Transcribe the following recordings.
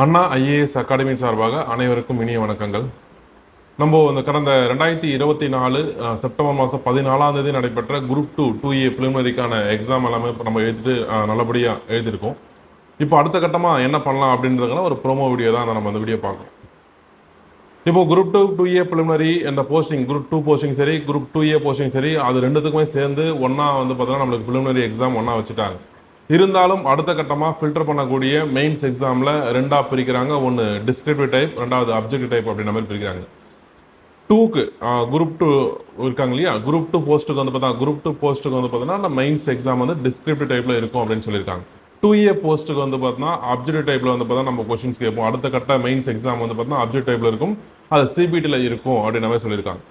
அண்ணா IAS academy சார்பாக அனைவருக்கும் இனிய வணக்கங்கள். நம்ம இந்த கடந்த 2024 செப்டம்பர் மாதம் 14ஆம் தேதி நடைபெற்ற குரூப் 2A பிலிமினரிக்கான எக்ஸாம் எல்லாமே இப்போ நம்ம எழுதிட்டு நல்லபடியாக எழுதியிருக்கோம். இப்போ அடுத்த கட்டமாக என்ன பண்ணலாம் அப்படின்றதுனால ஒரு ப்ரோமோ வீடியோ தான் நம்ம அந்த வீடியோ பார்க்கலாம். இப்போ குரூப் 2A பிலிமினரி என்ற போஸ்டிங், குரூப் 2 போஸ்டிங் சரி, குரூப் 2A போஸ்டிங் சரி, அது ரெண்டுத்துக்குமே சேர்ந்து ஒன்றா வந்து பார்த்தீங்கன்னா நம்மளுக்கு பிலிமினரி எக்ஸாம் ஒன்றா வச்சுட்டாங்க. இருந்தாலும் அடுத்த கட்டமாக ஃபில்டர் பண்ணக்கூடிய மெயின்ஸ் எக்ஸாமில் ரெண்டாக பிரிக்கிறாங்க. ஒன்று டிஸ்கிரிப்டிவ் டைப், ரெண்டாவது அப்ஜெக்டிவ் டைப் அப்படின்ற மாதிரி பிரிக்கிறாங்க. 2க்கு குரூப் 2 இருக்காங்க இல்லையா, குரூப் 2 போஸ்ட்டுக்கு வந்து பார்த்தா குரூப் 2 போஸ்ட்டுக்கு வந்து பார்த்தீங்கன்னா மெயின்ஸ் எக்ஸாம் வந்து டிஸ்கிரிப்டிவ் டைப்பில் இருக்கும் அப்படின்னு சொல்லியிருக்காங்க. 2A போஸ்ட்டுக்கு வந்து பார்த்தீங்கன்னா அப்ஜெக்டிவ் டைப்பில் வந்து பார்த்தா நம்ம கொஸ்டின்ஸ் கேட்போம். அடுத்த கட்ட மெயின்ஸ் எக்ஸாம் வந்து பார்த்தீங்கன்னா அப்ஜெக்டிவ் டைப்பில் இருக்கும், அது சிபிடியில் இருக்கும் அப்படின்ற மாதிரி சொல்லியிருக்காங்க.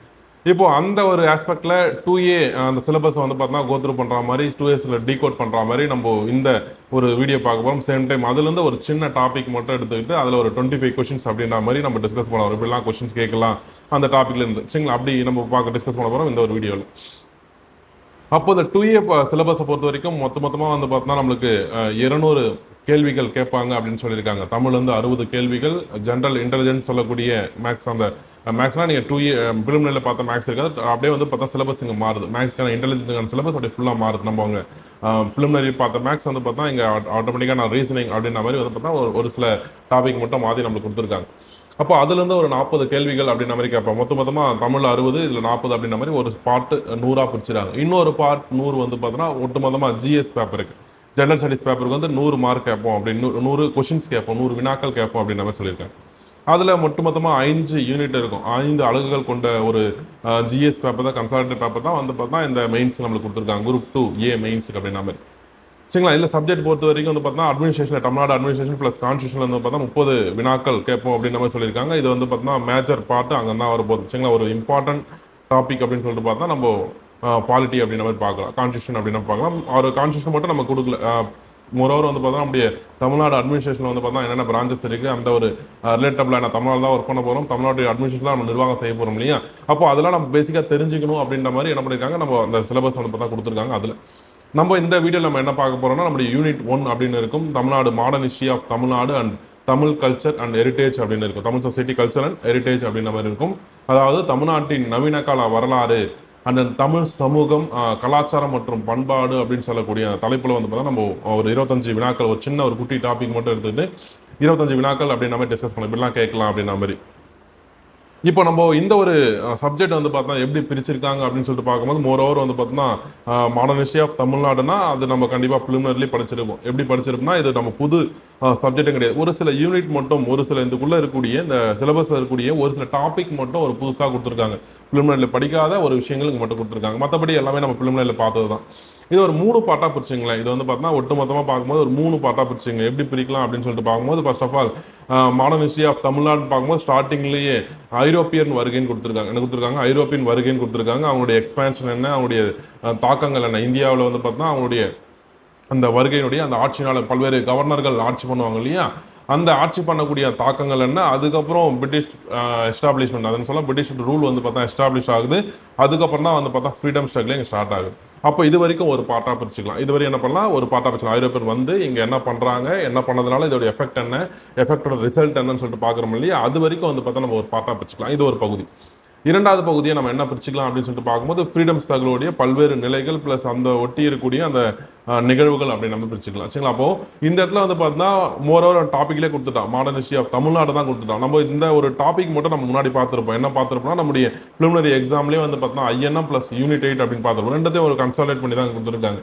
இப்போ அந்த ஒரு ஆஸ்பெக்ட்ல 2A அந்த சிலபஸ் வந்து பார்த்தீங்கன்னா கோத்ரூ பண்ணுற மாதிரி 2Aஸ்ல டீகோட் பண்ணுற மாதிரி நம்ம இந்த ஒரு வீடியோ பார்க்க போகிறோம். சேம் டைம் அதுலேருந்து ஒரு சின்ன டாபிக் மட்டும் எடுத்துக்கிட்டு அதில் ஒரு 25 கொஸ்டின்ஸ் அப்படின்ற மாதிரி நம்ம டிஸ்கஸ் பண்ண வரோம். இப்படிலாம் கொஸ்டின்ஸ் கேட்கலாம் அந்த டாப்பிக்ல இருந்து, சரிங்களா? அப்படி நம்ம டிஸ்கஸ் பண்ண போகிறோம் இந்த ஒரு வீடியோவில். அப்போ இந்த 2A சிலபஸை பொறுத்த வரைக்கும் மொத்தமாக வந்து பார்த்தோம்னா நம்மளுக்கு 200 கேள்விகள் கேட்பாங்க அப்படின்னு சொல்லியிருக்காங்க. தமிழ்லேருந்து 60 கேள்விகள், ஜென்ரல் இன்டெலிஜென்ஸ் சொல்லக்கூடிய மேக்ஸ், அந்த மேக்ஸ்னால் நீங்கள் 2A பிலிமினரியில் பார்த்த மேக்ஸ் இருக்காது, அப்படியே வந்து பார்த்தா சிலபஸ் இங்கே மாறுது. மேக்ஸ்க்கான இன்டெலிஜென்ஸுக்கான சிலபஸ் அப்படியே ஃபுல்லாக மாறுது. நம்ம அவங்க பிலிமினரி பார்த்த மேக்ஸ் வந்து பார்த்தா இங்கே ஆட்டோமேட்டிக்காக நான் ரீசனிங் அப்படின்ற மாதிரி வந்து பார்த்தா ஒரு சில டாபிக் மட்டும் மாற்றி நம்மளுக்கு கொடுத்துருக்காங்க. அப்போ அதுலேருந்து ஒரு 40 கேள்விகள் அப்படின்ற மாதிரி கேட்போம். மொத்தமாக தமிழ் 60, இதில் 40 அப்படின்ற மாதிரி ஒரு பார்ட்டு 100ஆக பிரிச்சுறாங்க. இன்னொரு பார்ட் 100 வந்து பார்த்தோன்னா ஒட்டுமொத்தமாக ஜிஎஸ் பேப்பருக்கு, ஜெனரல் ஸ்டடிஸ் பேப்பருக்கு வந்து 100 மார்க் கேட்போம், அப்படின்னு 100 கொஷின்ஸ் கேட்போம், 100 வினாக்கள் கேட்போம் அப்படின்ற மாதிரி சொல்லியிருக்காங்க. அதில் மொத்தமாக 5 யூனிட் இருக்கும், 5 அலகுகள் கொண்ட ஒரு ஜிஎஸ் பேப்பர் தான், கன்சால்டேட் பேப்பர் தான் வந்து பார்த்தா இந்த மெயின்ஸ் நம்மளுக்கு கொடுத்துருக்காங்க, குரூப் 2A மெயின்ஸுக்கு அப்படின்ற மாதிரி, சரிங்களா? இல்லை சப்ஜெக்ட் பொறுத்த வரைக்கும் வந்து பார்த்தா administration, Tamil Nadu administration plus constitution வந்து பார்த்தா 30 வினாக்கள் கேட்போம் அப்படின்ற மாதிரி சொல்லியிருக்காங்க. இது வந்து பார்த்தா மேஜர் பார்ட்டு அங்கே தான் வர போகுது, சரிங்களா? ஒரு இம்பார்ட்டன்ட் டாபிக் அப்படின்னு சொல்லிட்டு பார்த்தா நம்ம பாலிட்டி அப்படின்ற மாதிரி பார்க்கலாம், கான்ஸ்டியூஷன் அப்படின்னு பார்க்கலாம். ஒரு கான்ஸ்டியூஷன் மட்டும் நம்ம கொடுக்கல. மோரோவர் வந்து பார்த்தா நம்முடைய தமிழ்நாடு அட்மினிஸ்ட்ரேஷன் வந்து பார்த்தா என்னென்ன பிரான்ச்சஸ் இருக்குது, அந்த ஒரு ரிலேட்டபிளாக நான் தமிழ்நாடு தான் ஒர்க் பண்ண போகிறோம், தமிழ்நாடு அட்மினிஸ்ட்ரேஷன் நம்ம நிர்வாகம் செய்ய போகிறோம் இல்லையா? அப்போ அதெல்லாம் நம்ம பேசிக்காக தெரிஞ்சுக்கணும் அப்படின்ற மாதிரி என்ன பண்ணியிருக்காங்க, நம்ம அந்த சிலபஸ் வந்து பார்த்தா கொடுத்துருக்காங்க. அதில் நம்ம இந்த வீடியோவில் நம்ம என்ன பார்க்க போகிறோம்னா, நம்முடைய யூனிட் 1 அப்படின்னு இருக்கும், Tamil Nadu modern history of Tamil Nadu and Tamil culture and heritage அப்படின்னு இருக்கும், Tamil society culture and heritage அப்படின்ற மாதிரி இருக்கும். அதாவது தமிழ்நாட்டின் நவீன கால வரலாறு அண்ட் தமிழ் சமூகம், கலாச்சாரம் மற்றும் பண்பாடு அப்படின்னு சொல்லக்கூடிய தலைப்பில் வந்து பார்த்தா நம்ம ஒரு 25 வினாக்கள், ஒரு சின்ன ஒரு குட்டி டாபிக் மட்டும் எடுத்துகிட்டு 25 வினாக்கள் அப்படின்ற மாதிரி டிஸ்கஸ் பண்ணலாம், இப்படிலாம் கேட்கலாம் அப்படின்ற மாதிரி. இப்போ நம்ம இந்த ஒரு சப்ஜெக்ட் வந்து பார்த்தா எப்படி பிரிச்சிருக்காங்க அப்படின்னு சொல்லிட்டு பார்க்கும்போது, மோரோவர் வந்து பார்த்தோம்னா மாடர்ன் ஹிஸ்ட்ரி ஆஃப் தமிழ்நாடுனா அது நம்ம கண்டிப்பாக பிலிமினரிலி படிச்சிருப்போம். எப்படி படிச்சிருப்போம்னா, இது நம்ம புது சப்ஜெக்டும் கிடையாது, ஒரு சில யூனிட் மட்டும், ஒரு சில இதுக்குள்ளே இருக்கக்கூடிய இந்த சிலபஸில் இருக்கக்கூடிய ஒரு சில டாபிக் மட்டும் ஒரு புதுசாக கொடுத்துருக்காங்க. பிலிமினரியில் படிக்காத ஒரு விஷயங்களுக்கு மட்டும் கொடுத்துருக்காங்க, மற்றபடி எல்லாமே நம்ம பிலிமினரியில் பார்த்தது தான். இது ஒரு 3 பார்ட்டாக பிரிச்சுங்களேன். இது வந்து பார்த்தீங்கன்னா ஒட்டுமொத்தமாக பார்க்கும்போது ஒரு 3 பார்ட்டாக பிரிச்சுங்க. எப்படி பிரிக்கலாம் அப்படின்னு சொல்லிட்டு பார்க்கும்போது, first of all modern history of தமிழ்நாடுன்னு பார்க்கும்போது ஸ்டார்டிங்லேயே ஐரோப்பியன் வருகைன்னு கொடுத்துருக்காங்க. என்ன கொடுத்துருக்காங்க? ஐரோப்பியன் வருகைன்னு கொடுத்துருக்காங்க. அவங்களுடைய எக்ஸ்பேன்ஷன் என்ன, அவங்களுடைய தாக்கங்கள் என்ன, இந்தியாவில் வந்து பார்த்தீங்கன்னா அவங்களுடைய அந்த வருகையினுடைய அந்த ஆட்சினால பல்வேறு கவர்னர்கள் ஆட்சி பண்ணுவாங்க இல்லையா, அந்த ஆட்சி பண்ணக்கூடிய தாக்கங்கள் என்ன, அதுக்கப்புறம் பிரிட்டிஷ் எஸ்டாப்ளிஷ்மெண்ட், அதுன்னு சொல்ல பிரிட்டிஷ் ரூல் வந்து பார்த்தா எஸ்டாப்ளிஷ் ஆகுது, அதுக்கப்புறம் தான் வந்து பார்த்தா ஃப்ரீடம் ஸ்ட்ரகிள் இங்கே ஸ்டார்ட் ஆகுது. அப்போ இது வரைக்கும் ஒரு பார்ட்டாக பிரிச்சுக்கலாம். இதுவரை என்ன பண்ணலாம், ஒரு பார்ட்டாக பிரிச்சுக்கலாம். ஐரோப்பியர் வந்து இங்கே என்ன பண்ணுறாங்க, என்ன பண்ணதுனால இதோட எஃபெக்ட் என்ன, எஃபெக்டோட ரிசல்ட் என்னன்னு சொல்லிட்டு பார்க்குறோம் இல்லையா, அது வரைக்கும் வந்து பார்த்தா நம்ம ஒரு பார்ட்டாக பிரிச்சுக்கலாம். இது ஒரு பகுதி. இரண்டாவது பகுதியை நம்ம என்ன பிரிச்சுக்கலாம் அப்படின்னு சொல்லிட்டு பார்க்கும்போது, ஃப்ரீடம் ஸ்ட்ரகிளோடைய பல்வேறு நிலைகள் ப்ளஸ் அந்த ஒட்டி இருக்கக்கூடிய அந்த நிகழ்வுகள் அப்படின்னு நம்ம பிரிச்சுக்கலாம், சரிங்களா? அப்போ இந்த இடத்துல வந்து பார்த்தீங்கன்னா மோரோவர் டாபிக்லேயே கொடுத்துட்டான், மாடர்ன் ஹிஸ்ட்ரி ஆஃப் தமிழ்நாடு தான் கொடுத்துட்டான். நம்ம இந்த ஒரு டாபிக் மட்டும் நம்ம முன்னாடி பார்த்துருப்போம். என்ன பார்த்துருப்போம்னா, நம்முடைய பிலிமினரி எக்ஸாம்லேயே வந்து பார்த்தீங்கன்னா INM ப்ளஸ் யூனிட் 8 அப்படின்னு பார்த்துருப்போம். ரெண்டுத்தையும் ஒரு கன்சால்டேட் பண்ணி தான் கொடுத்துருக்காங்க.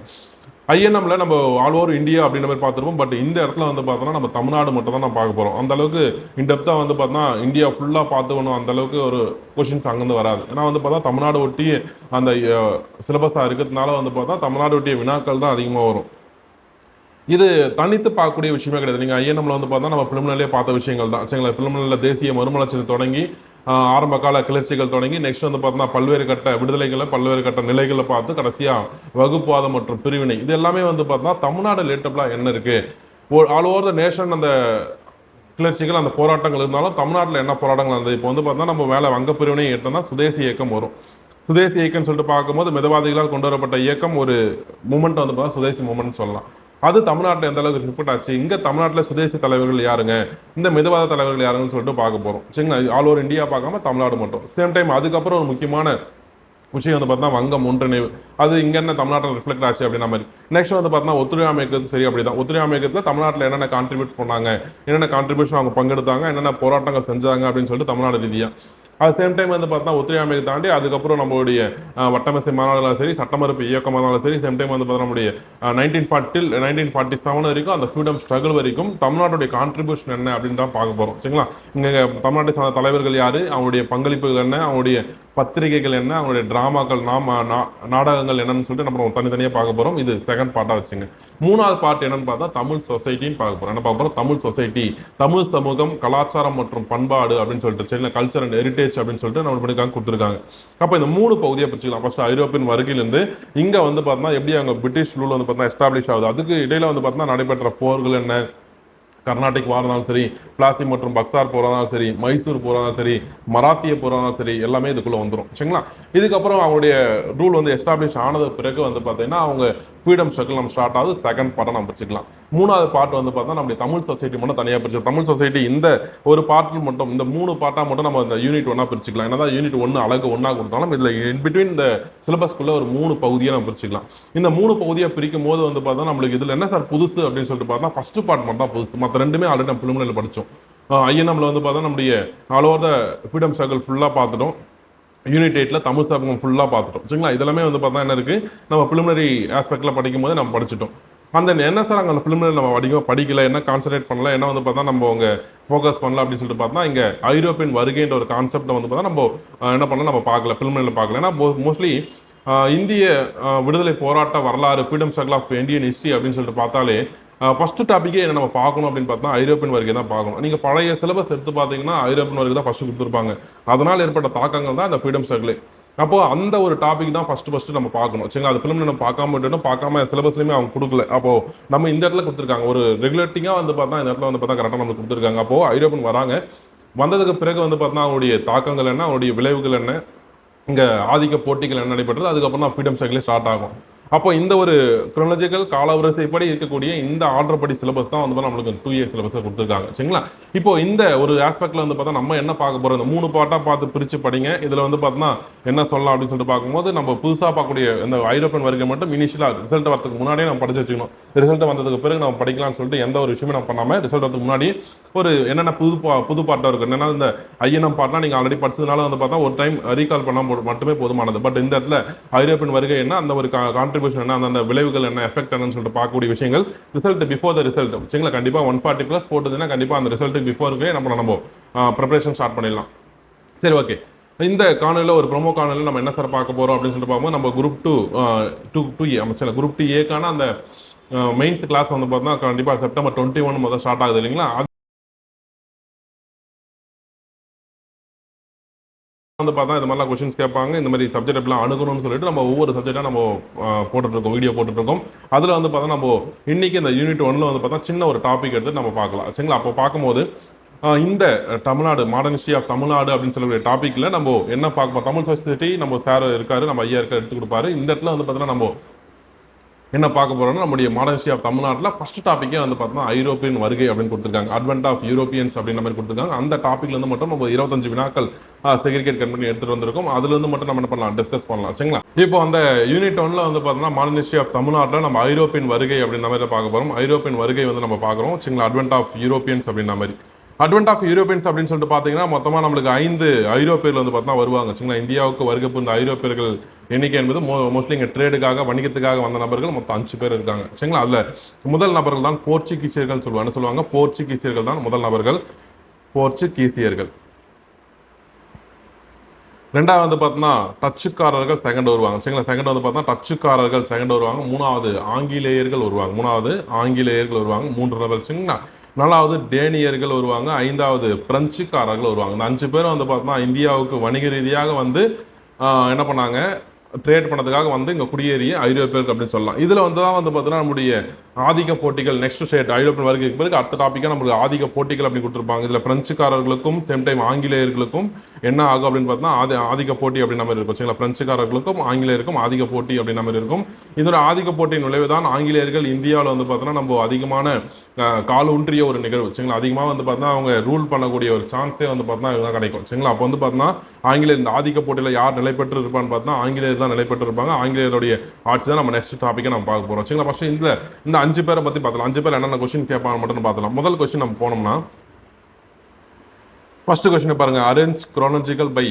INMல நம்ம ஆல் ஓவர் இந்தியா அப்படின்ற மாதிரி பார்த்துருப்போம். பட் இந்த இடத்துல வந்து பார்த்தோன்னா நம்ம தமிழ்நாடு மட்டும் தான் நம்ம பார்க்க போகிறோம். அந்த அளவுக்கு இன்டெப்த்தாக வந்து பார்த்தோன்னா இந்தியா ஃபுல்லாக பார்த்துக்கணும் அந்த அளவுக்கு ஒரு கொஷின்ஸ் அங்கேருந்து வராது. ஏன்னா வந்து பார்த்தா தமிழ்நாடு ஒட்டி அந்த சிலபஸாக இருக்கிறதுனால வந்து பார்த்தா தமிழ்நாடு ஒட்டிய வினாக்கள் தான் அதிகமாக வரும். இது தனித்து பார்க்கக்கூடிய விஷயமே கிடையாது. நீங்கள் INMல வந்து பார்த்தா நம்ம பிலிமினரிலே பார்த்த விஷயங்கள் தான், சரிங்களா? பிலிமினரில் தேசிய மறுமலர்ச்சி தொடங்கி ஆரம்ப கால கிளர்ச்சிகள் தொடங்கி நெக்ஸ்ட் வந்து பார்த்தோன்னா பல்வேறு கட்ட விடுதலைகளை, பல்வேறு கட்ட நிலைகளை பார்த்து கடைசியாக வகுப்புவாதம் மற்றும் பிரிவினை, இது எல்லாமே வந்து பார்த்தா தமிழ்நாடு ரிலேட்டபிளாக என்ன இருக்குது, ஆல் ஓவர் த நேஷன் அந்த கிளர்ச்சிகள், அந்த போராட்டங்கள் இருந்தாலும் தமிழ்நாட்டில் என்ன போராட்டங்கள் இருந்தது. இப்போ வந்து பார்த்தா நம்ம மேலே வங்க பிரிவினை ஏற்றம்னா சுதேசி இயக்கம் வரும். சுதேசி இயக்கம்னு சொல்லிட்டு பார்க்கும்போது மிதவாதிகளால் கொண்டு வரப்பட்ட இயக்கம் ஒரு மூமெண்ட் வந்து பார்த்தா சுதேசி மூமெண்ட் சொல்லலாம். அது தமிழ்நாட்டில் எந்த அளவுக்கு ரிஃப்ளெக்ட் ஆச்சு, இங்க தமிழ்நாட்டில் சுதேசி தலைவர்கள் யாருங்க, இந்த மிதவாத தலைவர்கள் யாருன்னு சொல்லிட்டு பார்க்க போறோம். சரிங்களா, ஆல் ஓவர் இந்தியா பார்க்காம தமிழ்நாடு மட்டும். சேம் டைம் அதுக்கப்புறம் ஒரு முக்கியமான விஷயம் வந்து பார்த்தா வங்கம் ஒன்றிணைவு, அது இங்க என்ன தமிழ்நாட்டில் ரிஃப்ளெக்ட் ஆச்சு அப்படின்ற மாதிரி. நெக்ஸ்ட் வந்து பார்த்தீங்கன்னா ஒத்துழையாமை இயக்கத்து சரி அப்படிதான். ஒத்துழையாமை இயக்கத்தில் தமிழ்நாட்டில் என்னென்ன கான்ட்ரிபியூட் பண்ணாங்க, என்னென்ன கான்ட்ரிபியூஷன் அவங்க பங்கெடுத்தாங்க, என்னென்ன போராட்டங்கள் செஞ்சாங்க அப்படின்னு சொல்லிட்டு தமிழ்நாடு ரீதியா. அது சேம் டைம் வந்து பார்த்தா ஒத்துழையாமையை தாண்டி அதுக்கப்புறம் நம்மளுடைய வட்டமேசை மாநாடுகளும் சரி, சட்டமறுப்பு இயக்கமாக இருந்தாலும் சரி, சேம் டைம் வந்து பார்த்தா நம்முடைய 1947 வரைக்கும் அந்த ஃப்ரீடம் ஸ்ட்ரகிள் வரைக்கும் தமிழ்நாட்டுடைய கான்ட்ரிபியூஷன் என்ன அப்படின்னு தான் பார்க்க போறோம். சரிங்களா, இங்க தமிழ்நாட்டை சார்ந்த தலைவர்கள் யாரு, அவங்களுடைய பங்களிப்புகள் என்ன, அவங்களுடைய பத்திரிகைகள் என்ன, அவங்களுடைய டிராமாக்கள் நாடகங்கள் என்னன்னு சொல்லிட்டு நம்ம தனித்தனியாக பார்க்க போறோம். இது செகண்ட் பார்ட்டா வச்சுங்க. மூணாவது பார்ட் என்னன்னு பார்த்தா தமிழ் சொசைட்டின்னு பார்க்க போறோம். என்ன பார்க்க போறோம், தமிழ் சொசைட்டி, தமிழ் சமூகம், கலாச்சாரம் மற்றும் பண்பாடு அப்படின்னு சொல்லிட்டு, சரி, கல்ச்சர் அண்ட் ஹெரிட்டேஜ் அப்படின்னு சொல்லிட்டு நம்ம பண்ணிக்காங்க கொடுத்துருக்காங்க. அப்போ இந்த 3 பகுதியை பிரிச்சுக்கலாம். ஃபர்ஸ்ட் ஐரோப்பியன் வருகையிலிருந்து இங்க வந்து பார்த்தீங்கன்னா எப்படி அவங்க பிரிட்டிஷ் ரூல் வந்து பார்த்தீங்கன்னா எஸ்டாப்ளிஷ் ஆகுது, அதுக்கு இடையில வந்து பார்த்தீங்கன்னா நடைபெற்ற போர்கள் என்ன, கர்நாடிக் வார் இருந்தாலும் சரி, பிளாசி மற்றும் பக்சார் போறதாலும் சரி, மைசூர் போறதாலும் சரி, மராத்திய போறதாலும் சரி, எல்லாமே இதுக்குள்ள வந்துடும். சரிங்களா, இதுக்கப்புறம் அவங்களுடைய ரூல் வந்து எஸ்டாப்ளிஷ் ஆனது பிறகு வந்து பார்த்தீங்கன்னா அவங்க ஃப்ரீடம் ஸ்ட்ரகிள் நம்ம ஸ்டார்ட் ஆகுது. செகண்ட் பார்ட்டை நம்ம பிரிச்சுக்கலாம். மூணாவது பார்ட் வந்து பார்த்தா நம்மளுடைய தமிழ் சொசைட்டி மட்டும் தனியாக பிரிச்சு, தமிழ் சொசைட்டி இந்த ஒரு பார்ட்டில் மட்டும், இந்த 3 பார்ட்டா மட்டும் நம்ம இந்த யூனிட் 1 பிரிச்சுக்கலாம். என்னதான் யூனிட் 1 அழகு 1 கொடுத்தாலும் இதுல இன் பிட்வீன் இந்த சிலபஸ்க்குள்ள ஒரு 3 பகுதியை நம்ம பிரிச்சுக்கலாம். இந்த 3 பகுதியை பிரிக்கும் போது வந்து பார்த்தா நம்மளுக்கு இதுல என்ன சார் புதுசு அப்படின்னு சொல்லிட்டு பார்த்தா ஃபர்ஸ்ட் பார்ட் மட்டும் தான் புதுசு. மற்ற ரெண்டுமே ஆல்ரெடி நம்ம பிலிமினரியில் படிச்சோம். ஐஎன்எம்ல வந்து பார்த்தா நம்முடைய all over the freedom struggle ஃபுல்லா பார்த்துட்டோம். யூனிட் 8ல தமிழ் சமூகம் ஃபுல்லா பார்த்துட்டோம். சரிங்களா, இதெல்லாமே வந்து பார்த்தா என்ன இருக்கு, நம்ம பிலிமினரி ஆஸ்பெக்ட்ல படிக்கும் போது நம்ம படிச்சுட்டோம். அந்த என்ன சார் அங்கே பிலிமினரி நம்ம படிக்கல, என்ன கான்சன்ட்ரேட் பண்ணல, என்ன வந்து பார்த்தா நம்ம அவங்க ஃபோக்கஸ் பண்ணல அப்படின்னு சொல்லிட்டு பார்த்தா இங்க ஐரோப்பியன் வருகைன்ற ஒரு கான்செப்ட் வந்து பார்த்தா நம்ம என்ன பண்ணலாம், நம்ம பார்க்கல, பிலிமினரியில் பார்க்கல. ஏன்னா மோஸ்ட்லி இந்திய விடுதலை போராட்ட வரலாறு, freedom struggle of Indian history அப்படின்னு சொல்லிட்டு பார்த்தாலே ஃபர்ஸ்ட் டாபிக்கே என்ன நம்ம பார்க்கணும் அப்படின்னு பார்த்தா ஐரோப்பியன் வருகை தான் பார்க்கணும். நீங்க பழைய சிலபஸ் எடுத்து பார்த்தீங்கன்னா ஐரோப்பியன் வருகை தான் ஃபர்ஸ்ட் கொடுத்துருப்பாங்க. அதனால் ஏற்பட்ட தாக்கங்கள் தான் இந்த ஃப்ரீடம் ஸ்ட்ரகிள். அப்போ அந்த ஒரு டாபிக் தான் ஃபர்ஸ்ட் நம்ம பார்க்கணும். சரிங்களா, அது பிலிம் நம்ம பார்க்காம விட்டுட்டோம், பார்க்காம சிலபஸ்லையுமே அவங்க கொடுக்கல. அப்போ நம்ம இந்த இடத்துல கொடுத்துருக்காங்க ஒரு ரெகுலேட்டிங்கா வந்து பார்த்தா இந்த இடத்துல வந்து பார்த்தா கரெக்டாக நம்ம கொடுத்துருக்காங்க. அப்போ ஐரோப்பியன் வராங்க, வந்ததுக்கு பிறகு வந்து பார்த்தா அவங்களுடைய தாக்கங்கள் என்ன, அவங்களுடைய விளைவுகள் என்ன, இங்க ஆதிக்க போட்டிகள் என்ன நடைபெற்றது, அதுக்கப்புறம் தான் ஃப்ரீடம் ஸ்ட்ரகிளே ஸ்டார்ட் ஆகும். அப்போ இந்த ஒரு குரோனாலஜிக்கல் காலவரிசைப்படி இருக்கக்கூடிய இந்த ஆர்டர் படி சிலபஸ் தான் வந்து நம்மளுக்கு 2A சிலபஸ் கொடுத்துருக்காங்க. சரிங்களா, இப்போ இந்த ஒரு ஆஸ்பெக்ட்ல வந்து பார்த்தா நம்ம என்ன பார்க்க போறோம், இந்த 3 பார்ட்டா பார்த்து பிரிச்சு படிங்க. இதுல வந்து பார்த்தா என்ன சொல்லலாம் அப்படின்னு சொல்லிட்டு பார்க்கும்போது நம்ம புதுசா பார்க்கக்கூடிய இந்த ஐரோப்பியன் வருகை மட்டும் இனிஷியலா ரிசல்ட் வரதுக்கு முன்னாடியே நம்ம படிச்சு வச்சுக்கணும். ரிசல்ட் வந்ததுக்கு பிறகு நம்ம படிக்கலாம்னு சொல்லிட்டு எந்த ஒரு விஷயமே நம்ம பண்ணாம ரிசல்ட் வரதுக்கு முன்னாடி ஒரு என்னென்ன புது பார்ட்டா இருக்கு, என்னன்னா இந்த ஐஎன்எம் பார்ட்னா நீங்க ஆல்ரெடி படிச்சதுனால வந்து பார்த்தா ஒரு டைம் ரீகால் பண்ணா மட்டுமே போதுமானது. பட் இந்த இடத்துல ஐரோப்பியன் வருகை என்ன, அந்த ஒரு என்ன, அந்த விளைவுகள் என்ன, எஃபெக்ட் என்னன்னு சொல்லிட்டு பார்க்கக்கூடிய விஷயங்கள் ரிசல்ட் பிஃபோர் த ரிசல்ட். சரிங்களா, கண்டிப்பா 140+ போட்டதுன்னா கண்டிப்பா அந்த ரிசல்ட் பிஃபோருக்கு நம்ம ப்ரிப்பரேஷன் ஸ்டார்ட் பண்ணிடலாம். சரி, ஓகே. இந்த காணொலியில் ஒரு ப்ரோமோ காணொலியில் நம்ம என்ன சார் பார்க்க போறோம் அப்படின்னு சொல்லிட்டு பார்க்கும்போது நம்ம குரூப் 2A அமைச்சல குரூப் 2Aக்கான அந்த மெயின்ஸ் கிளாஸ் வந்து பார்த்தா கண்டிப்பா செப்டம்பர் 21 முதல் ஸ்டார்ட் ஆகுது இல்லைங்களா. வந்து பார்த்தா இந்த மாதிரிலாம் கொஸ்டின்ஸ் கேட்பாங்க, இந்த மாதிரி சப்ஜெக்ட் எப்படிலாம் அணுகணும்னு சொல்லிட்டு நம்ம ஒவ்வொரு சப்ஜெக்டாக நம்ம போட்டுட்ருக்கோம், வீடியோ போட்டுட்ருக்கோம். அதில் வந்து பார்த்தா நம்ம இன்னைக்கு இந்த யூனிட் 1ல வந்து பார்த்தா சின்ன ஒரு டாபிக் எடுத்து நம்ம பார்க்கலாம். சரிங்களா, அப்போ பார்க்கும்போது இந்த Tamil Nadu modern history of Tamil Nadu அப்படின்னு சொல்லக்கூடிய டாபிக்ல நம்ம என்ன பார்க்க, தமிழ் சொசைட்டி நம்ம சார் இருக்காரு, நம்ம ஐயா இருக்காரு, எடுத்து கொடுப்பாரு. இந்த இடத்துல வந்து பார்த்தீங்கன்னா நம்ம என்ன பார்க்க போறோம்னா நம்முடைய மாடர்ன் ஹிஸ்ட்ரி ஆஃப் தமிழ்நாட்டில் ஃபர்ஸ்ட் டாபிக்கே வந்து பார்த்தோம்னா ஐரோப்பியன் வருகை அப்படின்னு கொடுத்துருக்காங்க, அட்வென்ட் ஆஃப் யூரோப்பியன்ஸ் அப்படின்ற மாதிரி கொடுத்துருக்காங்க. அந்த டாபிக்ல இருந்து மட்டும் நம்ம 25 வினாக்கள் செக்ரிகேட் பண்ணி எடுத்துட்டு வந்திருக்கோம். அதுல இருந்து மட்டும் நம்ம என்ன பண்ணலாம், டிஸ்கஸ் பண்ணலாம். சரிங்களா, இப்போ அந்த யூனிட் 1ல வந்து பார்த்தோம்னா மாடர்ன் ஹிஸ்ட்ரி ஆஃப் தமிழ்நாட்டில் நம்ம ஐரோப்பியன் வருகை அப்படின்ற மாதிரி பார்க்க போறோம். ஐரோப்பியன் வருகை வந்து நம்ம பார்க்குறோம். சரிங்களா, அட்வென்ட் ஆஃப் யூரோப்பியன்ஸ் அப்படின்ற மாதிரி. அட்வென்ட் ஆஃப் யூரோப்பியன்ஸ் அப்படின்னு சொல்லிட்டு பார்த்தீங்கன்னா மொத்தமாக நம்மளுக்கு 5 ஐரோப்பியர்கள் வந்து பார்த்தா வருவாங்க. சரிங்களா, இந்தியாவுக்கு வருகை புரிந்த ஐரோப்பியர்கள் எண்ணிக்கை என்பது மோஸ்ட்லி இங்கே ட்ரேடுக்காக, வணிகத்துக்காக வந்த நபர்கள் மொத்தம் 5 பேர் இருக்காங்க. சரிங்களா, அதில் முதல் நபர்கள் தான் போர்ச்சுகீசியர்கள் சொல்லுவாங்க. போர்ச்சுகீசியர்கள் தான் முதல் நபர்கள், போர்ச்சுகீசியர்கள். ரெண்டாவது வந்து பார்த்தோம்னா டச்சுக்காரர்கள் செகண்ட் வருவாங்க. சரிங்களா, செகண்ட் வந்து பார்த்தா டச்சுக்காரர்கள் செகண்ட் வருவாங்க. மூணாவது ஆங்கிலேயர்கள் வருவாங்க. மூன்று நபர். சரிங்களா, நாலாவது டேனியர்கள் வருவாங்க. ஐந்தாவது பிரெஞ்சுக்காரர்கள் வருவாங்க. இந்த 5 பேரும் வந்து பார்த்தோம்னா இந்தியாவுக்கு வணிக ரீதியாக வந்து என்ன பண்ணாங்க, ட்ரேட் பண்ணதுக்காக வந்து இங்கே குடியேறிய ஐரோப்பியர்கள் அப்படின்னு சொல்லலாம். இதில் வந்து தான் வந்து பார்த்தீங்கன்னா நம்முடைய ஆதிக்க போட்டிகள் நெக்ஸ்ட் ஸ்டேட் ஐரோப்பியன் வருகைக்கு பிறகு அடுத்த டாப்பிக்காக நம்மளுக்கு ஆதிக்க போட்டிகள் அப்படி கொடுத்துருப்பாங்க. இதில் பிரெஞ்சுக்காரர்களுக்கும் சேம் டைம் ஆங்கிலேயர்களுக்கும் என்ன ஆகும் அப்படின்னு பார்த்தா ஆதிக்க போட்டி அப்படின்னு நம்ம இருக்கும். சரிங்களா, பிரெஞ்சுக்காரர்களுக்கும் ஆங்கிலேயருக்கும் ஆதிக்க போட்டி அப்படின்னு நம்ம இருக்கும். இதோட ஆதிக்க போட்டியின் நுழைவு தான் ஆங்கிலேயர்கள் இந்தியாவில் வந்து பார்த்தோன்னா நம்ம அதிகமான கால் ஊன்றிய ஒரு நிகழ்வு. சரிங்களா, அதிகமாக வந்து பார்த்தா அவங்க ரூல் பண்ணக்கூடிய ஒரு சான்ஸே வந்து பார்த்தா இதுதான் கிடைக்கும். சரிங்களா, அப்போ வந்து பார்த்தோன்னா ஆங்கிலேயர் இந்த ஆதிக்க போட்டியில் யார் நிலை பெற்று இருப்பான்னு பார்த்தா ஆங்கிலேயர் தான் நிலை பெற்று இருப்பாங்க. ஆங்கிலேயருடைய ஆட்சி தான் நம்ம நெக்ஸ்ட் டாப்பிக்கை நம்ம பார்க்க போகிறோம். சரிங்களா, ஃபர்ஸ்ட் இந்த 5 பேரை பற்றி பார்த்தலாம். 5 பேர் என்னென்ன கொஸ்டின் கேட்பாங்க மட்டும் பார்த்தலாம். முதல் கொஸ்டின் நம்ம போனோம்னா ஃபர்ஸ்ட் கொஸ்டின் பாருங்க, arrange chronological by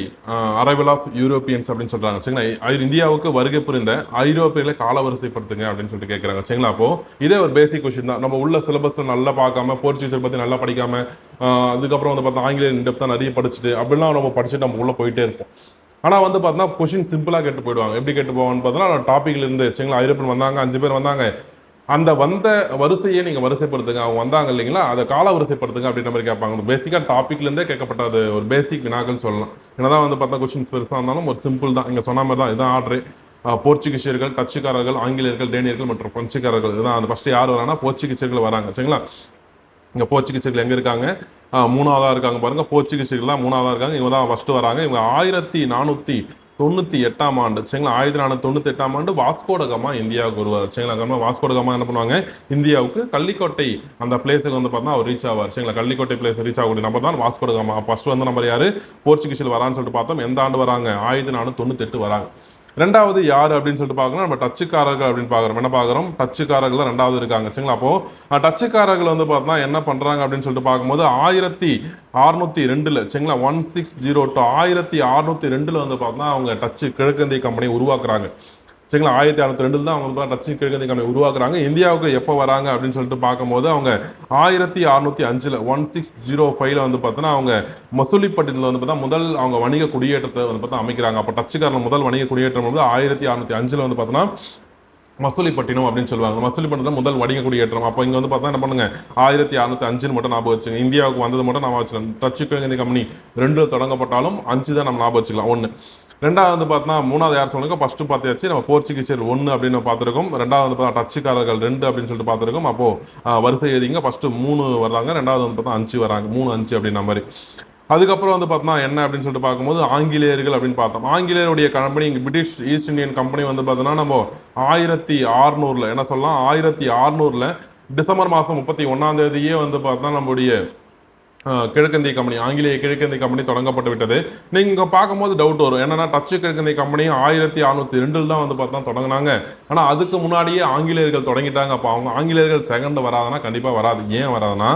arrival of Europeans அப்படின்னு சொல்றாங்க. சரிங்களா, இந்தியாவுக்கு வருகை புரிந்த ஐரோப்பியர்களை காலவரிசைப்படுத்துங்க அப்படின்னு சொல்லிட்டு கேட்கறாங்க. சரிங்களா, அப்போ இதே ஒரு பேசிக் கொஸ்டின் தான். நம்ம உள்ள சிலபஸ்ல நல்லா பார்க்காம போர்ச்சுகீஸை பத்தி நல்லா படிக்காம அதுக்கப்புறம் வந்து பார்த்தா ஆங்கிலேயர் இன்டெப்தா நிறைய படிச்சுட்டு அப்படிலாம் நம்ம படிச்சுட்டு நம்ம உள்ள போயிட்டே இருப்போம். ஆனால் வந்து பார்த்தீங்கன்னா கொஸ்டின் சிம்பிளாக கேட்டு போயிடுவாங்க. எப்படி கேட்டு போவான்னு பார்த்தோன்னா டாப்பிக்ல இருந்து சரிங்களா, ஐரோப்பியன் வந்தாங்க, 5 பேர் வந்தாங்க, அந்த வந்த வரிசையை நீங்க வரிசைப்படுத்துங்க, அவங்க வந்தாங்க இல்லைங்களா அதை கால வரிசைப்படுத்துங்க அப்படின்ற மாதிரி கேட்பாங்க. பேசிக்கா டாபிக்ல இருந்தே கேட்கப்பட்ட அது ஒரு பேசிக் வினாக்கள் சொல்லலாம். என்னதான் வந்து பார்த்தா கொஸ்டின்ஸ் பெருசாக இருந்தாலும் ஒரு சிம்பிள் தான். இங்க சொன்ன மாதிரி தான் இதான் ஆர்டர். போர்ச்சுகீசியர்கள், டச்சுக்காரர்கள், ஆங்கிலேயர்கள், டேனியர்கள் மற்றும் பிரெஞ்சுக்காரர்கள் இதுதான். அது ஃபர்ஸ்ட் யார் வராங்கன்னா போர்ச்சுகீசியர்கள் வராங்க. சரிங்களா, இங்க போர்ச்சுகீசியர்கள் எங்க இருக்காங்க, 3ஆவதா இருக்காங்க பாருங்க. போர்ச்சுகீசியர்கள் தான் 3ஆவதா இருக்காங்க. இவங்க தான் ஃபர்ஸ்ட் வராங்க. இவங்க 1498 ஆண்டு சரிங்களா, 1498 ஆண்டு வாஸ்கோடகமா இந்தியாவுக்கு வருவார். சரிங்களா, வாஸ்கோடகமா என்ன பண்ணுவாங்க, இந்தியாவுக்கு கள்ளிக்கோட்டை அந்த பிளேஸுக்கு வந்து பார்த்தா அவர் ரீச் ஆவார். சரிங்களா, கள்ளிக்கோட்டை பிளேஸ் ரீச் ஆகக்கூடிய நம்பர் தான் வாஸ்கோடகமா. ஃபர்ஸ்ட் வந்து நம்பர் யாரு, போர்ச்சுகீசியர் வரான்னு சொல்லிட்டு பார்த்தோம். எந்த ஆண்டு வராங்க, 1498 வராங்க. ரெண்டாவது யாரு அப்படின்னு சொல்லிட்டு பார்க்கணும், நம்ம டச்சுக்காரர்கள் அப்படின்னு பார்க்குறோம். என்ன பார்க்குறோம், டச்சுக்காரர்கள் தான் ரெண்டாவது இருக்காங்க. சரிங்களா, அப்போ டச்சுக்காரர்கள் வந்து பார்த்தா என்ன பண்றாங்க அப்படின்னு சொல்லிட்டு பார்க்கும்போது 1602 சரிங்களா, 1602 1602 வந்து பார்த்தா அவங்க டச்சு கிழக்கிந்திய கம்பெனி உருவாக்குறாங்க. சரிங்களா, 1602 தான் அவங்க டச்சு கிழக்கிந்திய கம்பெனி உருவாக்குறாங்க. இந்தியாவுக்கு எப்போ வராங்க அப்படின்னு சொல்லிட்டு பார்க்கும்போது அவங்க 1605 1605 வந்து பார்த்தோன்னா அவங்க மசூலிப்பட்டினத்தில் வந்து பார்த்தா முதல் அவங்க வணிக குடியேற்றத்தை வந்து பார்த்தா அமைக்கிறாங்க. அப்போ டச்சுக்காரர்கள் முதல் வணிக குடியேற்றம் வந்து 1605 வந்து பார்த்தோன்னா மசூலிப்பட்டினம் அப்படின்னு சொல்லுவாங்க. மசூலிப்பட்டினம் முதல் வணிக குடியேற்றம். அப்போ இங்க வந்து பார்த்தா என்ன பண்ணுங்க, 1605 மட்டும் ஞாபகம் வச்சுங்க. இந்தியாவுக்கு வந்தது மட்டும் ஞாபகம் வச்சுக்கலாம். டச்சு கிழக்கிந்திய கம்பெனி 2 தொடங்கப்பட்டாலும் 5 தான் நம்ம ஞாபகம் வச்சுக்கலாம். 1 ரெண்டாவது வந்து பார்த்தா மூணாவது யார் சொல்லுங்க, ஃபர்ஸ்ட் பார்த்தாச்சு நம்ம போர்ச்சுகீசியர் 1 அப்படின்னு பார்த்துருக்கோம். ரெண்டாவது வந்து பார்த்தா டச்சுக்காரர்கள் 2 அப்படின்னு சொல்லிட்டு பார்த்துருக்கோம். அப்போ வரிசை எழுதிங்க, ஃபர்ஸ்ட் 3 வர்றாங்க, ரெண்டாவது வந்து பார்த்தா 5 வராங்க, 3 5 அப்படின்ற மாதிரி. அதுக்கப்புறம் வந்து பார்த்தோம்னா என்ன அப்படின்னு சொல்லிட்டு பார்க்கும்போது ஆங்கிலேயர்கள் அப்படின்னு பார்த்தோம். ஆங்கிலேயருடைய கம்பெனி இங்கே பிரிட்டிஷ் ஈஸ்ட் இந்தியன் கம்பெனி வந்து பார்த்தோன்னா நம்ம 1600 என்ன சொல்லலாம், 1600 டிசம்பர் மாதம் 31ஆம் தேதியே வந்து பார்த்தா நம்முடைய கிழக்கிந்திய கம்பெனி ஆங்கிலேய கிழக்கிந்திய கம்பெனி தொடங்கப்பட்டு விட்டது. நீங்க பார்க்கும்போது டவுட் வரும், என்னன்னா டச்சு கிழக்கிந்திய கம்பெனி 1602 தான் வந்து பார்த்தா தொடங்கினாங்க. ஆனா அதுக்கு முன்னாடியே ஆங்கிலேயர்கள் தொடங்கிட்டாங்க. அப்போ அவங்க ஆங்கிலேயர்கள் செகண்ட் வராதுன்னா கண்டிப்பா வராது. ஏன் வராதுன்னா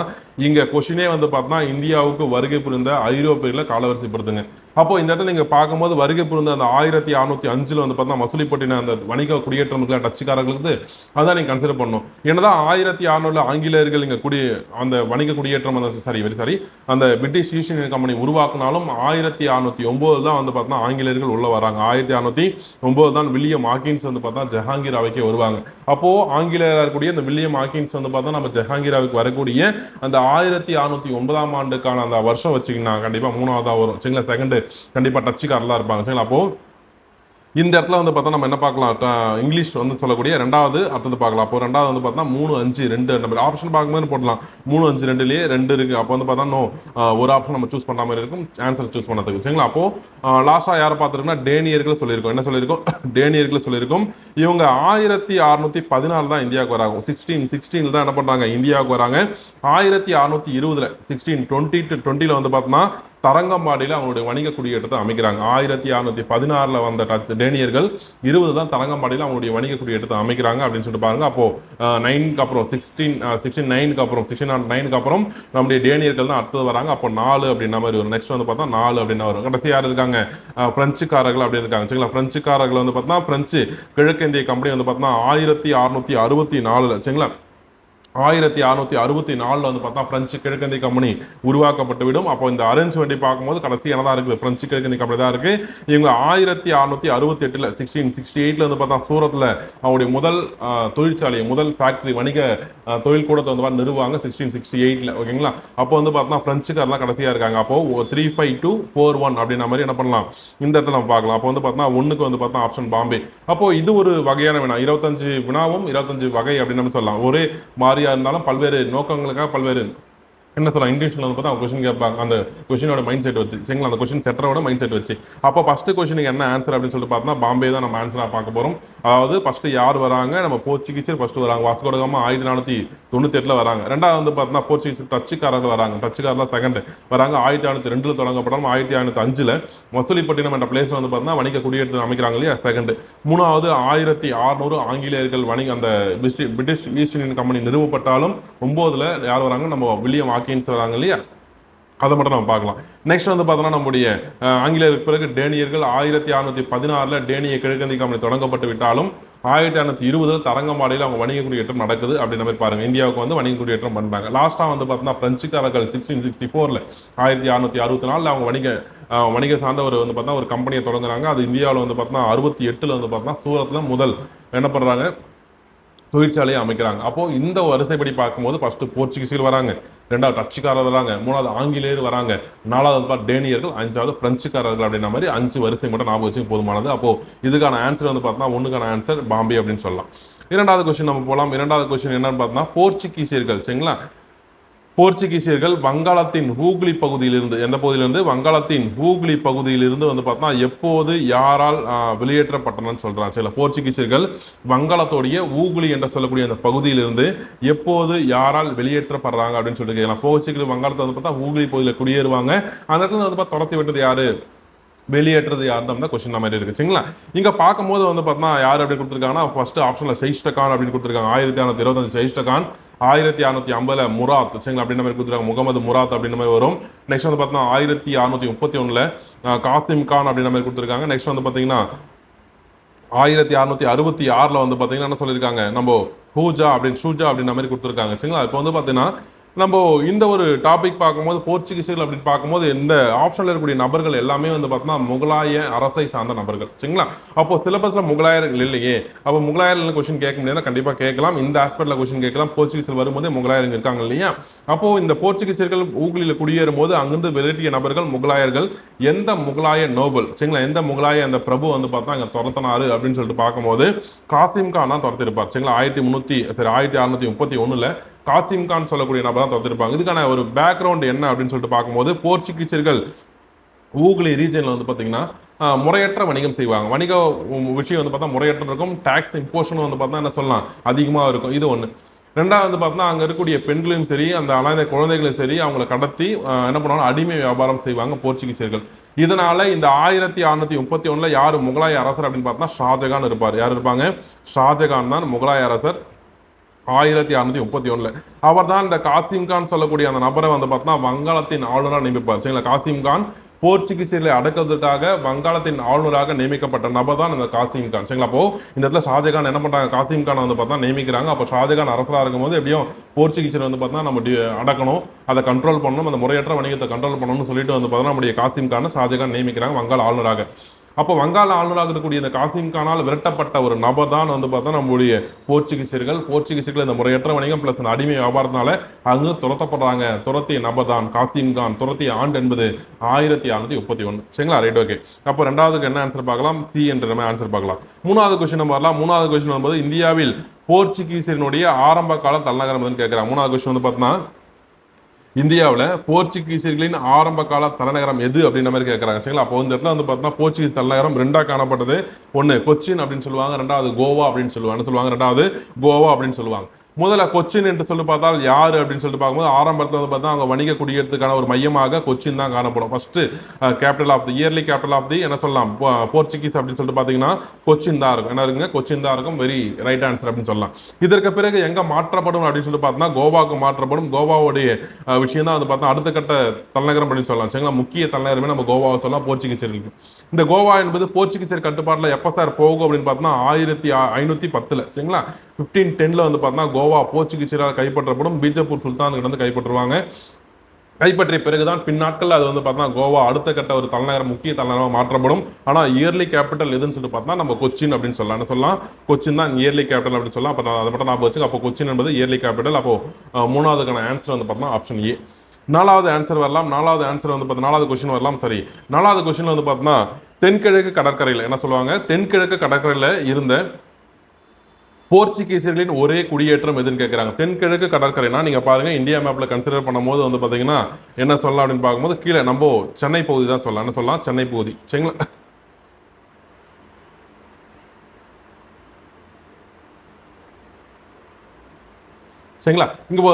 இங்க கொஸ்டினே வந்து பார்த்தா இந்தியாவுக்கு வருகை புரிந்த ஐரோப்பியர்களை காலவரிசைப்படுத்துங்க. அப்போ இந்த இடத்துல நீங்க பார்க்கும்போது வருகை புரிந்த அந்த 1605 வந்து பார்த்தா மசூலிப்பட்டினம் அந்த வணிக குடியேற்றம் டச்சுக்காரர்களுக்கு அதான் நீங்க கன்சிடர் பண்ணணும். என்னதான் 1600 ஆங்கிலேயர்கள் இங்க அந்த வணிக குடியேற்றம் சாரி அந்த பிரிட்டிஷ் ஈஸ்ட் இந்தியன் கம்பெனி உருவாக்குனாலும் 1609 தான் வந்து பார்த்தா ஆங்கிலேயர்கள் உள்ள வராங்க. 1609 தான் வில்லியம் ஹாக்கின்ஸ் வந்து பார்த்தா ஜஹாங்கீர் அவைக்கு வருவாங்க. அப்போ ஆங்கிலேயராக இருக்கக்கூடிய அந்த வில்லியம் ஹாக்கின்ஸ் வந்து பார்த்தா நம்ம ஜஹாங்கீர் அவைக்கு வரக்கூடிய அந்த 1609ஆம் ஆண்டுக்கான அந்த வருஷம் வச்சுக்கிங்கன்னா கண்டிப்பா 3ஆவதா வரும். சரிங்களா, செகண்ட் கண்டிப்பா டச்சுக்காரலாம் இருப்பாங்க. சரிங்களா, அப்போ இந்த இடத்துல வந்து பார்த்தா நம்ம என்ன பார்க்கலாம், இங்கிலீஷ் வந்து சொல்லக்கூடிய ரெண்டாவது அடுத்தது பார்க்கலாம். அப்போ ரெண்டாவது வந்து பார்த்தா 3 5 2 நம்ம ஆப்ஷன் பார்க்கும்போது போடலாம். 3 5 2லயே 2 இருக்கு. அப்போ வந்து பார்த்தா ஒரு ஆப்ஷன் நம்ம சூஸ் பண்ண மாதிரி இருக்கும் ஆன்சர் சூஸ் பண்ணதுக்கு. சரிங்களா, அப்போ லாஸ்டா யாரை பார்த்துருக்கோம்னா டேனியர்கள் சொல்லியிருக்கோம். என்ன சொல்லியிருக்கோம், டேனியர்கள் சொல்லியிருக்கோம். இவங்க 1614 தான் இந்தியாவுக்கு வராங்க. 1616 தான் என்ன பண்றாங்க, இந்தியாவுக்கு வராங்க. 1620 1620 வந்து பார்த்தோம்னா தரங்கம்பாடியில் அவங்களுடைய வணிக குடியேற்றத்தை அமைக்கிறாங்க. 1616 வந்த டேனியர்கள் 20 தான் தரங்கம்பாடியில் அவங்களுடைய வணிக குடியேற்றத்தை அமைக்கிறாங்க அப்படின்னு சொல்லிட்டு பாருங்க. அப்போ 9க்கு அப்புறம் 1609க்கு அப்புறம் 1609க்கு அப்புறம் நம்முடைய டேனியர்கள் தான் அடுத்தது வராங்க. அப்போ 4 அப்படின்ற மாதிரி வரும். நெக்ஸ்ட் வந்து பார்த்தா 4 அப்படின்னு வரும். கடைசி யார் இருக்காங்க, பிரெஞ்சுக்காரர்கள் அப்படி இருக்காங்க. சரிங்களா, பிரெஞ்சுக்காரர்கள் வந்து பார்த்தா பிரெஞ்சு கிழக்கிந்திய கம்பெனி வந்து பார்த்தா 1664 சரிங்களா 1664 வந்து பார்த்தா பிரெஞ்சு கிழக்கிந்திய கம்பெனி உருவாக்கப்பட்டு விடும். அப்போ இந்த அரேஞ்ச்மெண்ட்டை பார்க்கும்போது கடைசி என்னதான் இருக்குது, பிரெஞ்சு கிழக்கிந்திய கம்பெனி தான் இருக்கு. இவங்க 1668 1668 வந்து பார்த்தா சூரத்தில் அவருடைய முதல் தொழிற்சாலை, முதல் ஃபேக்டரி, வணிக தொழில் கூடத்தை வந்து நிறுவாங்க 1668. ஓகேங்களா? அப்போ வந்து பார்த்தா பிரெஞ்சுக்காரெல்லாம் கடைசியா இருக்காங்க. அப்போ 35241 அப்படின்ற மாதிரி என்ன பண்ணலாம், இந்த இடத்துல நம்ம பார்க்கலாம். அப்போ வந்து பார்த்தா ஒண்ணுக்கு வந்து பார்த்தா ஆப்ஷன் பாம்பே. அப்போ இது ஒரு வகையான வினா, 25 வினாவும் 25 வகை அப்படின்னு நம்ம சொல்லலாம். ஒரே மாறியா இருந்தாலும் பல்வேறு நோக்கங்களுக்காக பல்வேறு என்ன சொல்லலாம், இங்கிலீஷ்ல வந்து பார்த்தா கொஸ்டின் கேட்பாங்க. அந்த கொஸ்டினோட மைண்ட் செட் வச்சு, சரிங்களா, அந்த கொஸ்டின் செட்டரோட மைண்ட் செட் வச்சு. அப்போ ஃபர்ஸ்ட் கொஸ்டினுக்கு என்ன ஆன்சர் அப்படின்னு சொல்லிட்டு பார்த்தா பாம்பே தான் நம்ம ஆன்சரா பார்க்க போறோம். அதாவது ஃபர்ஸ்ட் யார் வராங்க, நம்ம போர்ச்சுகீசர் ஃபர்ஸ்ட் வராங்க. வாஸ்கோ ட காமா 1498 வராங்க. ரெண்டாவது வந்து பார்த்தா போர்ச்சுகீஸ் டச்சுக்காரர்கள் வராங்க. டச்சுக்காரர் செகண்ட் வராங்க. 1602 தொடங்கப்பட்டாலும் 1605 மசூலிப்பட்டினம் என்ற பிளேஸ் வந்து பார்த்தா வணிக குடியேற்ற அமைக்கிறாங்க இல்லையா, செகண்ட். மூணாவது 1600 ஆங்கிலேயர்கள் வணிக அந்த பிரிட்டிஷ் ஈஸ்ட் இந்தியன் கம்பெனி நிறுவப்பட்டாலும் 9ல யார் வராங்க, நம்ம வில்லியம் ஹாக்கின்ஸ் வராங்க இல்லையா, அதை மட்டும் நம்ம பார்க்கலாம். நெக்ஸ்ட் வந்து பார்த்தோம்னா நம்முடைய ஆங்கிலேயருக்கு பிறகு டேனியர்கள் 1616 டேனிய கிழக்கிந்திய கம்பெனி தொடங்கப்பட்டு விட்டாலும் 1620 தரங்கம்பாடியில் அவங்க வணிக குடியேற்றம் நடக்குது அப்படின்ற மாதிரி பாருங்க. இந்தியாவுக்கு வந்து வணிக குடியேற்றம் பண்றாங்க. லாஸ்டா வந்து பார்த்தோம்னா பிரெஞ்சுக்காரர்கள் 1664 1664 அவங்க வணிக சார்ந்த ஒரு வந்து பார்த்தா ஒரு கம்பெனியை தொடங்குறாங்க. அது இந்தியாவில் வந்து பார்த்தோம்னா 68 வந்து பார்த்தோம்னா சூரத்தில் முதல் என்ன பண்றாங்க, தொழிற்சாலையை அமைக்கிறாங்க. அப்போ இந்த வரிசைப்படி பார்க்கும்போது ஃபர்ஸ்ட் போர்ச்சுகீசியர்கள் வராங்க, ரெண்டாவது டச்சுக்காரர் வராங்க, மூணாவது ஆங்கிலேயர் வராங்க, நாலாவது டேனியர்கள், அஞ்சாவது பிரெஞ்சுக்காரர்கள் அப்படின்ற மாதிரி 5 வரிசை மட்டும் ஞாபகம் வச்சு போதுமானது. அப்போ இதுக்கான ஆன்சர் வந்து பார்த்தோம்னா ஒண்ணுக்கான ஆன்சர் பாம்பே அப்படின்னு சொல்லலாம். இரண்டாவது கொஸ்டின் நம்ம போலாம். இரண்டாவது கொஸ்டின் என்னன்னு பார்த்தோம்னா போர்ச்சுகீசியர்கள், சரிங்களா, போர்ச்சுகீசியர்கள் வங்காளத்தின் ஹூக்ளி பகுதியிலிருந்து, எந்த பகுதியிலிருந்து, வங்காளத்தின் ஹூக்ளி பகுதியிலிருந்து வந்து பார்த்தா எப்போது யாரால் வெளியேற்றப்பட்டனன்னு சொல்றாங்க. சில போர்ச்சுகீசியர்கள் வங்காளத்தோடைய ஊகுளி என்று சொல்லக்கூடிய அந்த பகுதியிலிருந்து எப்போது யாரால் வெளியேற்றப்படுறாங்க அப்படின்னு சொல்லிட்டு கேட்கலாம். போர்ச்சுகீசியர்கள் வங்காளத்தை வந்து பார்த்தா ஹூக்ளி பகுதியில் குடியேறுவாங்க. அந்த இடத்துல வந்து பார்த்தா துரத்தி விட்டது யாரு, வெளியேற்றது யார் தான் கொஸ்டின் மாதிரி இருக்கு, சரிங்களா. இங்க பார்க்கும்போது வந்து பார்த்தா யார் அப்படி கொடுத்துருக்காங்கன்னா ஃபர்ஸ்ட் ஆப்ஷன்ல ஷெயிஸ்டகான் அப்படின்னு கொடுத்துருக்காங்க. 1625 ஷெயிஸ்டகான், 1650 முராத், சரிங்களா, அப்படின்ற மாதிரி கொடுத்துருக்காங்க. முகமது முராத் அப்படின்ற மாதிரி வரும். நெக்ஸ்ட் வந்து பார்த்தீங்கன்னா 1631 காசிம் கான் அப்படின்ற மாதிரி கொடுத்துருக்காங்க. நெக்ஸ்ட் வந்து பார்த்தீங்கன்னா 1666 வந்து பார்த்தீங்கன்னா என்ன சொல்லியிருக்காங்க, நம்ம ஷூஜா அப்படின்ற மாதிரி கொடுத்துருக்காங்க, சரிங்களா. இப்போ வந்து பார்த்தீங்கன்னா நம்ம இந்த ஒரு டாபிக் பார்க்கும்போது போர்ச்சுகீசியர்கள் அப்படின்னு பார்க்கும்போது இந்த ஆப்ஷன்ல இருக்கக்கூடிய நபர்கள் எல்லாமே வந்து பார்த்தோம்னா முகலாய அரசை சார்ந்த நபர்கள், சரிங்களா. அப்போ சிலபஸ்ல முகலாயர்கள் இல்லையே, அப்போ முகலாயர்கள் கொஸ்டின் கேட்க முடியாது, கண்டிப்பா கேட்கலாம். இந்த ஆஸ்பெக்ட்ல கொஸ்டின் கேட்கலாம். போர்ச்சுகீசியர்கள் வரும்போது முகலாயர்கள் இருக்காங்க இல்லையா, அப்போ இந்த போர்ச்சுகீசியர்கள் ஊகுலியில் குடியேறும் போது அங்கிருந்து வெளியேற்றிய நபர்கள் முகலாயர்கள். எந்த முகலாய நோபல், சரிங்களா, எந்த முகலாய அந்த பிரபு வந்து பார்த்தா அங்க துரத்தினாரு அப்படின்னு சொல்லிட்டு பார்க்கும்போது காசிம் கான் தான் துரத்திருப்பார், சரிங்களா. 1631 காசிம் கான் சொல்லக்கூடிய நபர் தான் தோத்திருப்பாங்க. இதுக்கான ஒரு பேக்ரவுண்ட் என்ன அப்படின்னு சொல்லிட்டு பார்க்கும்போது போர்ச்சுகீசியர்கள் ஊகுலி ரீஜன்ல வந்து பார்த்தீங்கன்னா முறையற்ற வணிகம் செய்வாங்க. வணிக விஷயம் வந்து பார்த்தா முறையற்ற இருக்கும். டாக்ஸ் இம்போஷன் வந்து பார்த்தா என்ன சொல்லலாம், அதிகமாக இருக்கும். இது ஒன்று. ரெண்டாவது வந்து பார்த்தா அங்கே இருக்கக்கூடிய பெண்களையும் சரி, அந்த அலைந்த குழந்தைகளையும் சரி, அவங்களை கடத்தி என்ன பண்ணுவாங்க, அடிமை வியாபாரம் செய்வாங்க போர்ச்சுகீசியர்கள். இதனால இந்த 1631 யாரு முகலாய அரசர் அப்படின்னு பார்த்தா ஷாஜகான் இருப்பார். யார் இருப்பாங்க, ஷாஜகான் தான் முகலாய அரசர். 1631 அவர் தான் இந்த காசிம் கான் சொல்லக்கூடிய அந்த நபரை வந்து பார்த்தா வங்காளத்தின் ஆளுநராக நியமிப்பார், சரிங்களா. காசிம் கான் போர்ச்சுகீசியர்களை அடக்குவதற்காக வங்காளத்தின் ஆளுநராக நியமிக்கப்பட்ட நபர் தான் இந்த காசிம் கான், சரிங்களா. அப்போ இந்த இடத்துல ஷாஜகான் என்ன பண்றாங்க, காசிம் கான் வந்து பார்த்தா நியமிக்கிறாங்க. அப்போ ஷாஜகான் அரசராக இருக்கும்போது எப்படியும் போர்ச்சுகீசியர் வந்து பார்த்தா நம்ம அடக்கணும், அதை கண்ட்ரோல் பண்ணணும், அந்த முறையற்ற வணிகத்தை கண்ட்ரோல் பண்ணணும்னு சொல்லிட்டு வந்து பார்த்தா நம்முடைய காசிம் கானை ஷாஜகான் நியமிக்கிறாங்க வங்காள ஆளுநராக. அப்போ வங்காள ஆளுநராக இருக்கக்கூடிய இந்த காசிம் கானால் விரட்டப்பட்ட ஒரு நபர் தான் வந்து பார்த்தா நம்முடைய போர்ச்சுகீசியர்கள் இந்த முறையற்ற வணிகம் பிளஸ் அந்த அடிமை வியாபாரத்தினால அங்கு துரத்தப்படுறாங்க. துரத்திய நபர் தான் காசிம் கான். துரத்திய ஆண்டு என்பது 1631, சரிங்களா. Right, okay. அப்போ ரெண்டாவதுக்கு என்ன ஆன்சர் பார்க்கலாம், சி என்ற நம்ம ஆன்சர் பார்க்கலாம். மூணாவது கொஸ்டின் நம்ம வரலாம். மூணாவது கொஸ்டின் வரும்போது இந்தியாவில் போர்ச்சுகீசியனுடைய ஆரம்ப கால தலைநகரம் கேட்கிறாங்க. மூணாவது கொஸ்டின் வந்து பார்த்தீங்கன்னா இந்தியாவில் போர்ச்சுகீசியர்களின் ஆரம்ப கால தலைநகரம் எது அப்படின்ற மாதிரி கேட்கறாங்க, சரிங்களா. அப்போ இந்த இடத்துல வந்து பார்த்தீங்கன்னா போர்ச்சுகீஸ் தலைநகரம் ரெண்டா காணப்பட்டது. ஒன்று கொச்சின் அப்படின்னு சொல்லுவாங்க, ரெண்டாவது கோவா அப்படின்னு சொல்லுவாங்க, ரெண்டாவது கோவா அப்படின்னு சொல்லுவாங்க. முதல்ல கொச்சின் என்று சொல்லி பார்த்தால் யாரு அப்படின்னு சொல்லிட்டு பார்க்கும்போது ஆரம்பத்தில் வந்து பார்த்தா அவங்க வணிக குடியேற்றத்துக்கான ஒரு மையமாக கொச்சின் தான் காணப்படும். First capital of the early capital of the என்ன சொல்லலாம் போர்ச்சுகீஸ் அப்படின்னு சொல்லிட்டு பார்த்தீங்கன்னா கொச்சின் தான் இருக்கும். என்ன இருக்குங்க, கொச்சின் தான் இருக்கும். வெரி ரைட் ஆன்சர் அப்படின்னு சொல்லலாம். இதற்கு பிறகு எங்க மாற்றப்படும் அப்படின்னு சொல்லிட்டு பார்த்தோம்னா கோவாவுக்கு மாற்றப்படும். கோவாவுடைய விஷயம் தான் வந்து பார்த்தா அடுத்த கட்ட தலைநகரம் அப்படின்னு சொல்லலாம், சரிங்களா. முக்கிய தலைநகரமே நம்ம கோவாவை சொல்லலாம் போர்ச்சுகீசியர்களுக்கு. இந்த கோவா என்பது போர்ச்சுகீசியர் கட்டுப்பாட்டில் எப்போ சார் போகும் அப்படின்னு பார்த்தோம்னா 1510, சரிங்களா. 1510 வந்து பார்த்தோம்னா கோவா போர்ச்சுகீசியரால் கைப்பற்றப்படும். பீஜப்பூர் சுல்தான்கிட்ட வந்து கைப்பற்றுவாங்க. கைப்பற்றிய பிறகுதான் பின்னாட்கள் அது வந்து பார்த்தா கோவா அடுத்த கட்ட ஒரு தலைநகரம், முக்கிய தலைநகரமாக மாற்றப்படும். ஆனால் இயர்லி கேபிட்டல் எதுன்னு சொல்லிட்டு பார்த்தா நம்ம கொச்சின் அப்படின்னு சொல்லலாம். என்ன சொல்லலாம்? கொச்சின் தான் இயர்லி கேபிட்டல் அப்படின்னு சொல்லலாம். அப்போ அதை மட்டும் ஞாபகம் வச்சுக்க. அப்போ கொச்சின் என்பது இயர்லி கேபிட்டல். அப்போ மூணாவதுக்கான ஆன்சர் வந்து பார்த்தா ஆப்ஷன் ஏ. நாலாவது ஆன்சர் வரலாம். நாலாவது ஆன்சர் வந்து பார்த்தா நாலாவது கொஸ்டின் வரலாம். சரி, நாலாவது கொஸ்டின் வந்து பார்த்தா தென்கிழக்கு கடற்கரையில் என்ன சொல்லுவாங்க? தென்கிழக்கு கடற்கரையில் இருந்த போர்ச்சுகீசியர்களின் ஒரே குடியேற்றம் எதுன்னு கேட்குறாங்க. தென்கிழக்கு கடற்கரைனா நீங்க பாருங்க, இந்தியா மேப்ல கன்சிடர் பண்ணும்போது வந்து பாத்தீங்கன்னா என்ன சொல்லலாம் அப்படின்னு பார்க்கும்போது கீழே நம்ம சென்னை பகுதி தான் சொல்லலாம். என்ன சொல்லலாம்? சென்னை பகுதி. சரிங்களா? சரிங்களா? இங்க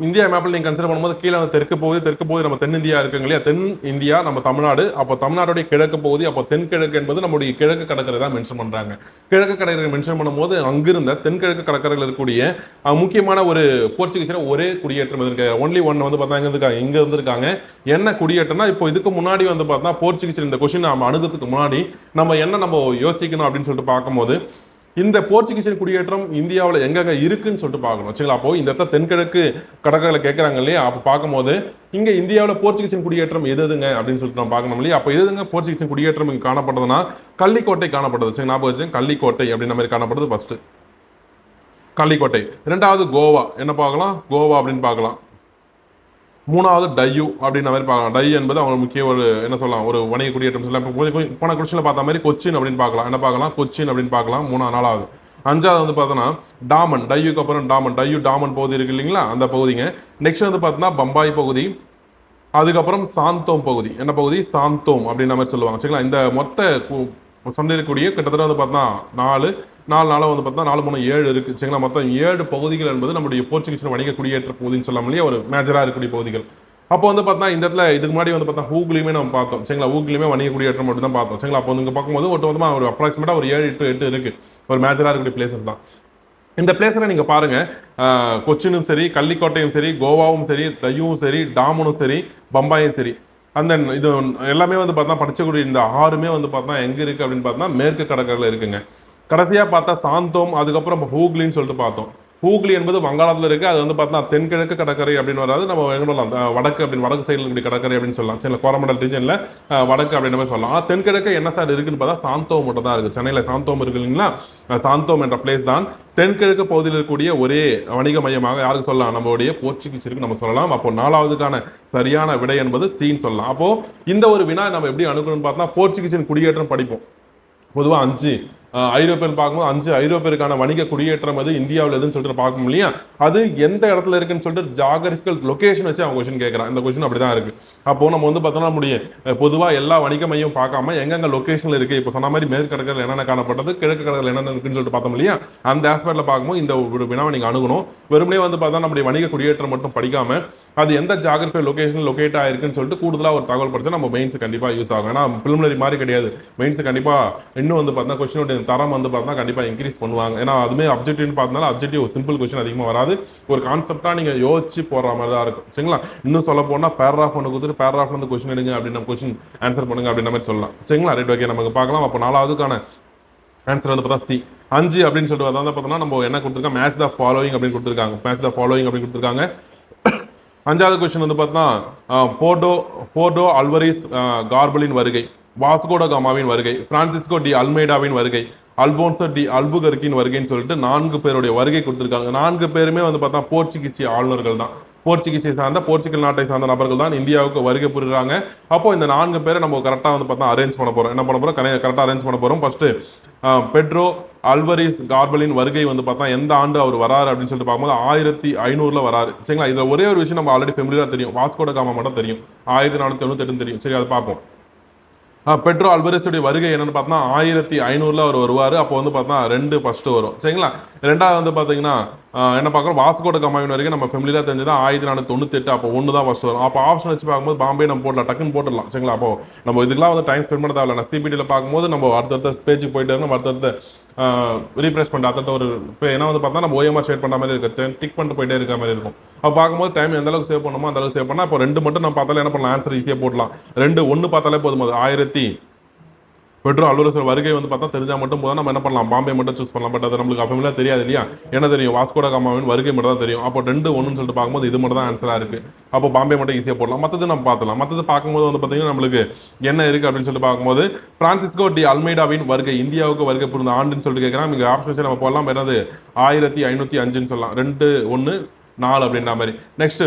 இந்தியா மேப்ல நீங்க கன்சிடர் பண்ணும்போது கீழே தெற்கு பகுதி நம்ம தென்னிந்தியா இருக்குங்க இல்லையா? தென் இந்தியா நம்ம தமிழ்நாடு. அப்போ தமிழ்நாடுடைய கிழக்கு பகுதி, அப்போ தென்கிழக்கு என்பது நம்முடைய கிழக்கு கடற்கரை தான் மென்ஷன் பண்றாங்க. கிழக்கு கடற்கரை மென்ஷன் பண்ணும்போது அங்கிருந்த தென்கிழக்கு கடற்கரையில் இருக்கக்கூடிய முக்கியமான ஒரு போர்ச்சுகீசியர் ஒரே குடியேற்றம் இருக்கு. ஒன்லி ஒன் வந்து பார்த்தா இங்க இருந்திருக்காங்க. என்ன குடியேற்றம்னா, இப்போ இதுக்கு முன்னாடி வந்து பார்த்தா போர்ச்சுகீசியர் இந்த கொஸ்டின் நம்ம அணுகிறதுக்கு முன்னாடி நம்ம யோசிக்கணும் அப்படின்னு சொல்லிட்டு பார்க்கும்போது இந்த போர்ச்சுகீசியன் குடியேற்றம் இந்தியாவில் எங்கெங்க இருக்குன்னு சொல்லிட்டு பார்க்கணும். சரிங்களா? அப்போ இந்த இடத்துல தென்கிழக்கு கடற்கரையில் கேட்குறாங்க இல்லையா? அப்போ பார்க்கும்போது இங்கே இந்தியாவில் போர்ச்சுகீசியன் குடியேற்றம் எதுங்க அப்படின்னு சொல்லிட்டு நம்ம பார்க்கணும் இல்லையா? அப்போ எதுங்க போர்ச்சுகீசியன் குடியேற்றம் இங்கே காணப்பட்டதுன்னா கள்ளிக்கோட்டை காணப்பட்டது. சரி, ஞாபகம் வச்சு கள்ளிக்கோட்டை அப்படின்ற மாதிரி காணப்படுது ஃபர்ஸ்ட் கள்ளிக்கோட்டை. இரண்டாவது கோவா. என்ன பார்க்கலாம்? கோவா அப்படின்னு பார்க்கலாம். மூணாவது டையூ அப்படின்ற மாதிரி பார்க்கலாம். டை என்பது அவங்க முக்கிய ஒரு என்ன சொல்லலாம், ஒரு வணிக குடியேற்றம் சொல்லலாம். போன கொஸ்டின்ல பார்த்த மாதிரி கொச்சின் அப்படின்னு பார்க்கலாம். என்ன பார்க்கலாம்? கொச்சின் அப்படின்னு பார்க்கலாம். நாலாவது. அஞ்சாவது வந்து பார்த்தோன்னா டாமன். டையூக்கு அப்புறம் டாமன். டாமன் பகுதி இருக்கு இல்லைங்களா? அந்த பகுதிங்க. நெக்ஸ்ட் வந்து பார்த்தோன்னா பம்பாய் பகுதி. அதுக்கப்புறம் சாந்தோம் பகுதி. என்ன பகுதி? சாந்தோம் அப்படின்ற மாதிரி சொல்லுவாங்க. சரிங்களா? இந்த மொத்த சொல்லிருக்கக்கூடிய கிட்டத்தட்ட வந்து பார்த்தா நாலு நாளாக வந்து பார்த்தா 4 3 7 இருக்கு. சரிங்களா? மொத்தம் 7 பகுதிகள் என்பது நம்முடைய போர்ச்சுகீஸ் வணிக குடியேற்ற பகுதின்னு சொல்லலாம் இல்லையா? ஒரு மேஜராக இருக்கக்கூடிய பகுதிகள். அப்போ வந்து பார்த்தா இந்த இடத்துல இதுக்கு முன்னாடி வந்து பார்த்தா ஹூக்லியுமே நம்ம பார்த்தோம். சரிங்களா? ஹூக்லியுமே வணிக குடியேற்றம் மட்டும் தான் பார்த்தோம். சரிங்களா? அப்போ இங்கே பார்க்கும்போது ஒட்டுமொத்தமாக ஒரு அப்ராக்சிமேட்டாக ஒரு 7 to 8 இருக்கு. ஒரு மேஜராக இருக்கக்கூடிய பிளேசஸ் தான். இந்த பிளேஸில் நீங்கள் பாருங்க, கொச்சினும் சரி, கள்ளிக்கோட்டையும் சரி, கோவாவும் சரி, டையும் சரி, டாமனும் சரி, பம்பாயும் சரி, அந்த இது எல்லாமே வந்து பார்த்தா படிச்சக்கூடிய இந்த 6மே வந்து பார்த்தா எங்க இருக்கு அப்படின்னு பார்த்தா மேற்கு கடற்கரையில் இருக்குங்க. கடைசியா பார்த்தா சாந்தோம், அதுக்கப்புறம் ஹூக்லின்னு சொல்லிட்டு பார்த்தோம். ஹூக்லி என்பது வங்காளத்தில் இருக்கு. அது வந்து பார்த்தா தென்கிழக்கு கடற்கரை அப்படின்னு வராது. நம்ம எங்க சொல்லலாம்? வடக்கு அப்படின்னு, வடக்கு சைடில் இருக்கக்கூடிய கடற்கரை அப்படின்னு சொல்லலாம். சரி, கோரமண்டல் ரீஜன்ல வடக்கு அப்படின்ற மாதிரி சொல்லலாம். தென்கிழக்கு என்ன சார் இருக்குன்னு பார்த்தா சாந்தோம் மட்டும் தான் இருக்கு. சென்னையில் சாந்தோம் இருக்கு இல்லைங்களா? சாந்தோம் என்ற பிளேஸ் தான் தென்கிழக்கு பகுதியில் இருக்கக்கூடிய ஒரே வணிக மையமாக யாருக்கு சொல்லலாம்? நம்மளுடைய போர்ச்சுகீசியருக்கு நம்ம சொல்லலாம். அப்போ நாலாவதுக்கான சரியான விடை என்பது சீன்னு சொல்லலாம். அப்போ இந்த ஒரு வினா நம்ம எப்படி அணுகணும்னு பார்த்தா போர்ச்சுகீசியன் குடியேற்றம் படிப்போம். பொதுவாக 5 ஐரோப்பியன் பார்க்கும்போது 5 ஐரோப்பியருக்கான வணிக குடியேற்றம் அது இந்தியாவில் எதுன்னு சொல்லிட்டு பார்க்கணும் இல்லையா? அது எந்த இடத்துல இருக்குன்னு சொல்லிட்டு ஜாகிரபிக்கல் லொகேஷன் வச்சு அவங்க கொஸ்டின் கேட்கறான். இந்த கொஸ்டின் அப்படிதான் இருக்கு. அப்போ நம்ம வந்து பார்த்தோம்னா முடியும் பொதுவாக எல்லா வணிக மையம் பார்க்காம எங்கெங்க லொகேஷன்ல இருக்கு, இப்போ சொன்ன மாதிரி மேற்கு கடற்கரையில் என்னென்ன காணப்பட்டது, கிழக்கு கடற்கரையில் என்னென்ன இருக்குன்னு சொல்லிட்டு பார்த்தோம் இல்லையா? அந்த ஆஸ்பெக்ட்ல பார்க்கும்போது இந்த ஒரு வினாவை நீங்க அணுகணும். வெறுமனே வந்து பார்த்தா நம்முடைய வணிக குடியேற்றம் மட்டும் படிக்காம அது எந்த ஜாகிரபிக்கல் லொகேஷன் லொகேட் ஆயிருக்குன்னு சொல்லிட்டு கூடுதலா ஒரு தகவல் படிச்சா நம்ம மெயின்ஸ் கண்டிப்பா யூஸ் ஆகும். ஏன்னா பிலிமினரி மாதிரி கிடையாது. மெயின்ஸ் கண்டிப்பா இன்னும் வந்து பார்த்தா கொஸ்டினோட தரம் வந்து பார்த்தா கண்டிப்பா இன்க்ரீஸ் பண்ணுவாங்க. ஏன்னா அதுமே அப்ஜெக்டிவ்னு பார்த்தனால அப்ஜெக்டிவ் சிம்பிள் கொஸ்டின் அதிகமாக வராது. ஒரு கான்செப்டா நீங்க யோசிச்சு போடுற மாதிரி தான் இருக்கும். சரிங்களா? இன்னும் சொல்ல போனா பேராகிராஃப் ஒன்று கொடுத்துட்டு பேராகிராஃப்ல இருந்து கொஸ்டின் எடுங்க அப்படின்னு கொஸ்டின் ஆன்சர் பண்ணுங்க அப்படின்ற மாதிரி சொல்லலாம். சரிங்களா? ரைட், ஓகே, நமக்கு பார்க்கலாம். அப்போ நாலாவதுக்கான ஆன்சர் வந்து பார்த்தா சி. 5 அப்படின்னு சொல்லிட்டு வந்து பார்த்தோம்னா நம்ம என்ன கொடுத்துருக்கோம்? மேட்ச் த ஃபாலோயிங் அப்படின்னு கொடுத்துருக்காங்க. மேட்ச் த ஃபாலோயிங் அப்படின்னு கொடுத்துருக்காங்க. அஞ்சாவது கொஸ்டின் வந்து பார்த்தா போர்டோ அல்வரிஸ் கார்பலின் வருகை, வாஸ்கோட காமாவின் வருகை, பிரான்சிஸ்கோ டி அல்மைடாவின் வருகை, அல்போன்சோ டி அல்புகர்கின் வருகைன்னு சொல்லிட்டு 4 பேருடைய வருகை கொடுத்துருக்காங்க. 4 பேருமே வந்து பார்த்தா போர்ச்சுகீசிய ஆளுநர்கள் தான். போர்ச்சுகீசியை சார்ந்த, போர்ச்சுகல் நாட்டை சார்ந்த நபர்கள் தான் இந்தியாவுக்கு வருகை புரிகிறாங்க. அப்போ இந்த 4 பேரை நம்ம கரெக்டாக வந்து பார்த்தா அரேஞ்ச் பண்ண போறோம். என்ன பண்ண போறோம்? கரெக்டாக அரேஞ்ச் பண்ண போறோம். ஃபர்ஸ்ட் பெட்ரோ அல்வரிஸ் கார்பலின் வருகை வந்து பார்த்தா எந்த ஆண்டு அவர் வராரு அப்படின்னு சொல்லிட்டு பார்க்கும்போது 1500 வராரு. சரிங்களா? இதுல ஒரே ஒரு விஷயம் நம்ம ஆல்ரெடி ஃபெமிலியரா தெரியும். வாஸ்கோட காமா மட்டும் தெரியும். 1498 தெரியும். சரி, அதை பார்ப்போம். பெட்ரோ அல்வரிஸுடைய வருகை என்னன்னு பார்த்தா 1500 அவர் வருவார். அப்போ வந்து பார்த்தா 2 ஃபர்ஸ்ட் வரும். சரிங்களா? ரெண்டாவது வந்து பார்த்தீங்கன்னா என்ன பார்க்குறோம்? வாஸ்கோட காமாவின் வரைக்கும் நம்ம ஃபெமிலியரா தெரிஞ்சதான் 1498. அப்போ 1 தான் ஃபர்ஸ்ட் வரும். அப்போ ஆப்ஷன் வச்சு பார்க்கும்போது பாம்பே நம்ம போடலாம், டக்குன்னு போட்டுடலாம். சரிங்களா? அப்போ நம்ம இதுக்கெல்லாம் வந்து டைம் ஸ்பெண்ட் பண்ண தேவையில்ல. சிபிடியில் பார்க்கும்போது நம்ம அடுத்தடுத்த பேஜுக்கு போயிட்டு இருக்கோம். அடுத்தடுத்த ரீஃப்ரெஷ் பண்ணிட்டு அடுத்த ஒரு ஏன்னா வந்து பார்த்தா நம்ம ஓஎம்ஆர் ஷேர் பண்ண மாதிரி இருக்கு, டிக் பண்ணிட்டு போயிட்டே இருக்க மாதிரி இருக்கும். அப்போ பார்க்கும்போது டைம் எந்த அளவுக்கு சேவ் பண்ணுமோ அந்த அளவுக்கு சேவ் பண்ணால் அப்போ 2 மட்டும் நம்ம பார்த்தாலே என்ன பண்ணலாம்? ஆன்சர் ஈஸியாக போடலாம். 2 1 பார்த்தாலே போதும். 1500 பெட்ரோ அலுவலர் வருகை வந்து பார்த்தா தெரிஞ்சா மட்டும் போதும், நம்ம என்ன பண்ணலாம், பாம்பே மட்டும் சூஸ் பண்ணலாம். பட் அது நம்மளுக்கு அப்பவே தெரியாது இல்லையா, என்ன தெரியும், வாஸ்கோட காமாவின் வருகை மட்டும் தான் தெரியும். அப்போ 2 1ன்னு சொல்லிட்டு பார்க்கும்போது இது மட்டும் தான் ஆன்சரா இருக்கு. அப்போ பாம்பே மட்டும் ஈஸியாக போடலாம். மற்றது நம்ம பார்த்துலாம். மற்றது பார்க்கும்போது வந்து பார்த்தீங்கன்னா நம்மளுக்கு என்ன இருக்கு அப்படின்னு சொல்லிட்டு பார்க்கும்போது பிரான்சிஸ்கோ டி அல்மைடாவின் வருகை இந்தியாவுக்கு வருகை புரிந்த ஆண்டுன்னு சொல்லிட்டு கேட்கலாம். இங்கே ஆப்ஷன்ஸ் நம்ம போடலாம். என்னது 1505ன்னு சொல்லலாம். 2 1 4 அப்படின்ற மாதிரி. நெக்ஸ்ட்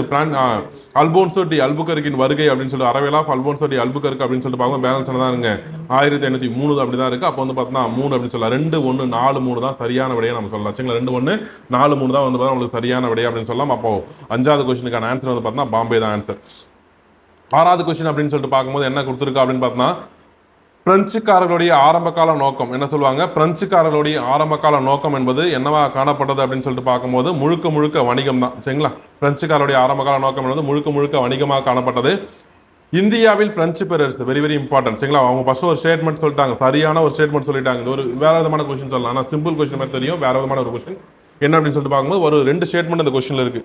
அல்போன்சோ டி அல்புகர்கின் வருகை அப்படின்னு சொல்லி அரவேல் ஆஃப் அல்போன்சோ டி அல்புகர்க் அப்படின்னு சொல்லிட்டு பார்க்கும்போது பேலன்ஸ் தான் இருங்க 1503 அப்படிதான் இருக்கு. அப்போ வந்து பார்த்தீங்கன்னா 3 அப்படின்னு சொல்லலாம். 2 1 4 3 தான் சரியான விடையை நம்ம சொல்லலாம். சரிங்களா, 2 1 4 3 தான் வந்து பார்த்தா உங்களுக்கு சரியான விடை அப்படின்னு சொல்லலாம். அப்போ 5வது கொஸ்டினுக்கான ஆன்சர் வந்து பார்த்தீங்கன்னா பாம்பே தான் ஆன்சர். 6வது கொஸ்டின் அப்படின்னு சொல்லிட்டு பார்க்கும்போது என்ன கொடுத்துருக்கா அப்படின்னு பார்த்தீங்கன்னா பிரெஞ்சுக்காரர்களுடைய ஆரம்பகால நோக்கம் என்ன சொல்லுவாங்க, பிரெஞ்சுக்காரர்களுடைய ஆரம்பகால நோக்கம் என்பது என்னவா காணப்பட்டது அப்படின்னு சொல்லிட்டு பார்க்கும்போது முழுக்க முழுக்க வணிகம் தான். சரிங்களா, பிரெஞ்சுக்காரருடைய ஆரம்பகால நோக்கம் என்பது முழுக்க முழுக்க வணிகமாக காணப்பட்டது. இந்தியாவில் பிரெஞ்சு பேரரசு வெரி வெரி இம்பார்ட்டன்ட். சரிங்களா, அவங்க ஃபர்ஸ்ட் ஒரு ஸ்டேட்மெண்ட் சொல்லிட்டாங்க, சரியான ஒரு ஸ்டேட்மெண்ட் சொல்லிட்டாங்க. இது ஒரு வேற விதமான கொஸ்டின் சொல்லலாம், ஆனால் சிம்பிள் கொஸ்டின் மாதிரி தெரியும். வேற விதமான ஒரு கொஸ்டின் என்ன அப்படின்னு சொல்லிட்டு பார்க்கும்போது ஒரு 2 ஸ்டேட்மெண்ட் இந்த கொஸ்டின்ல இருக்கு.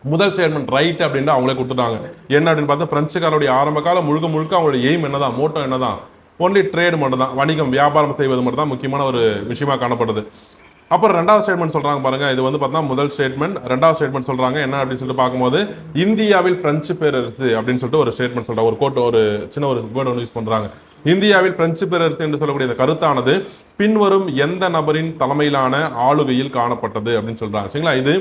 முதல் ஸ்டேட்மெண்ட் ரைட் அப்படின்னு அவங்களே கொடுத்துட்டாங்க. என்ன அப்படின்னு பார்த்தா பிரெஞ்சுக்காரருடைய ஆரம்ப காலம் முழுக்க முழுக்க அவங்களுடைய எய்ம் என்னதான், மோட்டோ என்னதான், ஒன்லி ட்ரேட் மட்டும் தான், வணிகம் வியாபாரம் செய்வது மட்டும் தான் முக்கியமான ஒரு விஷயமா காணப்படுது. அப்புறம் 2வது ஸ்டேட்மெண்ட் சொல்றாங்க பாருங்க, இது வந்து பார்த்தா முதல் ஸ்டேட்மெண்ட். 2வது ஸ்டேட்மெண்ட் சொல்றாங்க என்ன அப்படின்னு சொல்லிட்டு பார்க்கும்போது இந்தியாவில் பிரெஞ்சு பேரரசு அப்படின்னு சொல்லிட்டு ஒரு ஸ்டேட்மெண்ட் சொல்றாங்க. ஒரு கோட், ஒரு சின்ன ஒரு வேர்ட் ஒன்று யூஸ் பண்றாங்க. இந்தியாவில் பிரெஞ்சு பேரரசு என்று சொல்லக்கூடிய இந்த கருத்தானது பின்வரும் எந்த நபரின் தலைமையிலான ஆளுகையில் காணப்பட்டது அப்படின்னு சொல்றாங்க. சரிங்களா, இது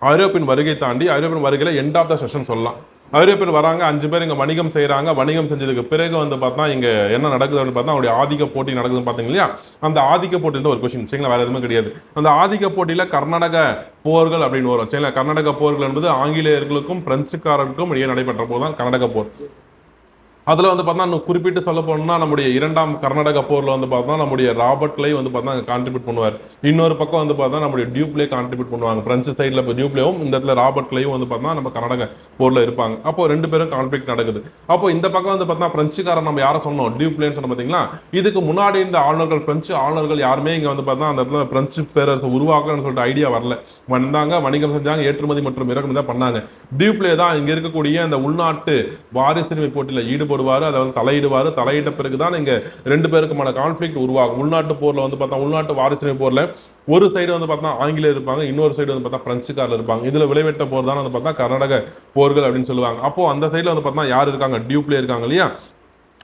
ஐரோப்பியன் வருகை தாண்டி ஐரோப்பியன் வருகையில எண்ட் ஆஃப் த செஷன் சொல்லலாம். ஐரோப்பியர் வராங்க, 5 பேர் இங்க வணிகம் செய்யறாங்க. வணிகம் செஞ்சதுக்கு பிறகு வந்து பார்த்தா இங்க என்ன நடக்குது அப்படின்னு பார்த்தா அவருடைய ஆதிக்க போட்டி நடக்குதுன்னு பாத்தீங்க இல்லையா, அந்த ஆதிக்க போட்டியில ஒரு கொஸ்டின். சரிங்களா, வேற எதுவுமே கிடையாது. அந்த ஆதிக்க போட்டியில கர்நாடக போர்கள் அப்படின்னு வரும். சரிங்களா, கர்நாடக போர்கள் என்பது ஆங்கிலேயர்களுக்கும் பிரெஞ்சுக்காரருக்கும் இடையே நடைபெற்ற போதுதான் கர்நாடக போர். அதுல வந்து பார்த்தா குறிப்பிட்டு சொல்ல போனோம்னா நம்முடைய 2ஆம் கர்நாடக போர்ல வந்து பார்த்தா நம்முடைய ராபர்ட் கிளை வந்து பார்த்தா கான்ட்ரிபியூட் பண்ணுவார். இன்னொரு பக்கம் வந்து பார்த்தா நம்முடைய டியூப்ளே கான்ட்ரிபியூட் பண்ணுவாங்க. பிரெஞ்சு சைட்ல இப்போ டியூப்ளேவும் இந்த இடத்துல ராபர்ட் கிளையும் வந்து பார்த்தா நம்ம கர்நாடக போர்ல இருப்பாங்க. அப்போ 2 பேரும் கான்ஃபிளிக்ட் நடக்குது. அப்போ இந்த பக்கம் வந்து பார்த்தா பிரெஞ்சுக்காரன் நம்ம யாரை சொன்னோம், டியூப்ளேன்னு சொன்ன பார்த்தீங்களா. இதுக்கு முன்னாடி இந்த ஆளுநர்கள், பிரெஞ்சு ஆளுநர்கள் யாருமே இங்க வந்து பார்த்தா அந்த இடத்துல பிரெஞ்சு பேரரசு உருவாக்கணும்னு சொல்லிட்டு ஐடியா வரல. வந்தாங்க, வணிகம் செஞ்சாங்க, ஏற்றுமதி மற்றும் இறக்குமதி தான் பண்ணாங்க. டியூப்ளே தான் இங்க இருக்கக்கூடிய அந்த உள்நாட்டு வாரிசுரிமை போட்டியில ஈடுபடுவாரு, அதை வந்து தலையிடுவாரு. தலையிட்ட பிறகுதான் இங்க 2 பேருக்குமான கான்ஃபிளிக்ட் உருவாகும். உள்நாட்டு போர்ல வந்து பார்த்தா உள்நாட்டு வாரிசுரிமை போர்ல ஒரு சைடு வந்து பார்த்தா ஆங்கிலேயர் இருப்பாங்க, இன்னொரு சைடு வந்து பார்த்தா பிரெஞ்சுக்காரர் இருப்பாங்க. இதுல விளைவிட்ட போர் தான் வந்து பார்த்தா கர்நாடக போர்கள் அப்படின்னு சொல்லுவாங்க. அப்போ அந்த சைடுல வந்து பார்த்தா யார் இருக்காங்க, டியூப்ளே இருக்காங்க இல்லையா.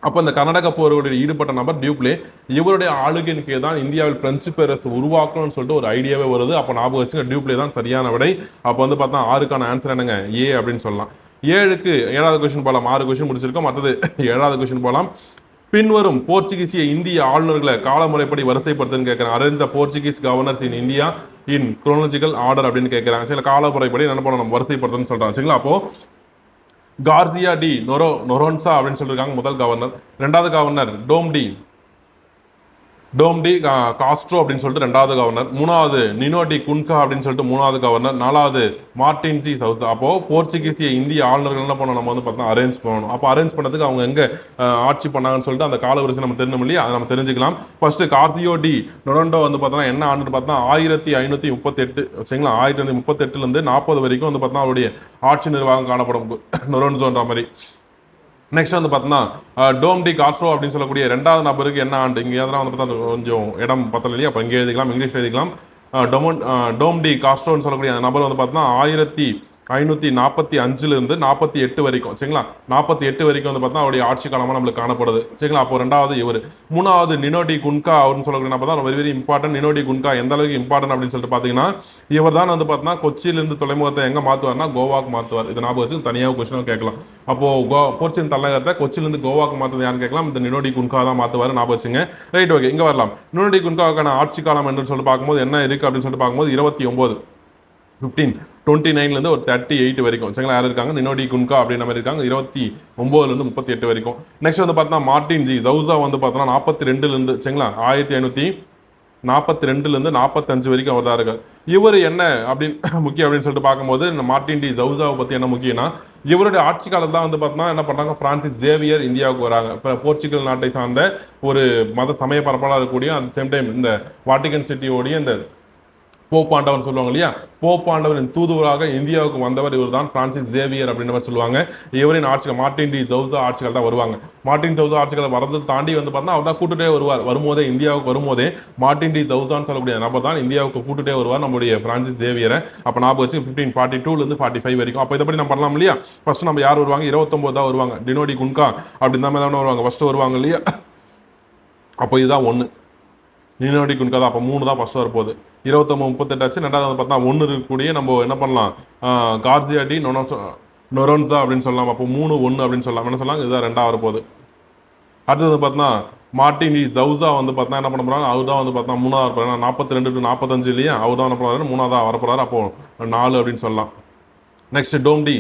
அப்போ இந்த கர்நாடக போர்களுடைய ஈடுபட்ட நபர் டியூப்ளே. இவருடைய ஆளுகையின் கீழ் தான் இந்தியாவில் பிரெஞ்சு பேரரசு உருவாக்கணும்னு சொல்லிட்டு ஒரு ஐடியாவே வருது. அப்போ ஞாபகம் வச்சுங்க, டியூப்ளே தான் சரியான விடை. அப்போ வந்து பார்த்தா 6க்கான ஆன்சர் என்னங்க, ஏ அப்படின்னு சொல்லலாம். 7வது கொஸ்டின் போலாம். 6 கொஸ்டின் முடிச்சிருக்கோம், மற்றது 7வது கொஸ்டின் போலாம். பின்வரும் போர்ச்சுகீசிய இந்திய ஆளுநர்களை காலமுறைப்படி வரிசைப்படுத்துன்னு கேட்கிறாங்க. Arrange the Portuguese governors in India in chronological order அப்படின்னு கேட்கிறாங்க. சரி, காலமுறைப்படி என்ன பண்ணணும், நம்ம வரிசைப்படுத்துன்னு சொல்றாங்க. சரிங்களா, அப்போ கார்சியா டி நொரோன்சா அப்படின்னு சொல்லியிருக்காங்க முதல் கவர்னர். 2வது கவர்னர் டோம்டி காஸ்ட்ரோ அப்படின்னு சொல்லிட்டு 2வது கவர்னர். 3வது நினோ டி குன்கா அப்படின்னு சொல்லிட்டு 3வது கவர்னர். 4வது மார்டின் ஜி சவுத். அப்போ போர்ச்சுகீசிய இந்திய ஆளுநர்கள் என்ன பண்ணணும், நம்ம வந்து பார்த்தா அரேஞ்ச் பண்ணணும். அப்போ அரேஞ்ச் பண்ணதுக்கு அவங்க எங்க ஆட்சி பண்ணாங்கன்னு சொல்லிட்டு அந்த காலவரிசை நம்ம தெரியணும் இல்லையா, அதை நம்ம தெரிஞ்சுக்கலாம். ஃபர்ஸ்ட் கார்சியோ டி நொரோண்டோ வந்து பார்த்தா என்ன ஆண்டு பார்த்தா 1538. சரிங்களா, 1538 இருந்து 40 வரைக்கும் வந்து பார்த்தா அவருடைய ஆட்சி நிர்வாகம் காணப்படும் நொரோன்சோன்ற மாதிரி. நெக்ஸ்ட் வந்து பார்த்தீங்கன்னா டோம் டி காஸ்ட்ரோ அப்படின்னு சொல்லக்கூடிய 2வது நபருக்கு என்ன ஆண்டு, இங்கே எதனா வந்து பார்த்தா கொஞ்சம் இடம் பத்தல இல்லையா, அப்போ இங்கே எழுதிக்கலாம், இங்கிலீஷ் எழுதிக்கலாம். டோம் டி காஸ்ட்ரோன்னு சொல்லக்கூடிய அந்த நபர் வந்து பார்த்தீங்கன்னா 1545 இருந்து 48 வரைக்கும். சரிங்களா, 48 வரைக்கும் வந்து பார்த்தா அவருடைய ஆட்சி காலமாக நம்மளுக்கு காணப்படுது. சரிங்களா, அப்போ 2வது இவர். 3வது நினோ டி குன்கா அப்படின்னு சொல்லக்கூடிய நபர் தான் very very important. Nino da Cunha எந்த அளவுக்கு இம்பார்ட்டன்ட் அப்படின்னு சொல்லிட்டு பார்த்தீங்கன்னா இவர் தான் வந்து பார்த்தீங்கன்னா கொச்சியிலிருந்து துறைமுகத்தை எங்கே மாற்றுவார்னா கோவாக்கு மாற்றுவார். இதை ஞாபகம் வச்சு தனியாக கொஸ்டின் கேட்கலாம். அப்போ போர்ச்சின் தலைநகரத்தை கொச்சியிலிருந்து கோவாக்கு மாற்றுறது யாருன்னு கேட்கலாம், இந்த நினோ டி குன்கா தான் மாற்றுவார். ஞாபகம் வச்சுங்க. ரைட், ஓகே, இங்கே வரலாம். நினோ டி குன்காவுக்கான ஆட்சி காலம் என்று சொல்லிட்டு பார்க்கும்போது என்ன இருக்கு அப்படின்னு சொல்லிட்டு பார்க்கும்போது 1529 ஒரு 38 வரைக்கும். சரிங்களா, யார் இருக்காங்க, நினோ டி குன்கா அப்படின்ற மாதிரி இருக்காங்க. 29 38 வரைக்கும். நெக்ஸ்ட் வந்து பார்த்தா மார்டின் ஜி சவுசா வந்து பார்த்தோன்னா 42 சரிங்களா 1542 45 வரைக்கும் அவர் தான் இருக்கார். இவர் என்ன அப்படின்னு முக்கியம் அப்படின்னு சொல்லிட்டு பார்க்கும்போது இந்த மார்டின் டி சவுசாவை பத்தி என்ன முக்கியம்னா இவருடைய ஆட்சி காலம் தான் வந்து பார்த்தோன்னா என்ன பண்றாங்க, பிரான்சிஸ் சேவியர் இந்தியாவுக்கு வராங்க. போர்ச்சுகல் நாட்டை சார்ந்த ஒரு மத சமய பரப்பலாக இருக்கக்கூடிய அந்த சேம் டைம் இந்த வாட்டிகன் சிட்டியோடைய இந்த போப்பாண்டவர் சொல்லுவாங்க இல்லையா, போப்பாண்டவரின் தூதுவராக இந்தியாவுக்கு வந்தவர் இவர் தான் பிரான்சிஸ் சேவியர் அப்படின்ற மாதிரி சொல்லுவாங்க. இவரின் ஆட்சிகள் மார்ட்டின் டி ஜவுசா ஆட்சிகள் தான் வருவாங்க. மார்ட்டின் ஜவுசா ஆட்சிகளை வரது தாண்டி வந்து பார்த்தா அவர் தான் கூட்டுட்டே வருவார். வரும்போதே இந்தியாவுக்கு வரும்போதே மார்ட்டின் டி ஜவுசான்னு சொல்லக்கூடிய நபர் தான் இந்தியாவுக்கு கூட்டுட்டே வருவார் நம்முடைய பிரான்சிஸ் சேவியரை. அப்போ ஞாபகம் வச்சு 1542 45 வரைக்கும். அப்போ இதை பற்றி நம்ம பண்ணலாம் இல்லையா. ஃபர்ஸ்ட் நம்ம யார் வருவாங்க, 29 தான் வருவாங்க. டினோடி குன்கா அப்படி இந்த மாதிரி தான் வருவாங்க, ஃபர்ஸ்ட் வருவாங்க இல்லையா. அப்போ இதுதான் 1 நினோடி குன்கா தான். அப்போ 3 தான் ஃபர்ஸ்ட் வரப்போகுது. 29 38 ஆச்சு. ரெண்டாவது வந்து பார்த்தா 1 இருக்கக்கூடிய நம்ம என்ன பண்ணலாம், கார்சியா டி நொரோன்சா அப்படின்னு சொல்லலாம். அப்போ 3 1 அப்படின்னு சொல்லலாம். என்ன சொல்லலாம், இதுதான் 2ஆக வரப்போகுது. அடுத்தது பார்த்தா மார்ட்டின் டி ஜவுசா வந்து பார்த்தா என்ன பண்ண போறாங்க, அவர் தான் வந்து பார்த்தா 3ஆவது வரப்போறாரு. 42 to 45 இல்லையா, அவர் தான் என்ன பண்ணுறாரு, 3ஆவதாக வரப்போறாரு. அப்போ 4 அப்படின்னு சொல்லலாம். நெக்ஸ்ட் டோம் டி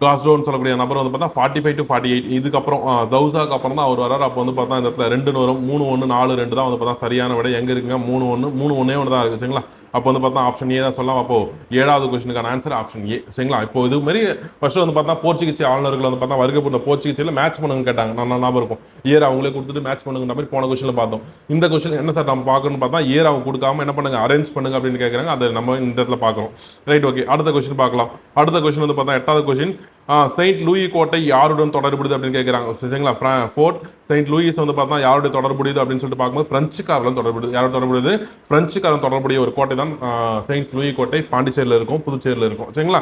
காஸ்டோன்னு சொல்லக்கூடிய நபர் வந்து பார்த்தா 45 to 48. இதுக்கப்புறம் ஜவுசாக்கு அப்புறம் தான் அவர் வர்றாரு. அப்போ வந்து பார்த்தா இந்த இடத்துல 2 வரும். 3 1 4 2 தான் வந்து பார்த்தா சரியான விட. எங்கே இருக்குங்க, 3 1 3 1 ஒன்று தான் இருக்குது சரிங்களா. அப்போ வந்து பார்த்தா ஆப்ஷன் ஏ தான் சொல்லலாம். அப்போ 7வது கொஸ்டினுக்கான ஆன்சர் ஆப்ஷன் ஏ சரிங்களா. இப்போ இது மாதிரி ஃபர்ஸ்ட் வந்து பார்த்தா போர்ச்சுகீஸ் ஆளுநர்கள் வந்து பார்த்தா வருகை புரிந்த போர்ச்சுகீஸில் மேட்ச் பண்ணுங்க கேட்டாங்க. நான் ஞாபகம் இருக்கும், ஏர் அவங்களே கொடுத்துட்டு மேட்ச் பண்ணுங்கிற மாதிரி போன கொஸ்டினில் பார்த்தோம். இந்த கொஸ்டின் என்ன சார் நம்ம பார்க்கணும்னு பார்த்தா ஏர் அவங்க கொடுக்காம என்ன பண்ணுங்க, அரேஞ்ச் பண்ணுங்க அப்படின்னு கேட்குறாங்க. அதை நம்ம இந்த இடத்துல பார்க்குறோம். Right, okay. அடுத்த கொஸ்டின் பார்க்கலாம். அடுத்த கொஸ்டின் வந்து பார்த்தா 8வது கொஸ்டின், செயின்ட் லூயி கோட்டை யாருடன் தொடர்புடையது அப்படின்னு கேட்குறாங்க சரிங்களா. ஃபோர்ட் செயின்ட் லூயிஸ் வந்து பார்த்தா யாருடைய தொடர்புடையது அப்படின்னு சொல்லிட்டு பார்க்கும்போது பிரெஞ்சுக்காரர்களும் தொடர்புடையது. யாரோட தொடர்புடையது, பிரெஞ்சுக்காரன் தொடர்புடைய ஒரு கோட்டை தான் செயின்ட் லூயி கோட்டை. பாண்டிச்சேரியில் இருக்கும், புதுச்சேரியில் இருக்கும் சரிங்களா.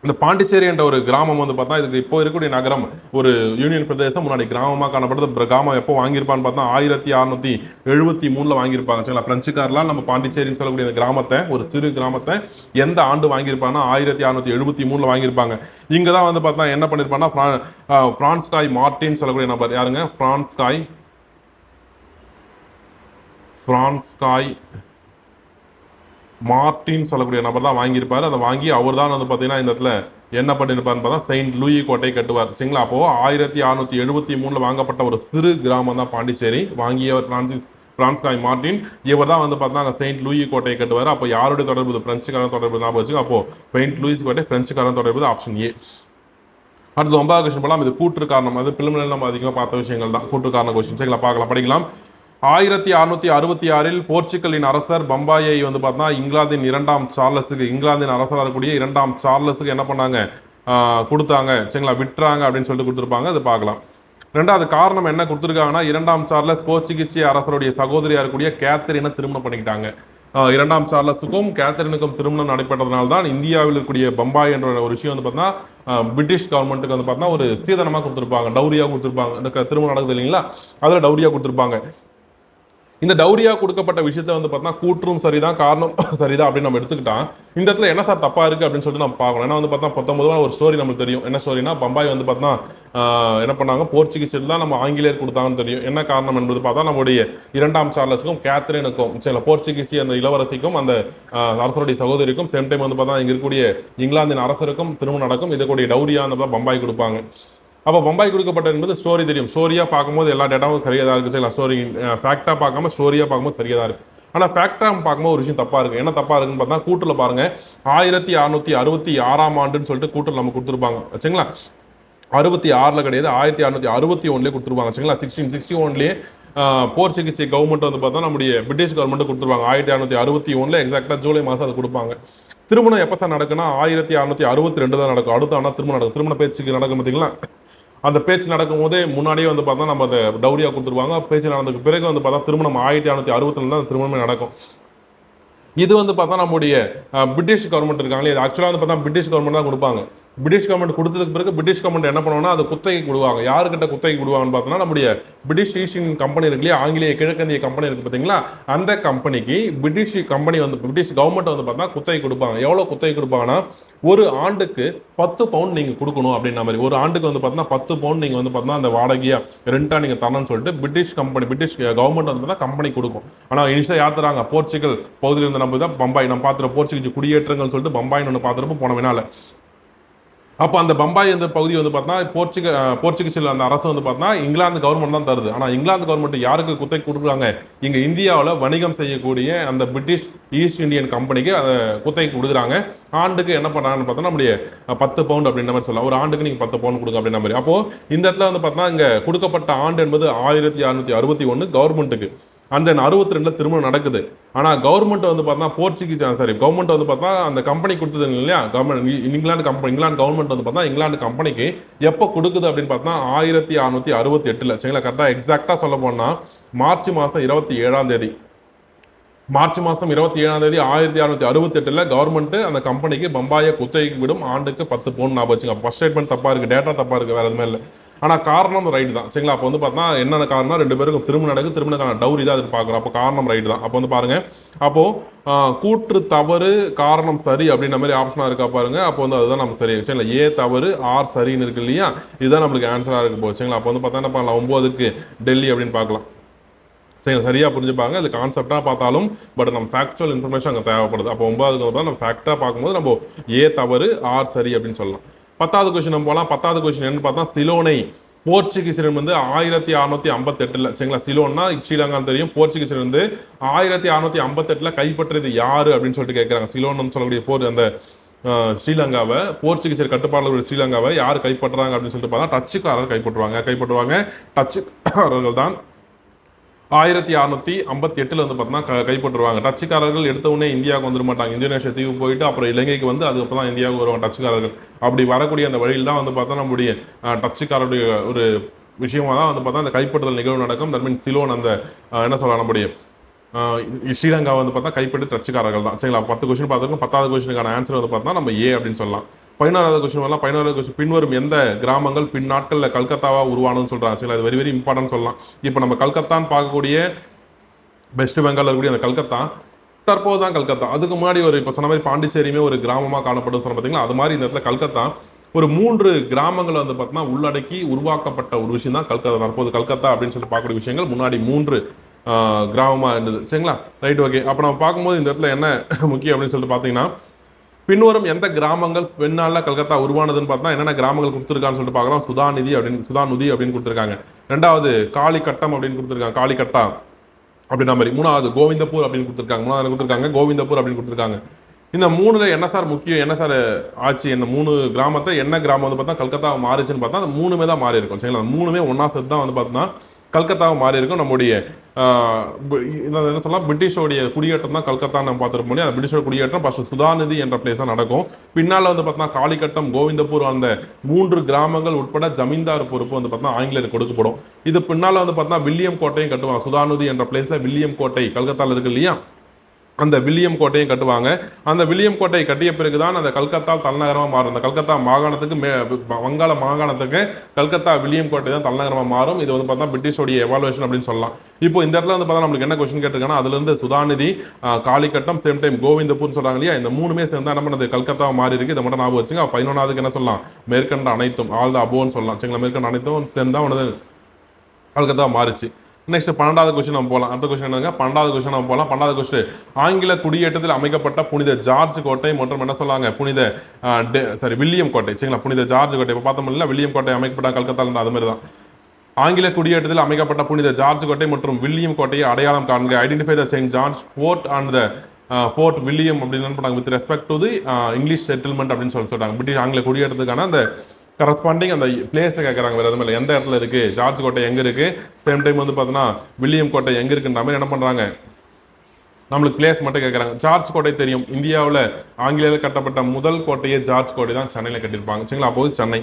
இந்த பாண்டிச்சேரி என்ற ஒரு கிராமம் வந்து பார்த்தா இதுக்கு இப்போ இருக்கக்கூடிய நகரம் ஒரு யூனியன் பிரதேசம், முன்னாடி கிராமமாக காணப்படுது. கிராமம் எப்போ வாங்கியிருப்பான்னு பார்த்தா 1673 வாங்கியிருப்பாங்க சரிங்களா. பிரெஞ்சுக்காரெலாம் நம்ம பாண்டிச்சேரின்னு சொல்லக்கூடிய இந்த கிராமத்தை, ஒரு சிறு கிராமத்தை எந்த ஆண்டு வாங்கியிருப்பாங்கன்னா 1673 வாங்கியிருப்பாங்க. இங்கே தான் வந்து பார்த்தா என்ன பண்ணியிருப்பாங்கன்னா பிரான்ஸ்காய் மார்ட்டின் சொல்லக்கூடிய நபர் யாருங்க, பிரான்ஸ்காய் மார்ட்டின் சொல்லக்கூடிய நபர் தான் வாங்கியிருப்பாரு. அதை வாங்கி அவர் தான் வந்து பார்த்தீங்கன்னா இந்த இடத்துல என்ன பண்ணியிருப்பாருன்னு பார்த்தா செயின்ட் லூயி கோட்டை கட்டுவார் சரிங்களா. அப்போ 1673 வாங்கப்பட்ட ஒரு சிறு கிராமம் தான் பாண்டிச்சேரி. வாங்கியவர் பிரான்ஸ்காய் மார்ட்டின். இவர் தான் வந்து பார்த்தா செயின்ட் லூயி கோட்டையை கட்டுவார். அப்போ யாருடைய தொடர்பு, பிரெஞ்சுக்காரன் தொடர்பு ஞாபகம் வச்சுக்கோ. அப்போ செயின்ட் லூயிஸ் கோட்டை பிரெஞ்சுக்காரன் தொடர்பு ஆப்ஷன் ஏ. அடுத்து 9வது கொஸ்டின் போகலாம். இது கூற்று காரணம், அது பிலிமினரியில் நம்ம அதிகமாக பார்த்த விஷயங்கள் தான். கூற்று காரண கொஸ்டின் சரிங்களா, பார்க்கலாம், படிக்கலாம். 1666 போர்ச்சுகலின் அரசர் பம்பாயை வந்து பார்த்தா இங்கிலாந்தின் 2ஆம் சார்லஸுக்கு, இங்கிலாந்தின் அரசராக இருக்கக்கூடிய 2ஆம் சார்லஸுக்கு என்ன பண்ணாங்க, கொடுத்தாங்க சரிங்களா, விட்டுறாங்க அப்படின்னு சொல்லிட்டு கொடுத்துருப்பாங்க. அது பார்க்கலாம். ரெண்டாவது காரணம் என்ன கொடுத்துருக்காங்கன்னா, 2ஆம் சார்லஸ் போர்ச்சுகீஸ் அரசருடைய சகோதரியாக இருக்கக்கூடிய கேத்தரினை திருமணம் பண்ணிக்கிட்டாங்க. 2ஆம் சார்லஸுக்கும் கேத்தரினுக்கும் திருமணம் நடைபெற்றதுனால தான் இந்தியாவில் இருக்கக்கூடிய பம்பாய் என்ற ஒரு விஷயம் வந்து பார்த்தா பிரிட்டிஷ் கவர்மெண்ட்டுக்கு வந்து பார்த்தா ஒரு சீதனமாக கொடுத்துருப்பாங்க, டவுரியாக கொடுத்துருப்பாங்க. இந்த திருமணம் நடக்குது இல்லைங்களா, அதில் டவுரியாக கொடுத்துருப்பாங்க. இந்த டவுரியா கொடுக்கப்பட்ட விஷயத்த வந்து பார்த்தா கூற்றும் சரிதான், காரணம் சரிதான் அப்படின்னு நம்ம எடுத்துக்கிட்டா இந்த இடத்துல என்ன சார் தப்பா இருக்கு அப்படின்னு சொல்லிட்டு நம்ம பார்க்கணும். ஏன்னா வந்து பார்த்தா 19 ஒரு ஸ்டோரி நமக்கு தெரியும். என்ன ஸ்டோரினா, பம்பாய் வந்து பார்த்தா என்ன பண்ணாங்க, போர்ச்சுகீஸ் தான் நம்ம ஆங்கிலேயர் கொடுத்தாங்கன்னு தெரியும். என்ன காரணம் என்பது பார்த்தா நம்முடைய 2ஆம் சார்லஸுக்கும் கேத்தரினுக்கும் சில போர்ச்சுகீசி அந்த இளவரசிக்கும் அந்த அரசருடைய சகோதரிக்கும் சேம் டைம் வந்து பார்த்தா இங்க இருக்கக்கூடிய இங்கிலாந்தின் அரசருக்கும் திருமணம் நடக்கும். இதற்குடைய டவுரியா அந்த பம்பாய் கொடுப்பாங்க. அப்போ பம்பாய் கொடுக்கப்பட்ட என்பது ஸ்டோரி தெரியும். ஸ்டோரியா பார்க்கும்போது எல்லா டேட்டாவும் சரியாக தான் இருக்கு சரிங்களா. ஸ்டோரி ஃபேக்டா பார்க்காம ஸ்டோரியா பார்க்கும்போது சரியாக தான் இருக்கு. ஆனால் ஃபேக்டா பார்க்கும்போது ஒரு விஷயம் தப்பா இருக்கு. என்ன தப்பா இருக்குன்னு பார்த்தா கூட்டுல பாருங்க, 1666 ஆண்டுன்னு சொல்லிட்டு கூட்டுல நம்ம கொடுத்துருப்பாங்க சரிங்களா. 66 கிடையாது, 1661 கொடுத்துருப்பாங்க சரிங்களா. 1661 போர்ச்சுகீஸ் கவர்மெண்ட் வந்து பார்த்தா நம்முடைய பிரிட்டிஷ் கவர்மெண்ட் கொடுத்துருவாங்க. 1661 எக்ஸாக்டா ஜூலை மாதம் அதை கொடுப்பாங்க. திருமணம் எப்போ சார் நடக்குன்னா 1662 தான் நடக்கும். அடுத்த ஆனால் திருமணம் நடக்கும். திருமண பேச்சுக்கு நடக்கும் பார்த்தீங்களா. அந்த பேச்சு நடக்கும் போதே முன்னாடியே வந்து பார்த்தா நம்ம அதை டவுரியா கொடுத்துருவாங்க. பேச்சு நடந்ததுக்கு பிறகு வந்து பார்த்தா திருமணம் 1660 தான் திருமணமே நடக்கும். இது வந்து பார்த்தா நம்முடைய பிரிட்டிஷ் கவர்மெண்ட் இருக்காங்களே, இது ஆக்சுவலாக வந்து பார்த்தா பிரிட்டிஷ் கவர்மெண்ட் தான் கொடுப்பாங்க. பிரிட்டிஷ் கவர்மெண்ட் கொடுத்ததுக்கு பிறகு பிரிட்டிஷ் கவர்மெண்ட் என்ன பண்ணுவாங்கன்னா அது குத்தகை கொடுவாங்க. யாருக்கிட்ட குத்தகை கொடுவாங்கன்னு பார்த்தோம்னா நம்முடைய பிரிட்டிஷ் ஈஸ்ட் இந்தியன் கம்பெனி இருக்கு இல்லையா, ஆங்கிலேய கிழக்கிந்திய கம்பெனி இருக்கு பார்த்தீங்களா, அந்த கம்பெனிக்கு பிரிட்டிஷ் கம்பெனி வந்து பிரிட்டிஷ் கவர்மெண்ட் வந்து பார்த்தா குத்தகை கொடுப்பாங்க. எவ்வளோ குத்தகை கொடுப்பாங்கன்னா, ஒரு ஆண்டுக்கு 10 பவுண்ட் நீங்க கொடுக்கணும் அப்படின்ற மாதிரி. ஒரு ஆண்டுக்கு வந்து பார்த்தா 10 பவுண்ட் நீங்க வந்து பார்த்தா அந்த வாடகையா ரெண்டா நீங்க தரணும்னு சொல்லிட்டு பிரிட்டிஷ் கவர்மெண்ட் வந்து பார்த்தா கம்பெனி கொடுக்கும். ஆனால் இனிஷியலாக யார் தராங்க, போர்ச்சுகல் பகுதியில் இருந்து நம்ம தான் பம்பாய் நம்ம பார்த்துருவோம். போர்ச்சுகீஸ் குடியேற்றங்கள்னு சொல்லிட்டு பம்பாய்னு ஒன்று பார்த்துருப்போம் போன வினால. அப்போ அந்த பம்பாய் அந்த பகுதி வந்து பார்த்தா போர்ச்சுகீஸில் அந்த அரசு வந்து பார்த்தா இங்கிலாந்து கவர்மெண்ட் தான் தருது. ஆனால் இங்கிலாந்து கவர்மெண்ட் யாருக்கு குத்தகை கொடுக்குறாங்க, இங்க இந்தியாவில் வணிகம் செய்யக்கூடிய அந்த பிரிட்டிஷ் ஈஸ்ட் இந்தியன் கம்பெனிக்கு அதை குத்தகை கொடுக்குறாங்க. ஆண்டுக்கு என்ன பண்ணுறாங்கன்னு பார்த்தா நம்முடைய 10 பவுண்ட் அப்படின்ற மாதிரி சொல்லலாம். ஒரு ஆண்டுக்கு நீங்க 10 பவுண்ட் கொடுங்க அப்படின்ற மாதிரி. அப்போ இந்த இடத்துல வந்து பார்த்தா இங்க கொடுக்கப்பட்ட ஆண்டு என்பது 1661 கவர்மெண்ட்டுக்கு. அந்த 62ல திருமணம் நடக்குது. ஆனா கவர்மெண்ட் வந்து பார்த்தா போர்ச்சுகீஸ் கவர்மெண்ட் வந்து பார்த்தா அந்த கம்பெனி கொடுத்தது இல்லையா, இங்கிலாந்து கவர்மெண்ட் வந்து பார்த்தா இங்கிலாந்து கம்பெனிக்கு எப்போ கொடுக்குது அப்படின்னு பார்த்தா 1668ல சரிங்களா. கரெக்டாக எக்ஸாக்டா சொல்ல போனா மார்ச் மாசம் 27ஆம் தேதி 1668ல கவர்மெண்ட் அந்த கம்பெனிக்கு பம்பாயை குத்தகைக்கு விடும், ஆண்டுக்கு 10 பவுன் ஞாபகம் வச்சுங்க. ஃபர்ஸ்ட் ஸ்டேட்மெண்ட் தப்பா இருக்கு, டேட்டா தப்பா இருக்கு, வேற எதுவுமே இல்லை. ஆனா காரணம் ரைட் தான் சரிங்களா. அப்போ வந்து பார்த்தா என்னென்ன காரணம், 2 பேருக்கும் திருமணம் நடக்குது, திருமணக்கான டவுரி தான் அது பார்க்குறோம். அப்போ காரணம் ரைட் தான். அப்போ வந்து பாருங்க, அப்போ கூற்று தவறு காரணம் சரி அப்படின்ற மாதிரி ஆப்ஷனா இருக்கா பாருங்க. அப்போ வந்து அதுதான் நம்ம சரி சரிங்களா. ஏ தவறு ஆர் சரின்னு இருக்கு இல்லையா, இதுதான் நம்மளுக்கு ஆன்சரா இருக்கு போச்சுங்களா. அப்போ வந்து பார்த்தா என்ன பண்ணலாம், 9க்கு டெல்லி அப்படின்னு பார்க்கலாம். சரி, சரியா புரிஞ்சுப்பாங்க. அது கான்செப்டா பார்த்தாலும் பட் நம்ம ஃபேக்சுவல் இன்ஃபர்மேஷன் அங்கே தேவைப்படுது. அப்போ 9வது நம்ம ஃபேக்டா பார்க்கும்போது நம்ம ஏ தவறு ஆர் சரி அப்படின்னு சொல்லலாம். 10வது கொஸ்டின் நம்ம போகலாம். 10வது கொஸ்டின் என்னன்னு பார்த்தா சிலோனை போர்ச்சுகீசியர் வந்து 1658ல சரிங்களா. சிலோன்னா ஸ்ரீலங்கான்னு தெரியும். போர்ச்சுகீசியர் வந்து 1658ல கைப்பற்றியது யாரு அப்படின்னு சொல்லிட்டு கேட்கிறாங்க. சிலோன்னு சொல்லக்கூடிய போர் அந்த ஸ்ரீலங்காவை போர்ச்சுகீசியர் கட்டுப்பாடுள்ள ஸ்ரீலங்காவை யார் கைப்பற்றுறாங்க அப்படின்னு சொல்லிட்டு பார்த்தா டச்சுக்காரர் கைப்பற்றுவாங்க. டச்சுக்காரர்கள் தான் 1658ல வந்து பார்த்தீங்கன்னா கைப்பற்றுவாங்க. டச்சுக்காரர்கள் எடுத்த உடனே இந்தியாவுக்கு வந்துட மாட்டாங்க. இந்தோனேஷியா தீவு போயிட்டு அப்புறம் இலங்கைக்கு வந்து அதுக்கப்புறம் தான் இந்தியாவுக்கு வருவாங்க டச்சுக்காரர்கள். அப்படி வரக்கூடிய அந்த வழியில் தான் வந்து பார்த்தா நம்முடைய டச்சுக்காரருடைய ஒரு விஷயமா தான் வந்து பார்த்தா அந்த கைப்பற்றுதல் நிகழ்வு நடக்கும். தட் மீன்ஸ் சிலோன் அந்த என்ன சொல்லலாம் நம்முடைய ஸ்ரீலங்கா வந்து பார்த்தா கைப்பற்றி டச்சுக்காரர்கள் தான் சரிங்களா. 10 கொஸ்டின் பார்த்துருக்கோம். 10வது கொஸ்டினுக்கான ஆன்சர் வந்து பார்த்தா நம்ம ஏ அப்படின்னு சொல்லலாம். 11வது கொஸ்டின் வரலாம். 11வது கொஸ்டின் பின்வரும் எந்த கிராமங்கள் பின் நாட்களில் கல்கத்தாவா உருவானு சொல்றாங்க சரிங்களா. அது வெரி வெரி இம்பார்ட்டன்ட் சொல்லலாம். இப்போ நம்ம கல்கத்தான்னு பார்க்கக்கூடிய வெஸ்ட் பெங்கால் இருக்கக்கூடிய அந்த கல்கத்தா தற்போது தான் கல்கத்தா. அதுக்கு முன்னாடி ஒரு இப்போ சொன்ன மாதிரி பாண்டிச்சேரியுமே ஒரு கிராமமாக காணப்படும் சொன்ன பார்த்தீங்களா. அது மாதிரி இந்த இடத்துல கல்கத்தா ஒரு 3 கிராமங்கள் வந்து பார்த்தீங்கன்னா உள்ளடக்கி உருவாக்கப்பட்ட ஒரு விஷயம் தான் கல்கத்தா. தற்போது கல்கத்தா அப்படின்னு சொல்லி பார்க்கக்கூடிய விஷயங்கள் முன்னாடி 3 கிராமமாக இருந்தது சரிங்களா. Right, okay. அப்போ நம்ம பார்க்கும்போது இந்த இடத்துல என்ன முக்கியம் அப்படின்னு சொல்லிட்டு பார்த்தீங்கன்னா பின்வரும் எந்த கிராமங்கள் பெண்ணால கல்கத்தா உருவானதுன்னு பார்த்தா என்னென்ன கிராமங்கள் கொடுத்துருக்கான்னு சொல்லிட்டு பார்க்கலாம். சுதாநிதி அப்படின்னு கொடுத்துருக்காங்க. 2வது காளிகட்டம் அப்படின்னு கொடுத்துருக்காங்க, காளிகட்டா அப்படின்ற மாதிரி. 3வது கோவிந்தப்பூர் அப்படின்னு கொடுத்துருக்காங்க. கோவிந்தப்பூர் அப்படின்னு கொடுத்துருக்காங்க. இந்த 3ல என்ன சார் முக்கியம், என்ன சார் ஆச்சு, என்ன 3 கிராமத்தை என்ன கிராமம் வந்து பார்த்தா கல்கத்தா மாறிச்சுன்னு பார்த்தா அந்த 3மே தான் மாறி இருக்கும் சரிங்களா. 3மே ஒன்னா சேர்த்து தான் வந்து பார்த்தீங்கன்னா கல்கத்தாவை மாறி இருக்கும். நம்முடைய என்ன சொல்லலாம் பிரிட்டிஷோடைய குடியேற்றம் தான் கல்கத்தா நம்ம பார்த்துருப்போம் இல்லையா. அந்த பிரிட்டிஷோட குடியேற்றம் ஃபர்ஸ்ட் சுதாநிதி என்ற பிளேஸ் தான் நடக்கும். பின்னால் வந்து பார்த்தீங்கன்னா காளிகட்டம் கோவிந்தப்பூர் அந்த 3 கிராமங்கள் உட்பட ஜமீன்தார் பொறுப்பு வந்து பார்த்தீங்கன்னா ஆங்கிலேயர் கொடுக்கப்படும். இது பின்னால் வந்து பார்த்தீங்கன்னா வில்லியம் கோட்டையும் கட்டுவாங்க. சுதாநிதி என்ற பிளேஸ்ல வில்லியம் கோட்டை கல்கத்தாவில் இருக்கு இல்லையா, அந்த வில்லியம் கோட்டையும் கட்டுவாங்க. அந்த வில்லியம் கோட்டையை கட்டிய பிறகுதான் அந்த கல்கத்தா தலைநகரமாக மாறும். அந்த கல்கத்தா மாகாணத்துக்கு வங்காள மாகாணத்துக்கு கல்கத்தா வில்லியம் கோட்டை தான் தலைநகரமாக மாறும். இது வந்து பார்த்தா பிரிட்டிஷோடைய எவாலுவேஷன் அப்படின்னு சொல்லலாம். இப்போ இந்த இடத்துல வந்து பார்த்தா நம்மளுக்கு என்ன கொஸ்டின் கேட்டிருக்காங்கன்னா அதுல இருந்து சுதாநிதி காளிகட்டம் சேம் டைம் கோவிந்தப்பூர் சொல்றாங்க இல்லையா, இந்த 3மே சேர்ந்து என்ன பண்ணது கல்கத்தா மாறி இருக்கு. இதை மட்டும் ஞாபகம் வச்சுங்க. 11வதுக்கு என்ன சொல்லலாம் மேற்கண்ட அனைத்தும் ஆல் த அபோன்னு சொல்லலாம் சரிங்களா. மேற்கண்ட அனைத்தும் சேர்ந்தா உனது கல்கத்தா மாறிச்சு. நெக்ஸ்ட் 12வது கொஸ்டின் நம்ம போகலாம். அடுத்த கொஸ்டின் என்னங்க 12வது கொஸ்டின் நம்ம போகலாம். 12வது கொஸ்டின் ஆங்கில குடியேற்றத்தில் அமைக்கப்பட்ட புனித ஜார்ஜ் கோட்டை மற்றும் என்ன சொல்லாங்க புனித வில்லியம் கோட்டை சரிங்களா. புனித ஜார்ஜ் கோட்டை இப்போ பார்த்தோம் இல்லை, வில்லியம் கோட்டை அமைக்கப்பட்ட கல்கத்தால இருந்து அது மாதிரி தான். ஆங்கில குடியேற்றத்தில் அமைக்கப்பட்ட புனித ஜார்ஜ் கோட்டை மற்றும் வில்லியம் கோட்டையை அடையாளம் காண்க. Identify the Saint George fort and the fort William அப்படின்னு என்ன பண்ணாங்க with respect to the English settlement அப்படின்னு சொல்லிட்டாங்க. பிரிட்டிஷ் ஆங்கில குடியேற்றத்துக்கான அந்த கரஸ்பாண்டிங் அந்த பிளேஸை கேட்குறாங்க. வேறு எதுவும் இல்லை, எந்த இடத்துல இருக்கு, ஜார்ஜ் கோட்டை எங்கே இருக்கு, சேம் டைம் வந்து பார்த்தீங்கன்னா வில்லியம் கோட்டை எங்கே இருக்குன்ற மாதிரி என்ன பண்ணுறாங்க நம்மளுக்கு பிளேஸ் மட்டும் கேட்குறாங்க. ஜார்ஜ் கோட்டை தெரியும், இந்தியாவில் ஆங்கிலேயர் கட்டப்பட்ட முதல் கோட்டையே ஜார்ஜ் கோட்டை தான் சென்னையில் கட்டியிருப்பாங்க சரிங்களா. அப்போது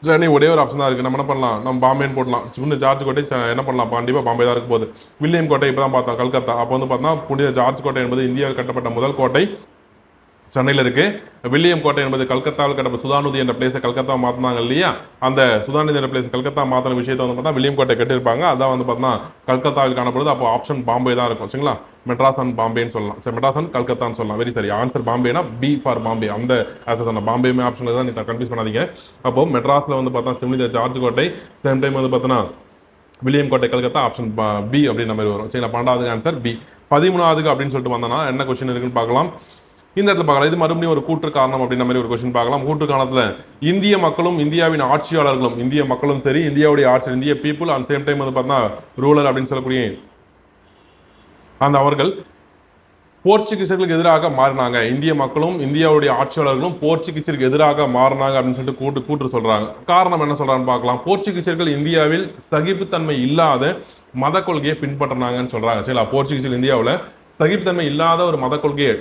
சென்னை ஒரே ஒரு ஆப்ஷன் தான் இருக்குது. நம்ம என்ன பண்ணலாம், நம்ம பாம்பேன்னு போடலாம். சின்ன ஜார்ஜ் கோட்டை என்ன பண்ணலாம், கண்டிப்பாக பாம்பே தான் இருக்க போகுது. வில்லியம் கோட்டை இப்போ தான் பார்த்தோம் கல்கத்தா. அப்போ வந்து பார்த்தா புனித ஜார்ஜ் கோட்டை என்பது இந்தியாவில் கட்டப்பட்ட முதல் கோட்டை சென்னையில் இருக்கு. வில்லியம் கோட்டை என்பது கல்கத்தாவில் கட்டப்பட்ட சுதாநிதி என்ற பிளேஸை கல்கத்தா மாற்றினாங்க இல்லையா, அந்த சுதாநிதி என்ற பிளேஸ் கல்கத்தா மாற்றின விஷயத்தை வந்து பார்த்தா வில்லியம் கோட்டை கட்டியிருப்பாங்க. அதான் வந்து பார்த்தா கல்கத்தாவில் காணப்படுது. அப்போ ஆப்ஷன் பாம்பே தான் இருக்கும் சரிங்களா. மெட்ராஸ் அண்ட் பாம்பேன்னு சொல்லலாம். சரி, மெட்ராஸ் அண்ட் கல்கத்தான்னு சொல்லலாம். வெரி சரி, ஆன்சர் பாம்பேனா பி ஃபார் பாம்பே. அந்த சொன்ன பாம்பேமே ஆப்ஷன் தான், நீங்கள் கன்ஃபியூஸ் பண்ணாதீங்க. அப்போ மெட்ராஸில் வந்து பார்த்தா புனித ஜார்ஜ் கோட்டை, சேம் டைம் வந்து பார்த்தோன்னா வில்லியம் கோட்டை கல்கத்தா, ஆப்ஷன் பி அப்படின்ற மாதிரி வரும் சரிங்களா. 12வது ஆன்சர் பி. 13வது அப்படின்னு சொல்லிட்டு வந்தோன்னா என்ன கொஸ்டின் இருக்குன்னு பார்க்கலாம். இந்த இடத்துல பார்க்கலாம், இது மறுபடியும் ஒரு கூற்று காரணம் அப்படின்ற மாதிரி ஒரு கொஸ்டின் பார்க்கலாம். கூற்று காரணத்துல இந்திய மக்களும் இந்தியாவின் ஆட்சியாளர்களும், இந்திய மக்களும் சரி இந்தியாவுடைய ஆட்சி இந்திய பீப்புள் அண்ட் சேம் டைம் வந்து பார்த்தா ரூலர் அப்படின்னு சொல்லக்கூடிய அந்த அவர்கள் போர்ச்சுகீசர்களுக்கு எதிராக மாறினாங்க. இந்திய மக்களும் இந்தியாவுடைய ஆட்சியாளர்களும் போர்ச்சுகீசருக்கு எதிராக மாறினாங்க அப்படின்னு சொல்லிட்டு கூட்டு சொல்றாங்க. காரணம் என்ன சொல்றாங்கன்னு பார்க்கலாம். போர்ச்சுகீசர்கள் இந்தியாவில் சகிப்புத்தன்மை இல்லாத மத கொள்கையை பின்பற்றினாங்கன்னு சொல்றாங்க. சரிங்களா, போர்ச்சுகீசர்கள் இந்தியாவில் சகிப்புத்தன்மை இல்லாத ஒரு மத கொள்கையை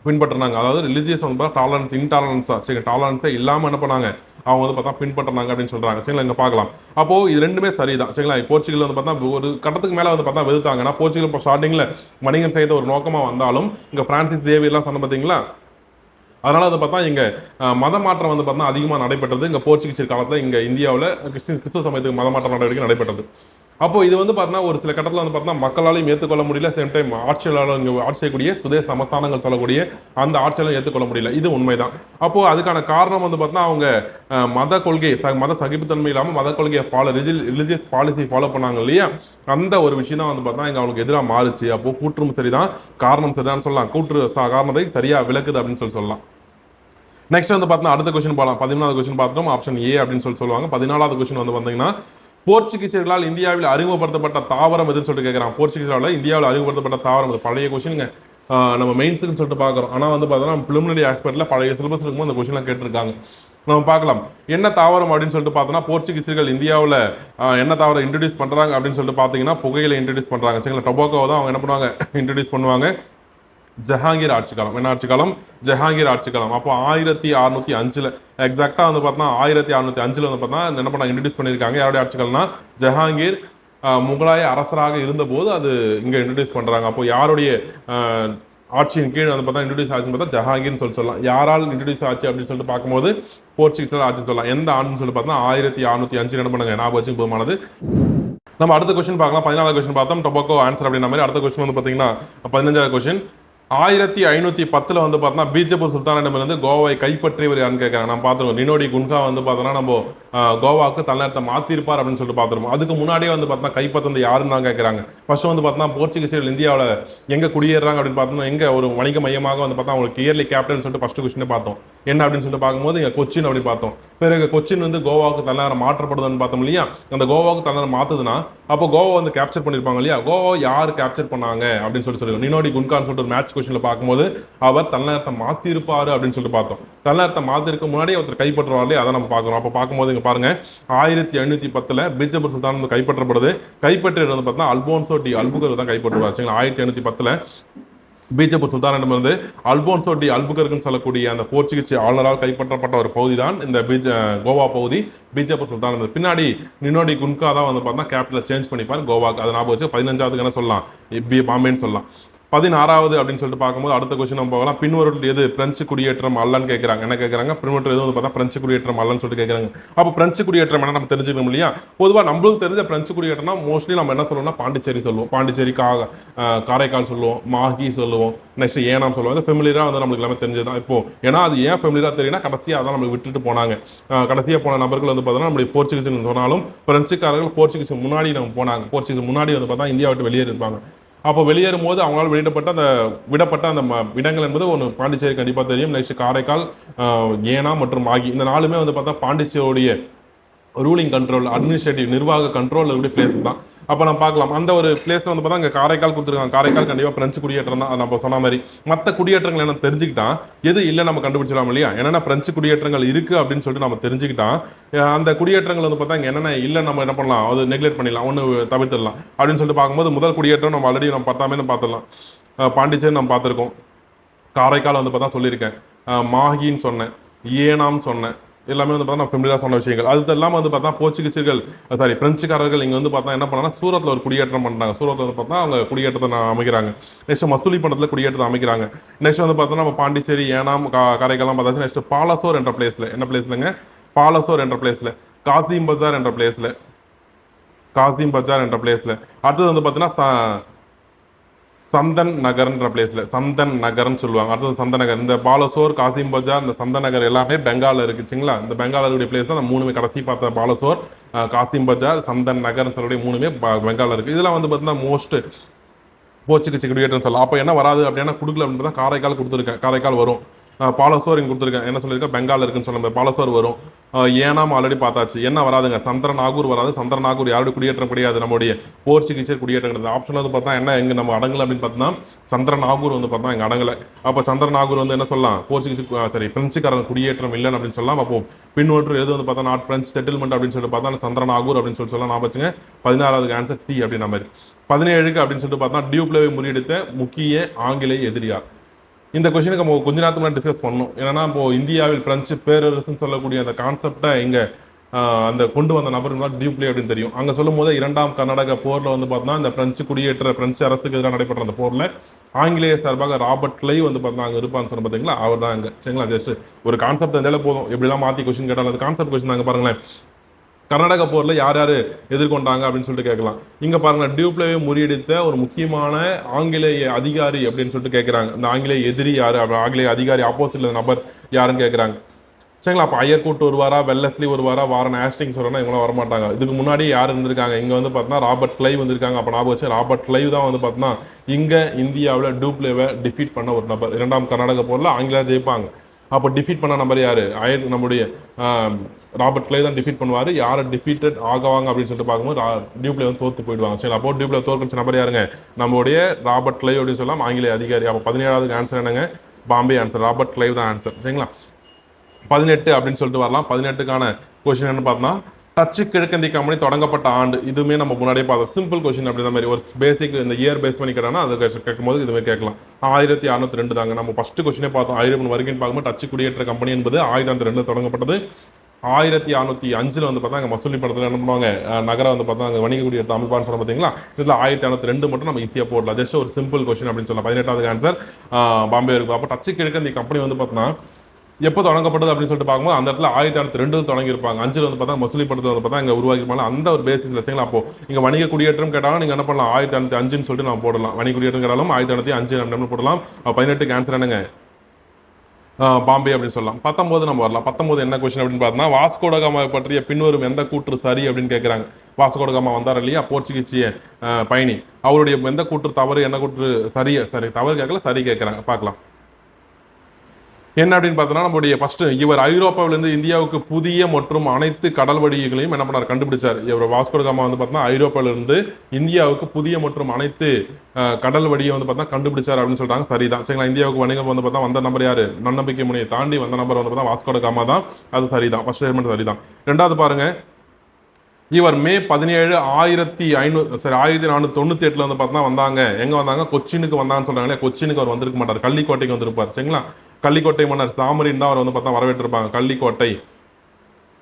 பின்பற்றினாங்க. அதாவது ரிலிஜியஸ் வந்து டாலரன்ஸ் இன்டாலரன்ஸா சரி டாலரன்ஸே இல்லாமல் என்ன பண்ணாங்க, அவங்க வந்து பார்த்தா பின்பற்றினாங்க அப்படின்னு சொல்றாங்க. சரிங்களா, இங்க பார்க்கலாம். அப்போ இது ரெண்டுமே சரிதான். சரிங்களா, போர்ச்சுகல் வந்து பார்த்தா ஒரு கட்டத்துக்கு மேல வந்து பார்த்தா வெறுத்தாங்க. ஏன்னா போர்ச்சுகல் இப்போ ஸ்டார்டிங்ல வணிகம் செய்த ஒரு நோக்கமா வந்தாலும் இங்க பிரான்சிஸ் சேவியர்லாம் சொன்ன பார்த்தீங்களா, அதனால வந்து பார்த்தா இங்க மத மாற்றம் வந்து பார்த்தா அதிகமாக நடைபெற்றது. இங்க போர்ச்சுகீஸ் காலத்தில் இங்க இந்தியாவில் கிறிஸ்துவ சமயத்துக்கு மத மாற்றம் நடவடிக்கை நடைபெற்றது. அப்போ இது வந்து பார்த்தீங்கன்னா ஒரு சில கட்டத்தில் வந்து பார்த்தீங்கன்னா மக்களாலையும் ஏற்றுக்கொள்ள முடியல. சேம் டைம் ஆட்சியாளர் இங்கே ஆட்சி செய்யக்கூடிய சுதேச சமஸ்தானங்கள் சொல்லக்கூடிய அந்த ஆட்சியாளர் ஏற்றுக்கொள்ள முடியல. இது உண்மைதான். அப்போ அதுக்கான காரணம் வந்து பார்த்தீங்கன்னா அவங்க மத கொள்கை மத சகிப்புத்தன்மை இல்லாமல் மத கொள்கையை ரிலிஜியஸ் பாலிசி ஃபாலோ பண்ணாங்க இல்லையா, அந்த ஒரு விஷயம் தான் வந்து பார்த்தா இங்கே அவங்களுக்கு எதிராக மாறுச்சு. அப்போ கூற்றும் சரிதான், காரணம் சரிதான் சொல்லலாம். காரணத்தை சரியா விளக்குது அப்படின்னு சொல்லலாம். நெக்ஸ்ட் வந்து பார்த்தீங்கன்னா அடுத்த கொஸ்டின் பார்க்கலாம். 13வது கொஸ்டின் பார்த்தோம். ஆப்ஷன் ஏ அப்படின்னு சொல்லுவாங்க. 14வது கொஸ்டின் வந்து பார்த்தீங்கன்னா போர்ச்சுகீசியர்களால் இந்தியாவில் அறிமுகப்படுத்தப்பட்ட தாவரம் எதுன்னு சொல்லிட்டு கேட்குறாங்க. போர்ச்சுகீசியர்களால் இந்தியாவில் அறிமுகப்படுத்தப்பட்ட தாவரம், பழைய கொஸ்டினுங்க. நம்ம மெயின்ஸுன்னு சொல்லிட்டு பார்க்குறோம். ஆனால் வந்து பார்த்தோன்னா பிலிமினரி ஆஸ்பெக்டில் பழைய சிலபஸ் இருக்கும்போது அந்த கொஸ்டின்லாம் கேட்டிருக்காங்க. நம்ம பார்க்கலாம் என்ன தாவரம் அப்படின்னு சொல்லிட்டு பார்த்தோன்னா போர்ச்சுகீசியர்கள் இந்தியாவில் என்ன தாவரம் இன்ட்ரடியூஸ் பண்ணுறாங்க அப்படின்னு சொல்லிட்டு பார்த்தீங்கன்னா புகையில இன்ட்ரடியூஸ் பண்ணுறாங்க. சரிங்களா, டொபாக்கோ தான் அவங்க என்ன பண்ணுவாங்க, இன்ட்ரடியூஸ் பண்ணுவாங்க. ஜஹாங்கீர் ஆட்சி காலம், என்ன ஆட்சி காலம், ஜஹாங்கீர் ஆட்சி காலம். அப்போ 1605 எக்ஸாக்டா வந்து பார்த்தா 1605 வந்து பார்த்தா என்ன பண்ணாங்க, இன்ட்ரடியூஸ் பண்ணியிருக்காங்க. யாருடைய ஆட்சி காலம்னா ஜஹாங்கீர் முகலாய அரசராக இருந்தபோது அது இங்க இன்ட்ரடியூஸ் பண்றாங்க. அப்போ யாருடைய ஆட்சியின் கீழ் வந்து பார்த்தா இன்ட்ரடியூஸ் ஆச்சுன்னு பார்த்தா ஜஹாங்கீர்னு சொல்லலாம். யாரால் இன்ட்ரடியூஸ் ஆச்சு அப்படின்னு சொல்லிட்டு பார்க்கும்போது போர்ச்சுகீஸ் ஆட்சி சொல்லலாம். எந்த ஆண்டுன்னு சொல்லி பார்த்தா 1605 என்ன பண்ணுங்க, ஞாபகம் வச்சு போதுமானது. நம்ம அடுத்த கொஸ்டின் பார்க்கலாம். 14வது கொஸ்டின் பார்த்தோம், டொபாக்கோ ஆன்சர் அப்படின்ற மாதிரி. அடுத்த கொஸ்டின் வந்து பார்த்தீங்கன்னா 15வது கொஸ்டின் 1510 வந்து பார்த்தோம்னா பீஜப்பூர் சுல்தானிடமிருந்து கோவாவை கைப்பற்றியவர் யாருன்னு கேட்கறாங்க. நம்ம பார்த்துருவோம் நினோடி குன்கா வந்து பார்த்தோம்னா நம்ம கோவாவுக்கு தலைநகரத்தை மாத்திருப்பார் அப்படின்னு சொல்லிட்டு பார்த்துருவோம். அதுக்கு முன்னாடியே வந்து பார்த்தோம்னா கைப்பற்றது யாருன்னு தான் கேட்கறாங்க. ஃபர்ஸ்ட் வந்து பார்த்தோம்னா போர்ச்சுகீசியர்கள் இந்தியாவில் எங்க குடியேறாங்க அப்படின்னு பார்த்தோம்னா எங்க ஒரு வணிக மையமாக வந்து பார்த்தா அவங்களுக்கு இயர்லி கேபிட்டல் சொல்லிட்டு ஃபர்ஸ்ட் கொஸ்டின் பார்த்தோம். என்ன அப்படின்னு சொல்லிட்டு பார்க்கும்போது இங்க கொச்சின் அப்படி பார்த்தோம். பிறகு கொச்சின் வந்து கோவாவுக்கு தலைநகரம் மாற்றப்படுதுன்னு பார்த்தோம் இல்லையா. அந்த கோவாவுக்கு தலைநகரம் மாத்துதுன்னா அப்போ கோவா வந்து கேப்சர் பண்ணிருப்பாங்க இல்லையா. கோவா யார் கேப்சர் பண்ணாங்க அப்படின்னு சொல்லிட்டு நினோடி குன்கான்னு சொல்லிட்டு ஒரு மேட்ச் கொஸ்டின்ல பார்க்கும்போது அவர் தலைநகரத்தை மாத்தி இருப்பாரு அப்படின்னு சொல்லிட்டு பார்த்தோம். தலைநகரத்தை மாத்திருக்க முன்னாடி ஒருத்தர் கைப்பற்றுவாரு, அதை நம்ம பார்க்கிறோம். அப்போ பார்க்கும்போது இங்க பாருங்க 1510 பீஜப்பூர் சுல்தான் கைப்பற்றப்படுது. கைப்பற்றியது வந்து பார்த்தா அல்போன்சோ டி அல்புகர்க் தான் கைப்பற்றுவார். 1510 பீஜப்பூர் சுல்தானிடமிருந்து அல்போன்சோ டி அல்புகர்க்னு சொல்லக்கூடிய அந்த போர்ச்சுகீஸ் ஆளுநரால் கைப்பற்றப்பட்ட ஒரு பகுதி தான் இந்த கோவா பகுதி. பீஜப்பூர் சுல்தான் பின்னாடி நினோடி குன்கா தான் வந்து பார்த்தா கேபிட்டலை சேஞ்ச் பண்ணிப்பார் கோவாக்கு. அதை ஞாபகம் வச்சு 15வது என்ன சொல்லலாம், பாம்பேன்னு சொல்லலாம். 16வது அப்படின்னு சொல்லிட்டு பார்க்கும்போது அடுத்த கொஸ்டின் நம்ம போகலாம். பின்வருள் எது பிரெஞ்சு குடியேற்றம் அல்லன்னு கேட்கறாங்க. என்ன கேட்கறாங்க, பின்வருள் எது வந்து பார்த்தா பிரெஞ்சு குடியேற்றம் அல்லன்னு சொல்லிட்டு கேட்கறாங்க. அப்போ பிரெஞ்சு குடியேற்றம் என்ன நம்ம தெரிஞ்சுக்கணும் இல்லையா. பொதுவாக நம்மளுக்கு தெரிஞ்ச பிரெஞ்சு குடியேற்றம்னா மோஸ்ட்லி நம்ம என்ன சொல்லுவோம்னா பாண்டிச்சேரி சொல்லுவோம், பாண்டிச்சேரி காரைக்கால் சொல்லுவோம், மாஹி சொல்லுவோம், நெக்ஸ்ட் ஏனாம் சொல்லுவோம். ஃபெமிலியரா வந்து நம்மளுக்கு எல்லாமே தெரிஞ்சதுதான். இப்போ ஏன்னா அது ஏன் ஃபெமிலியரா தெரியும்னா கடைசியாக அதான் நம்மளுக்கு விட்டுட்டு போனாங்க. கடைசியாக போன நபர்கள் வந்து பார்த்தோம்னா நம்மளுடைய போர்ச்சுகீஸ் சொன்னாலும் பிரெஞ்சுக்காரர்கள் போர்ச்சுகீஸ் முன்னாடி நம்ம போனாங்க. போர்ச்சுகீஸ் முன்னாடி வந்து பார்த்தா இந்தியா விட்டு வெளியே இருப்பாங்க. அப்போ வெளியேறும் போது அவங்களால் விடப்பட்ட அந்த இடங்கள் என்பது ஒன்று பாண்டிச்சேரி கண்டிப்பாக தெரியும். நெக்ஸ்ட் காரைக்கால், ஏனாம் மற்றும் மாகி, இந்த நாலுமே வந்து பார்த்தா பாண்டிச்சேரியோடைய ரூலிங் கண்ட்ரோல் அட்மினிஸ்ட்ரேட்டிவ் நிர்வாக கண்ட்ரோல் இருக்கக்கூடிய பிளேஸ் தான். அப்போ நம்ம பார்க்கலாம் அந்த ஒரு பிளேஸ்ல வந்து பார்த்தா இங்கே காரைக்கால் கொடுத்துருக்காங்க. காரைக்கால் கண்டிப்பாக பிரெஞ்சு குடியேற்றம் தான். நம்ம சொன்ன மாதிரி மற்ற குடியேற்றங்கள் என்ன தெரிஞ்சுக்கிட்டா எது இல்லை நம்ம கண்டுபிடிச்சிடலாம் இல்லையா. என்னென்ன பிரெஞ்சு குடியேற்றங்கள் இருக்கு அப்படின்னு சொல்லிட்டு நம்ம தெரிஞ்சுக்கிட்டா அந்த குடியேற்றங்கள் வந்து பார்த்தா இங்கே என்னென்ன இல்லை நம்ம என்ன பண்ணலாம், அது நெக்லெக்ட் பண்ணிடலாம், ஒன்று தவிர்த்திடலாம் அப்படின்னு சொல்லிட்டு பார்க்கும்போது முதல் குடியேற்றம் நம்ம ஆல்ரெடி நம்ம பார்த்தாமே பார்த்துடலாம். பாண்டிச்சேரி நம்ம பார்த்துருக்கோம், காரைக்கால் வந்து பார்த்தா சொல்லியிருக்கேன், மாஹின்னு சொன்னேன், ஏனாம் சொன்னேன், எல்லாமே வந்து பார்த்தா ஃபெமிலியரா சொன்ன விஷயங்கள். அது இல்லாமல் வந்து பார்த்தா போர்ச்சுகீசியர்கள் பிரெஞ்சுக்காரர்கள் இங்கே வந்து பார்த்தா என்ன பண்ணாங்கன்னா சூரத்தில் ஒரு குடியேற்றம் பண்ணுறாங்க. சூரத்தில் வந்து பார்த்தா அவங்க குடியேற்றத்தை அமைக்கிறாங்க. நெக்ஸ்ட் மசூலிப்பட்டினத்தில் குடியேற்றத்தை அமைக்கிறாங்க. நெக்ஸ்ட் வந்து பார்த்தோன்னா நம்ம பாண்டிச்சேரி, ஏனாம், காரைக்காலாம் பார்த்தாச்சு. நெக்ஸ்ட் பாலசோர் என்ற பிளேஸ்ல, என்ன பிளேஸ்லங்க, பாலசோர் என்ற பிளேஸ்ல, காசிம் பஜார் என்ற பிளேஸ்ல, அடுத்தது வந்து பார்த்தீங்கன்னா சந்தன் நகர்ன்ற பிளேஸ்ல, சந்தன் நகர்ன்னு சொல்லுவாங்க. அடுத்தது சந்தன் நகர். இந்த பாலசோர், காசிம் பஜார், இந்த சந்தன் நகர் எல்லாமே பெங்கால்ல இருக்குச்சுங்களா. இந்த பெங்காலுடைய பிளேஸ் தான் மூணுமே கடைசி பார்த்த பாலசோர், காசிம் பஜார், சந்தன் நகர்னு சொல்லக்கூடிய மூணுமே பெங்கால்ல இருக்கு. இதெல்லாம் வந்து பார்த்தீங்கன்னா மோஸ்ட் போர்ச்சுகீஸ் குடியேற்றம் சொல்லலாம். அப்போ என்ன வராது அப்படின்னா கொடுக்கல அப்படின்னு காரைக்கால் கொடுத்துருக்கேன், காரைக்கால் வரும். பாலசோர் இங்கே கொடுத்துருக்கேன். என்ன சொல்லியிருக்கேன், பெங்கால் இருக்குன்னு சொல்ல பாலசோர் வரும். ஏனாம் ஆல்ரெடி பார்த்தாச்சு. என்ன வராதுங்க, சந்திரநாகூர் வராது. சந்திரநாகூர் யாருடைய குடியேற்றம் கிடையாது, நம்முடைய போர்ச்சுகீசியர் குடியேற்றம் கிடையாது. ஆப்ஷன் வந்து பார்த்தா என்ன எங்க நம்ம அடங்கல அப்படின்னு பார்த்தோம்னா சந்திரநாகூர் வந்து பார்த்தா எங்க அடங்கல. அப்போ சந்திரநாகூர் வந்து என்ன சொல்லலாம், போர்ச்சுகீஸ் பிரெஞ்சுக்காரன் குடியேற்றம் இல்லைன்னு அப்படின்னு சொல்லலாம். அப்போ பின்னொன்று எது வந்து பார்த்தா நாட் பிரெஞ்ச் செட்டில்மெண்ட் அப்படின்னு சொல்லிட்டு பார்த்தா சந்திரநாகூர் அப்படின்னு சொல்லலாம். நான் வச்சுங்க 16வது ஆன்சர் சி அப்படின்ற மாதிரி. 17க்கு அப்படின்னு சொல்லிட்டு பார்த்தா டியூப்ளேவை முறியடித்த முக்கிய ஆங்கிலேய எதிரியார். இந்த கொஸ்டினுக்கு நம்ம கொஞ்ச நேரத்துக்கு முன்னாடி டிஸ்கஸ் பண்ணணும். ஏன்னா இப்போ இந்தியாவில் பிரெஞ்சு பேரரசுன்னு சொல்லக்கூடிய அந்த கான்செப்டை இங்க அந்த கொண்டு வந்த நபர் டியூப்ளே அப்படின்னு தெரியும். அங்க சொல்லும் போது 2ஆம் கர்நாடக போர்ல வந்து பார்த்தா இந்த பிரெஞ்சு குடியேற்ற பிரெஞ்சு அரசுக்கு எதிராக நடைபெற்ற அந்த போர்ல ஆங்கிலேயர் சார்பாக ராபர்ட் கிளைவ் வந்து பார்த்தா அங்க இருப்பான்னு சொன்ன பார்த்தீங்களா, அவர் தான் அங்க. சரிங்களா, ஜஸ்ட் ஒரு கான்செப்ட் இருந்தாலே போதும், எப்படிலாம் மாத்தி கொஸ்டின் கேட்டாலும் அது கான்செப்ட் கொஸ்டின் அங்க பாருங்களேன். கர்நாடக போர்ல யார் யாரு எதிர்கொண்டாங்க அப்படின்னு சொல்லிட்டு கேட்கலாம். இங்க பாருங்க, டியூப்ளேவை முறியடித்த ஒரு முக்கியமான ஆங்கிலேய அதிகாரி அப்படின்னு சொல்லிட்டு கேட்கிறாங்க. இந்த ஆங்கிலேய எதிரி யாரு, ஆங்கிலேய அதிகாரி ஆப்போசிட்ல நபர் யாருன்னு கேட்கிறாங்க. சரிங்களா, அப்ப அயர்கூட் வருவாரா, வெல்லஸ்லி வருவாரா, வாரன் ஹேஸ்டிங்ஸ் வருவாரா, இவங்களாம் வரமாட்டாங்க. இதுக்கு முன்னாடி யார் இருந்திருக்காங்க, இங்க வந்து பார்த்தீங்கன்னா ராபர்ட் கிளைவ் வந்திருக்காங்க. அப்ப ஞாபகம் வச்சு ராபர்ட் கிளைவ் தான் வந்து பார்த்தீங்கன்னா இங்க இந்தியாவில் டியூப்ளேவை டிஃபீட் பண்ண ஒரு நபர். 2ஆம் கர்நாடக போர்ல ஆங்கிலேயர் ஜெயிப்பாங்க. அப்போ டிஃபீட் பண்ண நம்பர் யாரு, நம்முடைய ராபர்ட் கிளைவ் தான் டிஃபீட் பண்ணுவார். யாரை டிஃபீட்டட் ஆகுவாங்க அப்படின்னு சொல்லிட்டு பார்க்கும்போது டியூப்ளே வந்து தோத்து போயிடுவாங்க. சரி, அப்போ டியூப்ளே தோற்கடிச்ச நபர் யாருங்க, நம்மளுடைய ராபர்ட் கிளைவ் அப்படின்னு சொல்லலாம், ஆங்கிலேய அதிகாரி. அப்போ 17வது ஆன்சர் என்னங்க, பாம்பே ஆன்சர், ராபர்ட் கிளைவ் தான் ஆன்சர். சரிங்களா, 18 அப்படின்னு சொல்லிட்டு வரலாம். 18க்கான கொஸ்டின் என்ன பார்த்தோம்னா, டச்சு கிழக்கிந்திய கம்பெனி தொடங்கப்பட்ட ஆண்டு. இதுவுமே நம்ம முன்னாடியே பார்த்தோம், சிம்பிள் கொஸ்டின் அப்படின்ற மாதிரி. ஒரு பேசிக் இந்த இயர் பேஸ் பண்ணி கேட்டாங்கன்னா அது கேட்கும் போது இதுவே கேட்கலாம். 1602 தாங்க. நம்ம ஃபர்ஸ்ட் கொஸ்டினே பார்த்தோம். 1000 வரைக்கும் பார்க்கும்போது டச்சு குடியேற்ற கம்பெனி என்பது 1602 தொடங்கப்பட்டது. 1605 வந்து பார்த்தா மசூலிப்படத்தில் என்ன பண்ணுவாங்க, நகரம் வந்து பார்த்தா அங்கே வணிக குடியேற்ற அமைப்பான்னு சொல்ல பார்த்தீங்களா. இதில் 1602 மட்டும் நம்ம ஈஸியாக போடலாம். ஜஸ்ட் ஒரு சிம்பிள் கொஸ்டின் அப்படின்னு சொல்லலாம். 18வது ஆன்சர் பாம்பே இருக்கும். அப்போ டச்சு கிழக்கிந்திய கம்பெனி வந்து பார்த்தோம்னா எப்போ தொடங்கப்பட்டது அப்படின்னு சொல்லிட்டு பார்க்கும்போது அந்த இடத்துல 1602 தொடங்கியிருப்பாங்க. 5 வந்து பார்த்தா மசூலிப்படத்தில் வந்து பார்த்தா இங்கே உருவாக்கிருப்பாங்க. அந்த ஒரு பேசிஸ் வச்சுங்களா. அப்போ இங்கே வணிக குடியேற்றம் கேட்டாலும் நீங்கள் என்ன பண்ணலாம், 1605 சொல்லிட்டு நம்ம போடலாம். வணிக குடியேற்றம் கேட்டாலும் 1605 நம்ம போடலாம். 18க்கு ஆன்சர் என்னங்க, பாம்பே அப்படின்னு சொல்லலாம். 19 நம்ம வரலாம். 19 என்ன கொஸ்டின் அப்படின்னு பார்த்தோம்னா, வாஸ்கோடகாமா பற்றிய பின்வரும் எந்த கூற்று சரி அப்படின்னு கேட்குறாங்க. வாஸ்கோடகாமா வந்தார் இல்லையா, போர்ச்சுகீசிய பயணி, அவருடைய எந்த கூற்று தவறு, என்ன கூற்று சரி, தவறு கேட்கல, சரி கேட்குறாங்க. பார்க்கலாம் என்ன அப்படின்னு பார்த்தோம்னா, நம்முடைய ஃபர்ஸ்ட் இவர் ஐரோப்பாவிலிருந்து இந்தியாவுக்கு புதிய மற்றும் அனைத்து கடல் வழிகளையும் என்ன பண்ணார், கண்டுபிடிச்சார். இவர் வாஸ்கோடகாமா வந்து பார்த்தோம்னா ஐரோப்பாவிலிருந்து இந்தியாவுக்கு புதிய மற்றும் அனைத்து கடல் வழியை வந்து பார்த்தா கண்டுபிடிச்சார் அப்படின்னு சொல்றாங்க. சரிதான். சரிங்களா, இந்தியாவுக்கு வணிகம் வந்து பார்த்தா வந்த நம்பர் யாரு, நன்னம்பிக்கை முனையை தாண்டி வந்த நம்பர் வந்து பார்த்தா வாஸ்கோடகாமா தான். அது சரிதான், ஃபர்ஸ்ட் ஸ்டேட்மெண்ட் சரிதான். ரெண்டாவது பாருங்க, இவர் மே 17 1498 வந்து பார்த்தா வந்தாங்க. எங்க வந்தாங்க, கொச்சினுக்கு வந்தாங்கன்னு சொல்றாங்க. கொச்சினுக்கு அவர் வந்திருக்க மாட்டார், கள்ளிக்கோட்டைக்கு வந்திருப்பார். சரிங்களா, கள்ளிக்கோட்டை மன்னர் சாமரின் தான் அவர் வந்து பார்த்தா வரவேற்றிருப்பாங்க, கள்ளிக்கோட்டை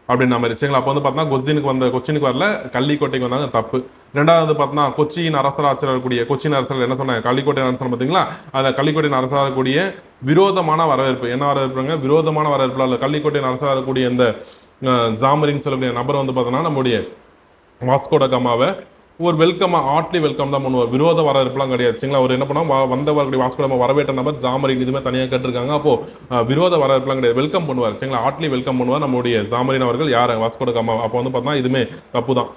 அப்படின்ற மாதிரி. சரிங்களா, அப்போ வந்து பார்த்தா கொச்சினுக்கு வரல, கள்ளிக்கோட்டைக்கு வந்தாங்க, தப்பு. ரெண்டாவது பார்த்தா கொச்சியின் அரசராட்சியர் இருக்கக்கூடிய கொச்சின் அரசர் என்ன சொன்னாங்க, கள்ளிக்கோட்டை அரசர் பார்த்தீங்களா, அந்த கள்ளிக்கோட்டையின் அரசராக இருக்கக்கூடிய விரோதமான வரவேற்பு. என்ன வரவேற்புங்க, விரோதமான வரவேற்பு. அல்ல, கள்ளிக்கோட்டையின் அரசராக இருக்கக்கூடிய இந்த ஜாமரின் சொல்லக்கூடிய நபர் வந்து பார்த்தோன்னா நம்முடைய வாஸ்கோடகாமாவை ஒரு வெல்கம், ஆட்லி வெல்கம் தான் பண்ணுவார். விரோத வரவேற்புலாம் கிடையாது. சரிங்களா, ஒரு என்ன பண்ணா வந்தவர்களுடைய வாஸ்கோடகாமா வரவேற்ற நபர் ஜாமரின், இதுமே தனியாக கேட்டிருக்காங்க. அப்போ விரோத வரவேற்புலாம் கிடையாது, வெல்கம் பண்ணுவார். சரிங்களா, ஆட்லி வெல்கம் பண்ணுவார் நம்முடைய ஜாமரின் அவர்கள். யார், வாஸ்கோடகாமா. அப்போ வந்து பார்த்தா இதுமே தப்பு தான்.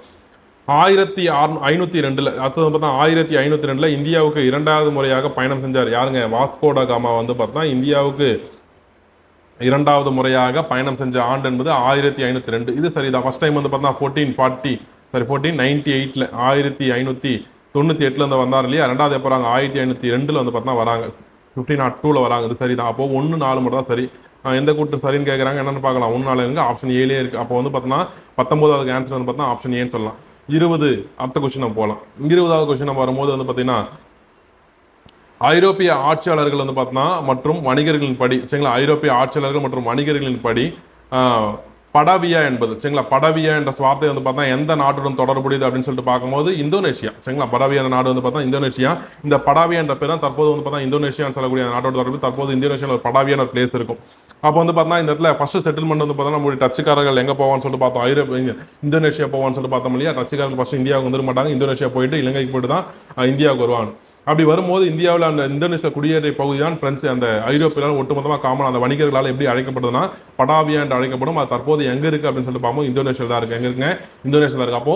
1502 அடுத்தது பார்த்தா 1502 இந்தியாவுக்கு 2வது முறையாக பயணம் செஞ்சார். யாருங்க, வாஸ்கோடகாமா வந்து பார்த்தா இந்தியாவுக்கு 2வது முறையாக பயணம் செஞ்ச ஆண்டு என்பது 1502. இது சரிதான். ஃபர்ஸ்ட் டைம் வந்து பார்த்தா 1498 1598 இருந்து வந்தார் இல்லையா. ரெண்டாவது எப்போ வராங்க, 1502 வந்து பார்த்தா வராங்க, 1502 வராங்க. இது சரிதான். அப்போ 1 4 மட்டும் தான் சரி. எந்த கூட்டு சரின்னு கேட்குறாங்க, என்னன்னு பார்க்கலாம். 1 4 இருக்கு, ஆப்ஷன் 7 இருக்கு. அப்போ வந்து பார்த்தோம்னா 19வது ஆன்சர் வந்து பார்த்தா ஆப்ஷன் ஏன்னு சொல்லலாம். 20 அடுத்த கொஸ்டின் நம்ம போகலாம். 20வது கொஸ்டின் நம்ம வரும்போது வந்து பார்த்தீங்கன்னா, ஐரோப்பிய ஆட்சியாளர்கள் வந்து பார்த்தோம்னா மற்றும் வணிகர்களின் படி. சரிங்களா, ஐரோப்பிய ஆட்சியாளர்கள் மற்றும் வணிகர்களின் படி படவியா என்பது, சரிங்களா, படவியா என்ற வார்த்தை வந்து பார்த்தா எந்த நாட்டுடன் தொடர்புடையது அப்படின்னு சொல்லிட்டு பார்க்கும்போது இந்தோனேஷியா. சரிங்களா, படவியா நாடு வந்து பார்த்தா இந்தோனேஷியா. இந்த படாவியா என்ற பேர் தான் தற்போது வந்து பார்த்தா இந்தோனேஷியான்னு சொல்லக்கூடிய நாட்டோட தொடர்பு. தற்போது இந்தோனேஷியாவில் ஒரு படாவியான பிளேஸ் இருக்கும். அப்போ வந்து பார்த்தா இந்த இடத்துல ஃபர்ஸ்ட் செட்டில்மெண்ட் வந்து பார்த்தா நம்மளுடைய டச்சுக்காரர்கள் எங்கே போவான்னு சொல்லிட்டு பார்த்தோம், இந்தோனேஷியா போவான்னு சொல்லிட்டு பார்த்தோம் இல்லையா. டச்சுக்காரர்கள் ஃபர்ஸ்ட் இந்தியாவுக்கு வந்துட மாட்டாங்க, இந்தோனேஷியா போயிட்டு இலங்கைக்கு போயிட்டு தான் இந்தியாவுக்கு வருவாங்க. அப்படி வரும்போது இந்தியாவில் அந்த இந்தோனேஷியா குடியேறிய பகுதி தான் பிரெஞ்சு, அந்த ஐரோப்பியால் ஒட்டுமொத்தமாக காமன் அந்த வணிகர்களால் எப்படி அழைக்கப்படுதுன்னா படாவியா என்று அழைக்கப்படும். அது தற்போது எங்க இருக்கு அப்படின்னு சொல்லிட்டு பார்ப்போம், இந்தோனேஷியா தான் இருக்கு. எங்க இருக்குங்க, இந்தோனேஷியா தான் இருக்கு. அப்போ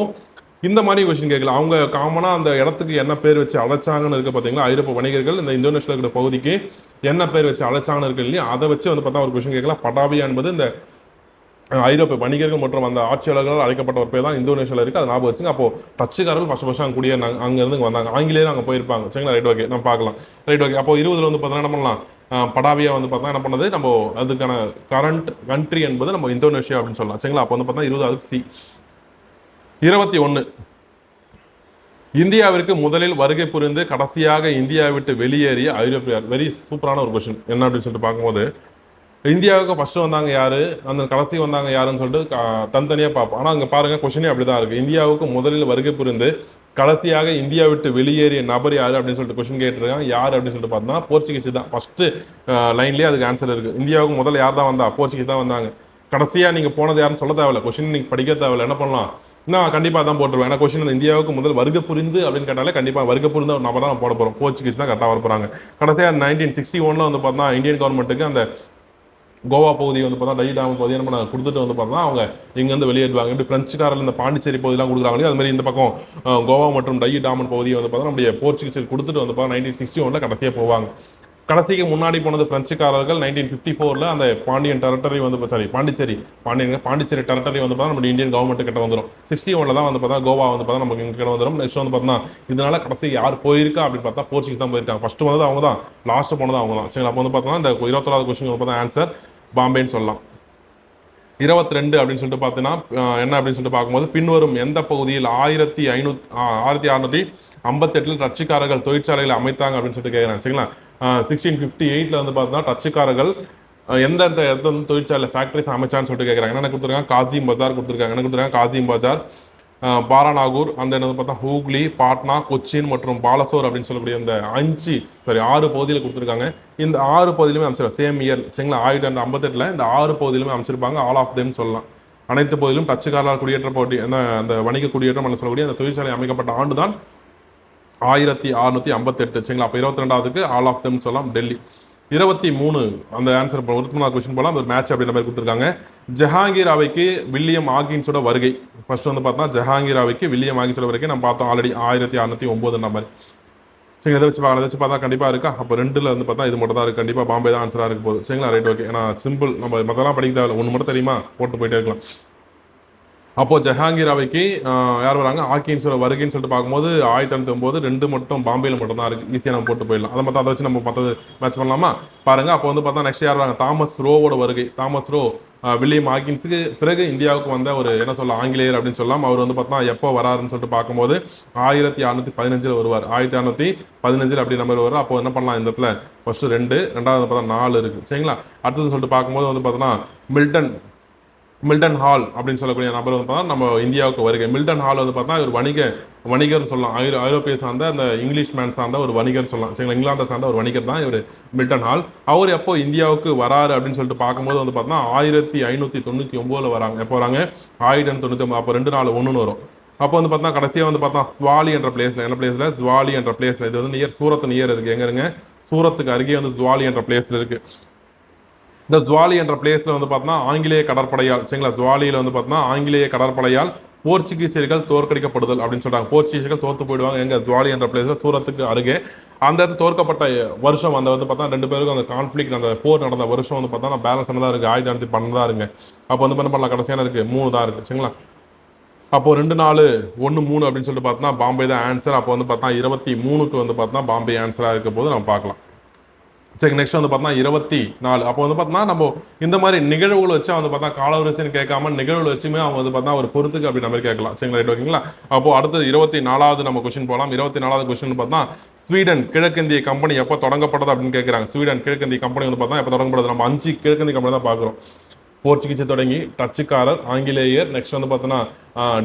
இந்த மாதிரி கொஸ்டின் கேட்கலாம். அவங்க காமனா அந்த இடத்துக்கு என்ன பேர் வச்சு அழைச்சாங்கன்னு இருக்கு பாத்தீங்களா, ஐரோப்பிய வணிகர்கள் இந்த இந்தோனேஷியா இருக்கிற பகுதிக்கு என்ன பேர் வச்சு அழைச்சாங்கன்னு இருக்கு இல்லையா, அதை வச்சு வந்து பார்த்தா ஒரு கொஸ்டின் கேட்கலாம். பட்டாபியா என்பது இந்த ஐரோப்பிய வணிகர்கள் மற்றும் அந்த ஆட்சியாளர்கள் அழைக்கப்பட்ட ஒரு பேர் தான் இந்தோனேஷியாவில் இருக்குது. அதை ஞாபகம் வச்சுங்க. அப்போ டச்சுக்காரர்கள் ஃபர்ஸ்ட் அங்கே கூடிய அங்கேருந்து வந்தாங்க. ஆங்கிலேயர் அங்கே போயிருப்பாங்க. சரிங்களா, ரைட் ஓகே, நம்ம பார்க்கலாம். Right okay. அப்போ 20 வந்து பார்த்தா என்ன பண்ணலாம், படாவியா வந்து பார்த்தா என்ன பண்ணது, நம்ம அதுக்கான கரண்ட் கண்ட்ரி என்பது நம்ம இந்தோனேஷியா அப்படின்னு சொல்லலாம். சரிங்களா, அப்போ வந்து பார்த்தா 20 அதுக்கு சி. 21 இந்தியாவிற்கு முதலில் வருகை புரிந்து கடைசியாக இந்தியாவை விட்டு வெளியேறிய ஐரோப்பியர். வெரி சூப்பரான ஒரு கொஸ்டின். என்ன அப்படின்னு சொல்லிட்டு பார்க்கும்போது, இந்தியாவுக்கு ஃபர்ஸ்ட் வந்தாங்க யாரு, அந்த கடைசி வந்தாங்க யாருன்னு சொல்லிட்டு தனித்தனியாக பார்ப்போம். ஆனால் அங்கே பாருங்க கொஸ்டினே அப்படிதான் இருக்கு. இந்தியாவுக்கு முதலில் வருகை புரிந்து கடைசியாக இந்தியா விட்டு வெளியேறிய நபர் யாரு அப்படின்னு சொல்லிட்டு கொஸ்டின் கேட்டிருக்காங்க. யார் அப்படின்னு சொல்லிட்டு பார்த்தோம்னா போர்ச்சுகீஸ் தான். ஃபர்ஸ்ட் லைன்லேயே அதுக்கு ஆன்சர் இருக்கு. இந்தியாவுக்கு முதல்ல யார் தான் வந்தா, போர்ச்சுகீஸ் தான் வந்தாங்க. கடைசியாக நீங்கள் போனது யாருன்னு சொல்ல தேவையில்ல, கொஸ்டின் நீங்கள் படிக்க தேவையில்ல. என்ன பண்ணலாம், நான் கண்டிப்பாக தான் போட்டுருவேன். ஏன்னா கொஸ்டின் இந்தியாவுக்கு முதல் வருகை புரிந்து அப்படின்னு கேட்டாலே கண்டிப்பாக வருகை புரிந்த ஒரு நபர் தான் போட போகிறோம். போர்ச்சுகீஸ் தான் கரெக்டாக வர போகிறாங்க. கடைசியாக 1961 வந்து பார்த்தா இந்தியன் கவர்மெண்ட்டுக்கு அந்த கோவா பகுதி வந்து பார்த்தா டை டாம் பகுதி என்ன கொடுத்துட்டு வந்து பார்த்தா அவங்க இங்கேருந்து வெளியேறுவாங்க. இப்படி பிரெஞ்சுக்காரில் இந்த பாண்டிச்சேரி பகுதியெல்லாம் கொடுக்குறாங்க. அது மாதிரி இந்த பக்கம் கோவா மற்றும் டை டாமன் பகுதியை வந்து பார்த்தா நம்முடைய போர்ச்சுகீஸ் கொடுத்துட்டு வந்து பார்த்தா 1961 கடைசியாக போவாங்க. கடைசிக்கு முன்னாடி போனது பிரெஞ்சுக்காரர்கள் 1954 அந்த பாண்டியன் டெரிட்டரி வந்து பாண்டிச்சேரி டெரிட்டரி வந்து பார்த்தா நம்ம இந்தியன் கவர்மெண்ட் கிட்ட வந்துடும். 61 தான் வந்து பார்த்தா கோவா வந்து பார்த்தா நமக்கு கிட்ட வந்துடும். நெக்ஸ்ட் வந்து பார்த்தா இதனால கடைசி யார் போயிருக்கா அப்படின்னு பார்த்தா போர்ச்சுகீஸ் தான் போயிருக்காங்க. ஃபர்ஸ்ட் வந்தது அவங்க தான், லாஸ்ட் போனது அவங்க தான். சரி, அப்போ வந்து பார்த்தோம்னா இந்த 21வது கொஸ்டின் வந்து பார்த்தா ஆன்சர் பாம்பேன்னு சொல்லலாம். 22 அப்படின்னு சொல்லிட்டு பார்த்தீங்கன்னா என்ன அப்படின்னு சொல்லிட்டு பார்க்கும்போது, பின்வரும் எந்த பகுதியில் 1658 டச்சுக்காரர்கள் தொழிற்சாலைகளை அமைத்தாங்க அப்படின்னு சொல்லிட்டு கேட்குறாங்க. சரிங்களா, 1658 வந்து பார்த்தீங்கன்னா டச்சுக்காரர்கள் எந்தெந்த இடத்துல வந்து தொழிற்சாலை ஃபேக்டரிஸ் அமைச்சான்னு சொல்லிட்டு கேட்குறாங்க. என்ன கொடுத்துருக்காங்க, காசிம் பஜார் கொடுத்துருக்காங்க. என்ன கொடுத்துருக்காங்க, காசிம் பஜார், பாராநாகூர், அந்த என்ன பார்த்தா ஹூக்ளி, பாட்னா, கொச்சின் மற்றும் பாலசோர் அப்படின்னு சொல்லக்கூடிய இந்த 6 பகுதியில் கொடுத்துருக்காங்க. இந்த 6 பகுதியிலுமே அமைச்சிருக்காங்க சேம் இயர். சரிங்களா, 1858 இந்த 6 பகுதியிலுமே அமைச்சிருப்பாங்க. ஆல் ஆஃப் தெம் சொல்லலாம். அனைத்து பகுதியிலும் டச்சுக்காரர்கள் குடியேற்ற போட்டி அந்த வணிக குடியேற்றம் சொல்லக்கூடிய அந்த தொழிற்சாலை அமைக்கப்பட்ட ஆண்டு தான் 1658. சரிங்களா, அப்போ 22வது ஆல் ஆஃப் தெம் சொல்லலாம் டெல்லி. 23 அந்த ஆன்சர் ஒருத்தர் கொஸ்டின் போலாம், ஒரு மேட்ச் அப்படின்ற மாதிரி கொடுத்துருக்காங்க. ஜஹாங்கீர் அவைக்கு வில்லியம் ஆகின்ஸோட வருகை. ஃபர்ஸ்ட் வந்து பார்த்தா ஜஹாங்கீர் அவைக்கு வில்லியம் ஆகின்ஸோட வருகை நம்ம பார்த்தோம் ஆல்ரெடி 1609 மாதிரி. சரி, இதை வச்சு பார்க்கலாம். இதை வச்சு பார்த்தா கண்டிப்பாக இருக்கா, அப்போ 2ல் வந்து பார்த்தா இது மட்டும் தான் இருக்கு. கண்டிப்பாக பாம்பே தான் ஆன்சராக இருக்க போகுது. சரிங்களா, ரைட் ஓகே. ஏன்னா சிம்பிள், நம்ம மற்றெல்லாம் படிக்க தேவையில்ல, ஒன்று மட்டும் தெரியுமா போட்டு போயிட்டே இருக்கலாம். அப்போ ஜஹாங்கீர் அவைக்கு யார் வராங்க, ஆக்கின்ஸோட வருகைன்னு சொல்லிட்டு பார்க்கும்போது 1909 2 மட்டும் பாம்பேல மட்டும் தான் இருக்கு. ஈஸியாக நம்ம போட்டு போயிடலாம். அதை மட்டும் அதை வச்சு நம்ம மற்றது மேட்ச் பண்ணலாமா பாருங்க. அப்போ வந்து பார்த்தா நெக்ஸ்ட் யார் வராங்க, தாமஸ் ரோவோட வருகை. தாமஸ் ரோ வில்லியம் ஆக்கின்ஸுக்கு பிறகு இந்தியாவுக்கு வந்த ஒரு என்ன சொல்ல ஆங்கிலேயர் அப்படின்னு சொல்லலாம். அவர் வந்து பார்த்தா எப்போ வராருன்னு சொல்லிட்டு பார்க்கும்போது 1615 வருவார். 1615 அப்படி நம்பர் வருவார். அப்போ என்ன பண்ணலாம், இந்த இடத்துல ஃபர்ஸ்ட் 2, ரெண்டாவது பார்த்தா 4 இருக்கு. சரிங்களா, அடுத்தது சொல்லிட்டு பார்க்கும்போது வந்து பார்த்தோன்னா மில்டன் ஹால் அப்படின்னு சொல்லக்கூடிய நபர் வந்து பார்த்தா நம்ம இந்தியாவுக்கு வருகை. மில்டன் ஹால் வந்து பார்த்தா ஒரு வணிகர் சொல்லலாம். ஐரோப்பிய சார்ந்த அந்த இங்கிலீஷ் மேன் சார்ந்த ஒரு வணிகர் சொல்லலாம். சரிங்களா, இங்கிலாந்தை சார்ந்த ஒரு வணிகர் தான் இவர் மில்டன் ஹால். அவர் எப்போ இந்தியாவுக்கு வராரு அப்படின்னு சொல்லிட்டு பார்க்கும்போது வந்து பார்த்தா 1599 வராங்க. எப்போ வராங்க, 1099. அப்போ 2 4 1 வரும். அப்போ வந்து பார்த்தா கடைசியாக வந்து பார்த்தா ஸ்வாலி என்ற பிளேஸ்ல, என்ன பிளேஸ்ல, ஸ்வாலி என்ற பிளேஸ்ல. இது வந்து சூரத் நியர் இருக்கு. எங்க இருங்க, சூரத்துக்கு அருகே வந்து ஸ்வாலி என்ற பிளேஸ்ல இருக்கு. இந்த ஜுவாலி என்ற பிளேஸ்ல வந்து பார்த்தோம்னா ஆங்கிலேய கடற்படையால், சரிங்களா, ஜுவாலியில வந்து பார்த்தோம்னா ஆங்கிலேய கடற்படையால் போர்ச்சுகீசியர்கள் தோற்கடிக்கப்படுதல் அப்படின்னு சொல்றாங்க. போர்ச்சுகீசியர்கள் தோத்து போயிடுவாங்க எங்க, ஜுவாலி என்ற பிளேஸ்ல, சூரத்துக்கு அருகே. அந்த இடத்துல தோற்கப்பட்ட வருஷம் அந்த வந்து பார்த்தா 2 பேருக்கும் அந்த கான்ஃபிளிக், அந்த போர் நடந்த வருஷம் வந்து பார்த்தா பேலன்ஸ் தான் இருக்கு, 1912 தான் இருக்கு. அப்போ வந்து என்ன பண்ணலாம், கடைசியான இருக்கு 3 தான் இருக்கு. சரிங்களா, அப்போ 2 4 1 3 அப்படின்னு சொல்லிட்டு பார்த்தா பாம்பே தான் ஆன்சர். அப்போ வந்து பார்த்தா 23க்கு வந்து பார்த்தா பாம்பே ஆன்சரா இருக்க போது நம்ம பார்க்கலாம். சரி, நெக்ஸ்ட் வந்து பார்த்தா 24. அப்போ வந்து பார்த்தா நம்ம இந்த மாதிரி நிகழ்வுகள் வச்சு வந்து பார்த்தா காலவரிசைன்னு கேட்காம நிகழ்வுகள் வச்சுமே அவங்க வந்து பார்த்தா ஒரு பொறுத்துக்கு அப்படி நம்ம கேட்கலாம். சரிங்களா, ரைட் ஓகேங்களா. அப்போ அடுத்தது 24வது நம்ம கொஸ்டின் போகலாம். 24வது கொஸ்டின் பார்த்தா ஸ்வீடன் கிழக்கிந்திய கம்பெனி எப்போ தொடங்கப்பட்டது அப்படின்னு கேட்குறாங்க. ஸ்வீடன் கிழக்கிந்திய கம்பெனி வந்து பார்த்தா எப்போ தொடங்கப்படுது, நம்ம 5 கிழக்கிந்திய கம்பெனி தான் பார்க்குறோம். போர்ச்சுகீஸை தொடங்கி டச்சுக்காரர், ஆங்கிலேயர், நெக்ஸ்ட் வந்து பார்த்தோன்னா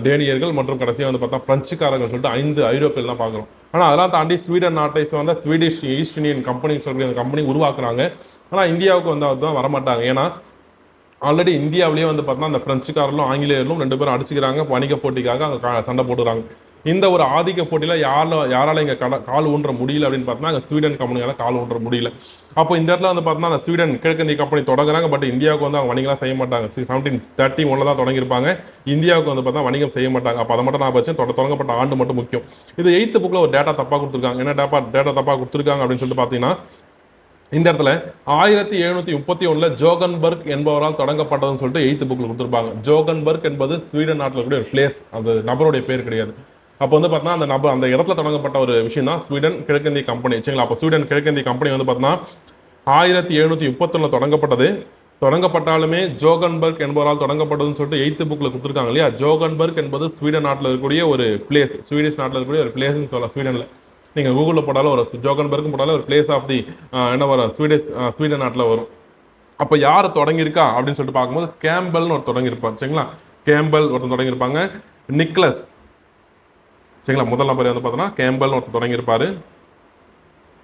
டேனியர்கள் மற்றும் கடைசியாக வந்து பார்த்தா பிரெஞ்சுக்காரர்கள் சொல்லிட்டு 5 ஐரோப்பியர்கள் தான் பார்க்குறோம். ஆனால் அதெல்லாம் தாண்டி ஸ்வீடன் நாட்டை வந்து ஸ்வீடிஷ் ஈஸ்ட் இந்தியன் கம்பெனின்னு சொல்லி அந்த கம்பெனி உருவாக்குறாங்க. ஆனால் இந்தியாவுக்கு வந்து அதுதான் வரமாட்டாங்க. ஏன்னா ஆல்ரெடி இந்தியாவிலேயே வந்து பார்த்தா அந்த பிரெஞ்சுக்காரர்களும் ஆங்கிலேயர்களும் 2 பேரும் அடிச்சுக்கிறாங்க, வணிக போட்டிக்காக அங்கே சண்டை போட்டுறாங்க. இந்த ஒரு ஆதிக்க போட்டியில யாரால இங்க கால் ஊன்ற முடியல அப்படின்னு பார்த்தா ஸ்வீடன் கம்பெனியால கால் ஊன்ற முடியல. அப்போ இந்த இடத்துல வந்து பார்த்தா அந்த ஸ்வீடன் கிழக்கிந்திய கம்பெனி தொடங்குறாங்க. பட் இந்தியாவுக்கு வந்து அவங்க வணிகம் செய்ய மாட்டாங்க. 1731 தான் தொடங்கியிருப்பாங்க. இந்தியாவுக்கு வந்து பார்த்தா வணிகம் செய்ய மாட்டாங்க. அப்போ அதை மட்டும் நான் வச்சு தொடங்கப்பட்ட ஆண்டு மட்டும் முக்கியம். இது 8th புக்ல ஒரு டேட்டா தப்பா கொடுத்துருக்காங்க. என்ன டேட்டா தப்பா கொடுத்துருக்காங்க அப்படின்னு சொல்லிட்டு பார்த்தீங்கன்னா, இந்த இடத்துல 1731 ஜோகன்பர்க் என்பவரால் தொடங்கப்பட்டதுன்னு சொல்லிட்டு 8th புக்ல கொடுத்துருப்பாங்க. ஜோகன்பர்க் என்பது ஸ்வீடன் நாட்டில் இருக்கக்கூடிய ஒரு பிளேஸ், அந்த நபருடைய பேர் கிடையாது. அப்போ வந்து பார்த்தீங்கன்னா அந்த நபர் அந்த இடத்துல தொடங்கப்பட்ட ஒரு விஷயம் தான் ஸ்வீடன் கிழக்கிந்திய கம்பெனி. சரிங்களா? அப்போ ஸ்வீடன் கிழக்கிந்திய கம்பெனி வந்து பார்த்தீங்கன்னா 1731 தொடங்கப்பட்டது. தொடங்கப்பட்டாலுமே ஜோகன்பர்க் என்பவரால் தொடங்கப்பட்டதுன்னு சொல்லிட்டு 8th புக்ல கொடுத்துருக்காங்க இல்லையா? ஜோகன்பர்க் என்பது ஸ்வீடன் நாட்டில் இருக்கக்கூடிய ஒரு பிளேஸ், ஸ்வீடிஷ் நாட்டில் இருக்கக்கூடிய ஒரு பிளேஸ்ன்னு சொல்லலாம் ஸ்வீடன்ல. நீங்க கூகுளில் போட்டாலும் ஒரு ஜோகன்பர்க் போட்டாலும் ஒரு பிளேஸ் ஆஃப் தி என்ன வரும் ஸ்வீடன் நாட்டில் வரும். அப்போ யார் தொடங்கியிருக்கா அப்படின்னு சொல்லிட்டு பார்க்கும்போது கேம்பல்னு ஒரு தொடங்கியிருப்பார். சரிங்களா? கேம்பல் ஒருத்தர் தொடங்கியிருப்பாங்க. நிக்லஸ், சரிங்களா, முதல் நம்பர் வந்து பார்த்தோன்னா கேம்பல்னு ஒருத்தர் தொடங்கியிருப்பாரு.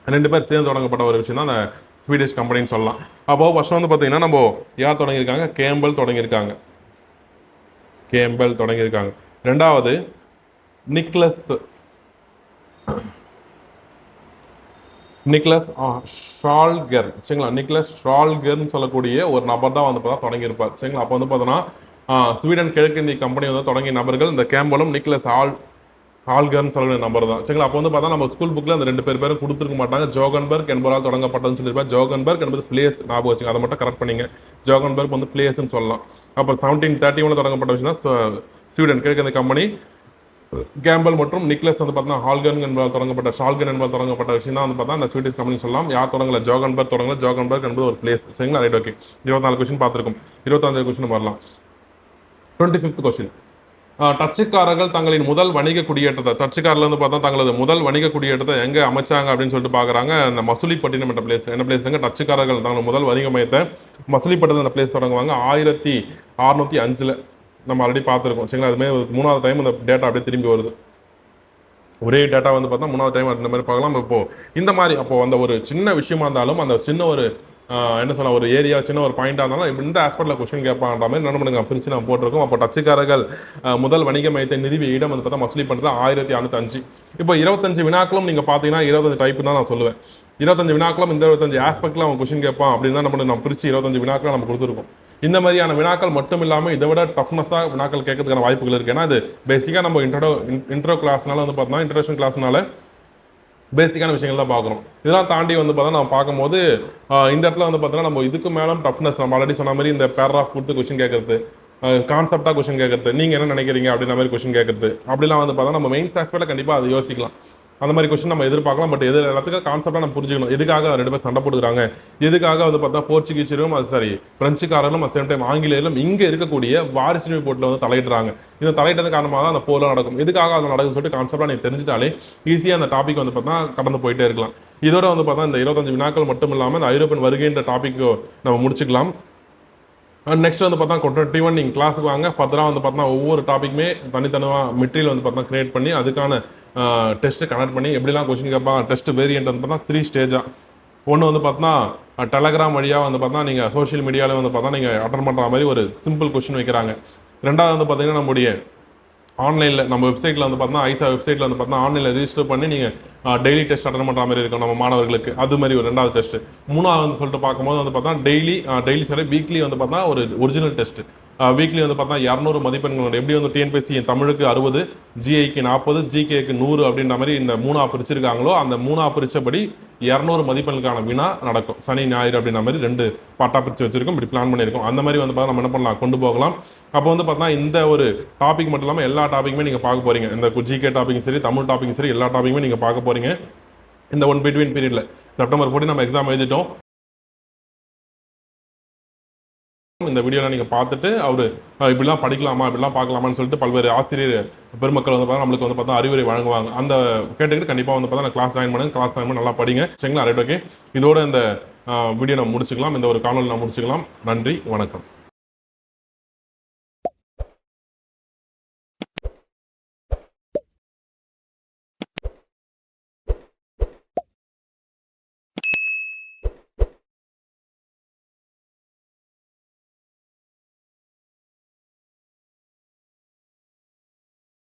2 பேர் சேர்ந்து தொடங்கப்பட்ட ஒரு விஷயம் தான் அந்த ஸ்வீடிஷ் கம்பெனின்னு சொல்லலாம். அப்போ ஃபர்ஸ்ட் வந்து பார்த்தீங்கன்னா நம்ம யார் தொடங்கியிருக்காங்க? கேம்பல் தொடங்கியிருக்காங்க. கேம்பல் தொடங்கியிருக்காங்க. ரெண்டாவது நிக்லஸ் ஷால்கர். சரிங்களா? நிக்லஸ் ஷால்கர்னு சொல்லக்கூடிய ஒரு நபர் தான் வந்து பார்த்தா தொடங்கியிருப்பார். சரிங்களா? அப்போ வந்து பார்த்தோன்னா ஸ்வீடன் கிழக்கிந்திய கம்பெனி வந்து தொடங்கிய நபர்கள் இந்த கேம்பலும் நிக்லஸ் ஹால்கர்னு சொல்லக்கூடிய நம்பர் தான். சரிங்களா? அப்போ வந்து பார்த்தா நம்ம ஸ்கூல் புக்கில் அந்த 2 பேரும் கொடுத்துருக்க மாட்டாங்க. ஜோகன்பர்க் என்பவரால் தொடங்கப்பட்டதுன்னு சொல்லியிருப்பாங்க. ஜோகன்பர்க் என்பது பிளேஸ் ஞாபகம் வச்சுங்க, அதை மட்டும் கரெக்ட் பண்ணிங்க. ஜோகன்பர்க் வந்து பிளேஸ்ன்னு சொல்லலாம். அப்போ 1731 தொடங்கப்பட்ட விஷயம் தான் ஸ்வீடன் கிழக்கிந்திய கம்பெனி. கேம்பல் மற்றும் நிக்லஸ் வந்து பார்த்தீங்கன்னா ஷால்கன் என்பதால் தொடங்கப்பட்ட விஷயம் தான் வந்து பார்த்தா அந்த ஸ்வீடிஷ் கம்பெனி சொல்லலாம். யார் தொடங்கல? ஜோகன்பர்க் தொடங்கல. ஜோகன்பர்க் என்பது ஒரு பிளேஸ். சரிங்களா? Right, okay. 24 கொஸ்டின் பார்த்துருக்கோம். 25 கொஸ்டின் வரலாம். 25th question. டச்சுக்காரர்கள் தங்களின் முதல் வணிக குடியேற்றத்தை, டச்சுக்காரில் வந்து பார்த்தா தங்களது முதல் வணிக குடியேற்றத்தை எங்கே அமைச்சாங்க அப்படின்னு சொல்லிட்டு பார்க்குறாங்க. அந்த மசூலிப்பட்டினம் என்ற பிளேஸ். என்ன பிளேஸ்ங்க? டச்சுக்காரர்கள் தங்களது முதல் வணிக மையத்தை மசூலிப்பட்டினம் என்ற பிளேஸ் தொடங்குவாங்க 1605. நம்ம ஆல்ரெடி பார்த்துருக்கோம். சரிங்களா? அதுமாதிரி 3வது டைம் அந்த டேட்டா அப்படியே திரும்பி வருது. ஒரே டேட்டா வந்து பார்த்தா 3வது டைம் அந்த மாதிரி பார்க்கலாம். இப்போ இந்த மாதிரி அப்போ அந்த ஒரு சின்ன விஷயமா இருந்தாலும் அந்த சின்ன ஒரு என்ன சொல்ல ஒரு ஏரியா சின்ன ஒரு பாயிண்டாக இருந்தாலும் இந்த ஆஸ்பெக்டில் கொஸ்டின் கேட்பான்ற மாதிரி என்ன பண்ணுங்க பிரித்து நான் போட்டிருக்கோம். அப்போ டச்சுக்காரர்கள் முதல் வணிக மையத்தை நிறுவிய இடம் வந்து பார்த்தா மசூலி பண்ணுறது 1605. இப்போ 25 வினாக்களும் நீங்கள் பார்த்தீங்கன்னா 25 டைப்பு தான் நான் சொல்லுவேன். 25 வினாக்களும் இந்த 25 ஆஸ்பெக்டில் அவன் கொஸ்டின் கேட்பான் அப்படின்னு தான் நம்ம பிரித்து 25 வினாக்கள் நம்ம கொடுத்துருக்கோம். இந்த மாதிரியான வினாக்கள் மட்டும் இல்லாமல் இதை விட டஃப்னஸாக வினாக்கள் கேட்கறதுக்கான வாய்ப்புகள் இருக்குது. ஏன்னா அது பேசிக்காக நம்ம இன்ட்ரோ கிளாஸ்னால வந்து பார்த்தோம்னா இன்ட்ரோடக்ஷன் கிளாஸ்னால பேசிக்கான விஷயங்கள் தான் பார்க்குறோம். இதெல்லாம் தாண்டி வந்து பார்த்தா நம்ம பார்க்கும்போது இந்த இடத்துல வந்து பார்த்தீங்கன்னா நம்ம இதுக்கு மேலும் டஃப்னஸ் நம்ம ஆல்ரெடி சொன்ன மாதிரி இந்த பேராகிராஃப் கொடுத்து கொஸ்டின் கேட்கறது, கான்செப்டாக கொஸ்டின் கேட்கறது, நீங்கள் என்ன நினைக்கிறீங்க அப்படின்ற மாதிரி கொஸ்டின் கேட்கறது, அப்படிலாம் வந்து பார்த்தா நம்ம மெயின்ஸ் ஆஸ்பெக்டில் கண்டிப்பாக அதை யோசிக்கலாம். அந்த மாதிரி கொஸ்டின் நம்ம எதிர்பார்க்கலாம். பட் எது எல்லாத்துக்கும் கான்செப்டாக நம்ம புரிஞ்சுக்கணும். எதுக்காக 2 பேர் சண்டை போட்டுக்கிறாங்க, எதுக்காக வந்து பார்த்தா போர்ச்சுகீஸரும் பிரெஞ்சுக்காரர்களும் சேம் டைம் ஆங்கிலேயர்களும் இங்கே இருக்கக்கூடிய வாரிசுரிமை போட்டில் வந்து தலையிடுறாங்க. இந்த தலையிட்டது காரணமாக தான் அந்த போர்லாம் நடக்கும். எதுக்காக அது நடக்குதுன்னு சொல்லிட்டு கான்செப்டாக நீங்கள் தெரிஞ்சிட்டாலே ஈஸியாக அந்த டாபிக் வந்து பார்த்தா கடந்து போயிட்டே இருக்கலாம். இதோட வந்து பார்த்தா இந்த 25 வினாக்கள் மட்டும் இல்லாமல் இந்த ஐரோப்பியன் வருகைன்ற டாபிக் நம்ம முடிச்சுக்கலாம். நெக்ஸ்ட் வந்து பார்த்தா 21 நீங்கள் கிளாஸுக்கு வாங்க. ஃபர்தராக வந்து பார்த்தா ஒவ்வொரு டாப்பிக்குமே தனித்தனியாக மெட்டீரியல் வந்து பார்த்தா கிரியேட் பண்ணி அதுக்கான டெஸ்ட்டு கனெக்ட் பண்ணி எப்படிலாம் கொஸ்டின் கேட்பாங்க. டெஸ்ட் வேரியன்ட் வந்து பார்த்தா 3 ஸ்டேஜாக. ஒன்று வந்து பார்த்தா டெலகிராம் வழியாக வந்து பார்த்தா நீங்கள் சோஷியல் மீடியாவில் வந்து பார்த்தா நீங்கள் அட்டன் பண்ணுற மாதிரி ஒரு சிம்பிள் கொஸ்டின் வைக்கிறாங்க. ரெண்டாவது வந்து பார்த்தீங்கன்னா நம்முடைய ஆன்லைனில் நம்ம வெப்சைட்டில் வந்து பார்த்தா ஐசா வெப்சைட்டில் வந்து பார்த்தா ஆன்லைனில் ரிஜிஸ்டர் பண்ணி நீங்கள் டெய்லி டெஸ்ட் அட்டன் பண்ணுற மாதிரி இருக்கும் நம்ம மாணவர்களுக்கு. அது மாதிரி ஒரு 2வது டெஸ்ட். 3வது வந்து சொல்லிட்டு பார்க்கும்போது வந்து பார்த்தா டெய்லி வீக்லி வந்து பார்த்தா ஒரு ஒரிஜினல் டெஸ்ட். வீக்லி வந்து பார்த்தா 200 மதிப்பெண்கள். எப்படி வந்து டிஎன்பிஎஸ்சி தமிழுக்கு 60, ஜிஐக்கு 40, ஜிகேக்கு 100 அப்படின்ற மாதிரி இந்த 3ஆ பிரிச்சிருக்காங்களோ அந்த 3ஆ பிரிச்சபடி 200 மதிப்பெண்களுக்கான வினா நடக்கும். சனி ஞாயிறு அப்படின்ற மாதிரி 2 பாட்டா பிரித்து வச்சிருக்கோம். இப்படி பிளான் பண்ணியிருக்கோம். அந்த மாதிரி வந்து பார்த்தா நம்ம என்ன பண்ணலாம், கொண்டு போகலாம். அப்போ வந்து பார்த்தா இந்த ஒரு டாபிக் மட்டும் இல்லாமல் எல்லா டாப்பிக்குமே நீங்கள் பார்க்க போறீங்க. இந்த ஜிகே டாப்பிக்கும் சரி, தமிழ் டாப்பிக்கும் சரி, எல்லா டாப்பிக்குமே நீங்கள் பார்க்க போறீங்க. இந்த ஒன் பிட்வீன் பீரியட்ல செப்டம்பர் 14 நம்ம எக்ஸாம் எழுதிட்டோம். இந்த வீடியோலாம் நீங்கள் பார்த்துட்டு அவர் இப்படிலாம் படிக்கலாமா, இப்படிலாம் பார்க்கலாமான்னு சொல்லிட்டு பல்வேறு ஆசிரியர் பெருமக்கள் வந்து பார்த்தா நம்மளுக்கு வந்து பார்த்தா அறிவுரை வழங்குவாங்க. அந்த கேட்டுக்கிட்டு கண்டிப்பாக வந்து பார்த்தா கிளாஸ் ஜாயின் பண்ணுங்க. கிளாஸ் ஜாயின் பண்ணி நல்லா படிங்க. சரிங்களா? Right, okay. இதோட இந்த வீடியோ நம்ம முடிச்சுக்கலாம். இந்த ஒரு காணொலி நம்ம முடிச்சுக்கலாம். நன்றி, வணக்கம்.